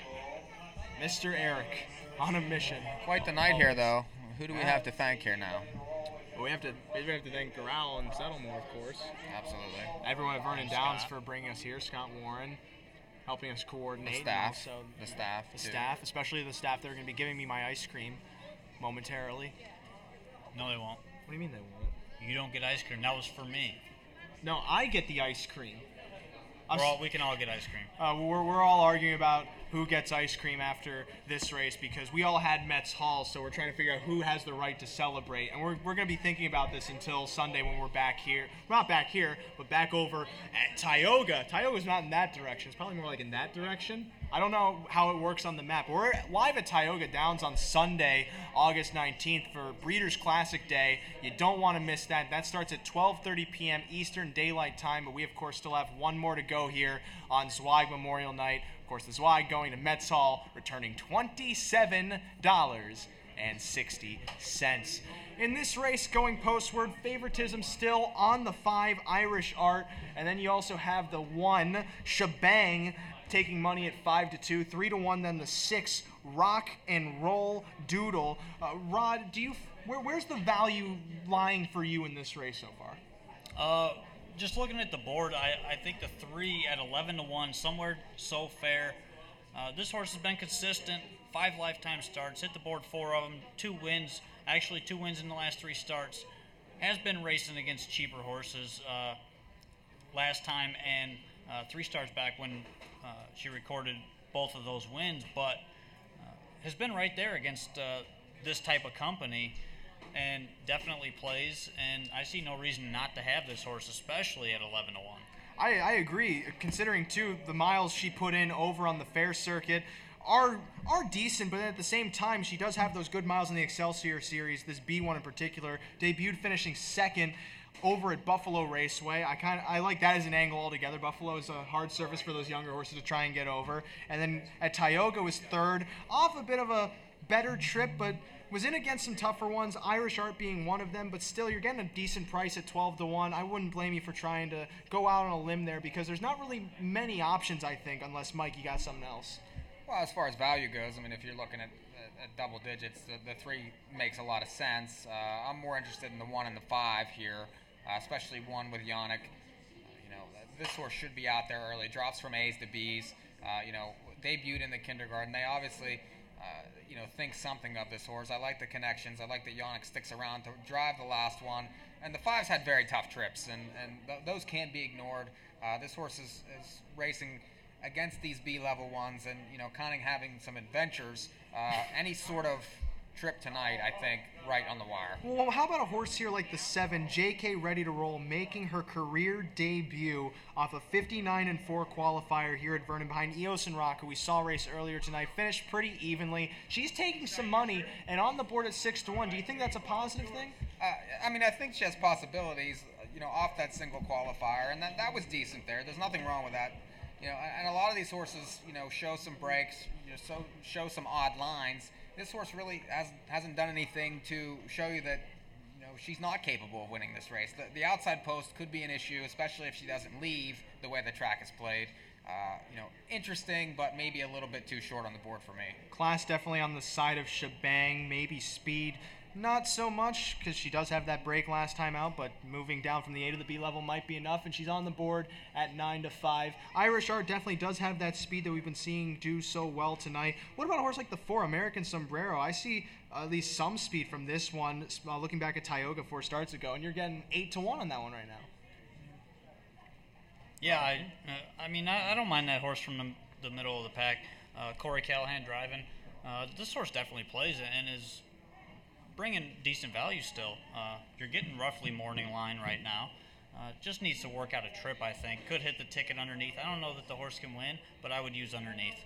Mr. Eric on a mission. Quite the night here, though. Who do we have to thank here now? Well, we have to thank Corral and Settlemore, of course. Absolutely. Everyone at Vernon Downs for bringing us here. Scott Warren helping us coordinate. The staff, especially the staff that are going to be giving me my ice cream momentarily. No, they won't. What do you mean they won't? You don't get ice cream. That was for me. No, I get the ice cream. We can all get ice cream. We're all arguing about who gets ice cream after this race because we all had Metz Hall, so we're trying to figure out who has the right to celebrate. And we're going to be thinking about this until Sunday when we're back here. Not back here, but back over at Tioga. Tioga's not in that direction. It's probably more like in that direction. I don't know how it works on the map. We're live at Tioga Downs on Sunday, August 19th for Breeders' Classic Day. You don't want to miss that. That starts at 12:30 p.m. Eastern Daylight Time, but we, of course, still have one more to go here on Zweig Memorial Night. Of course, the Zweig going to Metz Hall, returning $27.60. In this race, going postward, favoritism still on the 5 Irish Art, and then you also have the 1 Shebang taking money at 5-2, 3-1, then the 6 Rock and Roll Doodle. Rod, where's the value lying for you in this race so far? Just looking at the board, I think the 3 at 11-1, somewhere so fair. This horse has been consistent, 5 lifetime starts, hit the board 4 of them, 2 wins, actually 2 wins in the last 3 starts. Has been racing against cheaper horses last time and 3 starts back when she recorded both of those wins, but has been right there against this type of company and definitely plays, and I see no reason not to have this horse, especially at 11-1. I agree, considering, too, the miles she put in over on the fair circuit are decent, but at the same time, she does have those good miles in the Excelsior Series, this B1 in particular, debuted finishing 2nd over at Buffalo Raceway. I like that as an angle altogether. Buffalo is a hard surface for those younger horses to try and get over. And then at Tioga was 3rd, off a bit of a better trip, but Was in against some tougher ones, Irish Art being one of them, but still you're getting a decent price at 12-1. I wouldn't blame you for trying to go out on a limb there because there's not really many options, I think, unless, Mike, you got something else. Well, as far as value goes, I mean, if you're looking at double digits, the 3 makes a lot of sense. I'm more interested in the 1 and the 5 here, especially one with Yannick. This horse should be out there early. Drops from A's to B's. Debuted in the kindergarten. They obviously, think something of this horse. I like the connections. I like that Yannick sticks around to drive the last one. And the 5's had very tough trips, and those can't be ignored. This horse is racing against these B-level ones and, kind of having some adventures. Any sort of trip tonight, I think, right on the wire. Well, how about a horse here like the 7, JK Ready to Roll, making her career debut off a 59-4 qualifier here at Vernon behind Eos and Rock, who we saw race earlier tonight, finished pretty evenly. She's taking some money and on the board at 6-1. Do you think that's a positive thing? I think she has possibilities, off that single qualifier, and that was decent there. There's nothing wrong with that. And a lot of these horses, show some breaks, show some odd lines. This horse really hasn't done anything to show you that, she's not capable of winning this race. The outside post could be an issue, especially if she doesn't leave the way the track is played. Interesting, but maybe a little bit too short on the board for me. Class definitely on the side of Shebang, maybe speed. Not so much, because she does have that break last time out, but moving down from the A to the B level might be enough, and she's on the board at 9-5. Irish Art definitely does have that speed that we've been seeing do so well tonight. What about a horse like the 4, American Sombrero? I see at least some speed from this one, looking back at Tioga 4 starts ago, and you're getting 8-1 on that one right now. Yeah, I don't mind that horse from the middle of the pack. Corey Callahan driving. This horse definitely plays it and is bringing decent value still. You're getting roughly morning line right now. Just needs to work out a trip, I think. Could hit the ticket underneath. I don't know that the horse can win, but I would use underneath.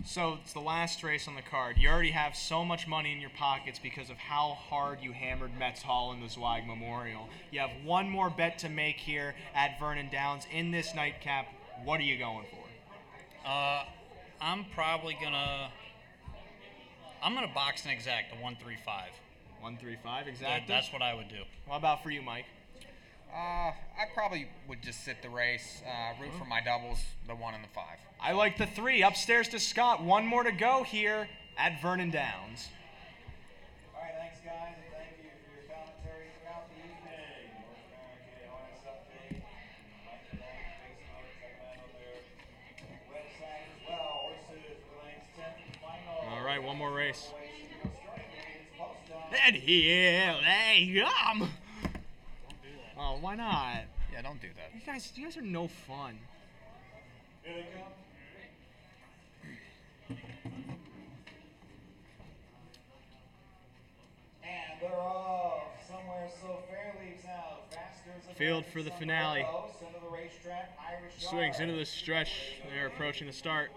So it's the last race on the card. You already have so much money in your pockets because of how hard you hammered Metz Hall in the Zweig Memorial. You have one more bet to make here at Vernon Downs in this nightcap. What are you going for? I'm probably I'm gonna box and exact the 135. 135 exact. That's what I would do. What about for you, Mike? I probably would just sit the race, root for my doubles, the 1 and the 5. I like the 3. Upstairs to Scott. One more to go here at Vernon Downs. All right, thanks, guys, and thank you for your commentary throughout the evening. North American Harness Update. Like the Facebook, check them out on their website as well. Horses for the lanes 10th final. All right, one more race. And here they come. Oh, why not? Yeah, don't do that. You guys are no fun. Here they come. And they're off. Somewhere So Fair leaves out. Field for the finale. Center of the racetrack, Irish Swings into the stretch. They're approaching the start.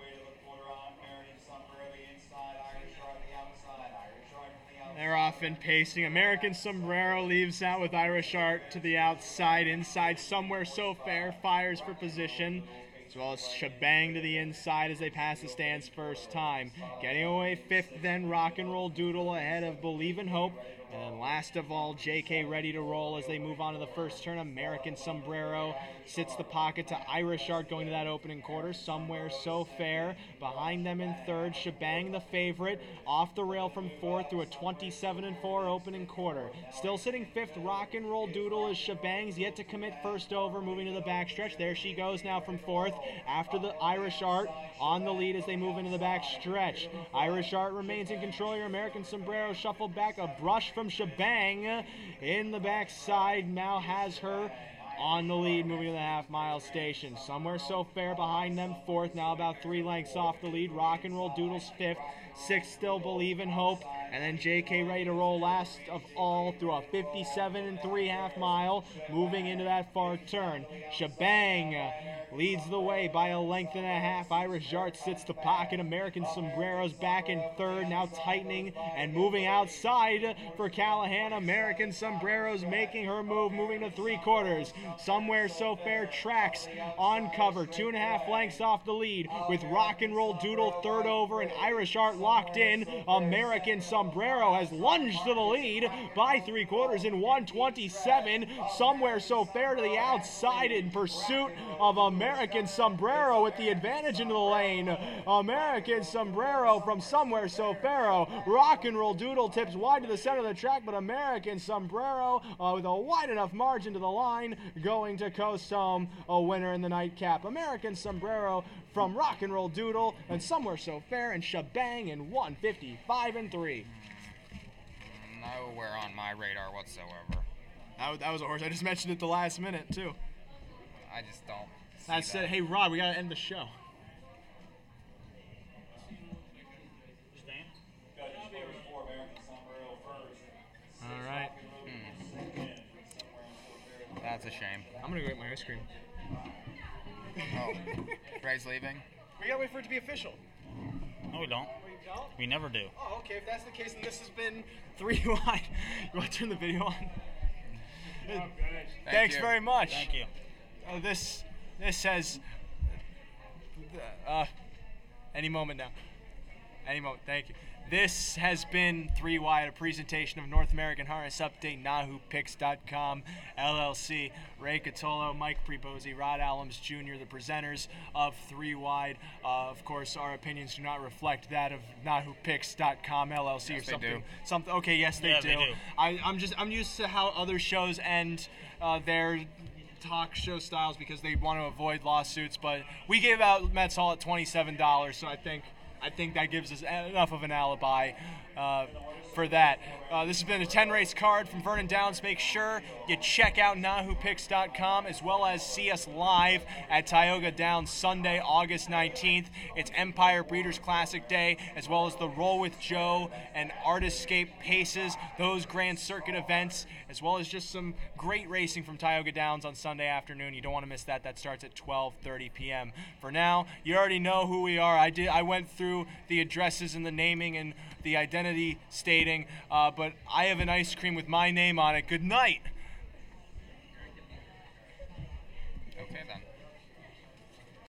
They're off and pacing. American Sombrero leaves out with Irish Art to the outside. Inside, Somewhere So Fair fires for position, as well as Shebang to the inside as they pass the stands first time. Getting away 5th, then Rock and Roll Doodle ahead of Believe in Hope. And then last of all, JK Ready to Roll as they move on to the first turn. American Sombrero sits the pocket to Irish Art going to that opening quarter. Somewhere So Fair. Behind them in third, Shebang the favorite. Off the rail from 4th through a 27-4 opening quarter. Still sitting 5th, Rock and Roll Doodle as Shebang's yet to commit first over, moving to the backstretch. There she goes now from 4th. After the Irish Art on the lead as they move into the backstretch. Irish Art remains in control here. American Sombrero shuffled back. A brush from Shebang in the backside now has her on the lead, moving to the half-mile station. Somewhere So Fair behind them, 4th, now about 3 lengths off the lead. Rock and Roll Doodles 5th, 6th still Believe in Hope, and then JK Ready to Roll last of all through a 57 3/2 mile, moving into that far turn. Shebang leads the way by a length and a half. Irish Art sits the pocket. American Sombrero's back in 3rd, now tightening and moving outside for Callahan. American Sombrero's making her move, moving to 3/4. Somewhere So Fair tracks on cover, 2.5 lengths off the lead, with Rock and Roll Doodle 3rd over and Irish Art locked in. American Sombrero has lunged to the lead by 3/4 in 1:27. Somewhere So Fair to the outside in pursuit of American Sombrero with the advantage into the lane. American Sombrero from Somewhere So Fair. Rock and Roll Doodle tips wide to the center of the track, but American Sombrero with a wide enough margin to the line, going to coast home a winner in the nightcap. American Sombrero from Rock and Roll Doodle and Somewhere So Fair and Shebang in 1:55.3. Nowhere on my radar whatsoever. That was a horse. I just mentioned it the last minute too. I just don't. That said, hey Rod, we gotta end the show. All right. That's a shame. I'm gonna go get my ice cream. Oh, Ray's leaving? We gotta wait for it to be official. No, we don't. We don't? We never do. Oh, okay. If that's the case, then this has been 3 Wide. You want to turn the video on? Thanks very much. Thank you. This has any moment now. Any moment. Thank you. This has been 3 Wide, a presentation of North American Harness Update, NAHUpicks.com, LLC. Ray Catolo, Mike Prebosi, Rod Allums Jr., the presenters of 3 Wide. Of course, our opinions do not reflect that of NAHUpicks.com, LLC, yes, or something. They do. Something. Okay, yes, they do. I'm used to how other shows end their talk show styles because they want to avoid lawsuits. But we gave out Mets Hall at $27, so I think that gives us enough of an alibi for that. This has been a 10-race card from Vernon Downs. Make sure you check out NAHUpicks.com as well as see us live at Tioga Downs Sunday, August 19th. It's Empire Breeders' Classic Day, as well as the Roll with Joe and Artiscape Paces, those Grand Circuit events, as well as just some great racing from Tioga Downs on Sunday afternoon. You don't want to miss that. That starts at 12:30 p.m. For now, you already know who we are. I went through the addresses and the naming and the identity stating, but I have an ice cream with my name on it. Good night.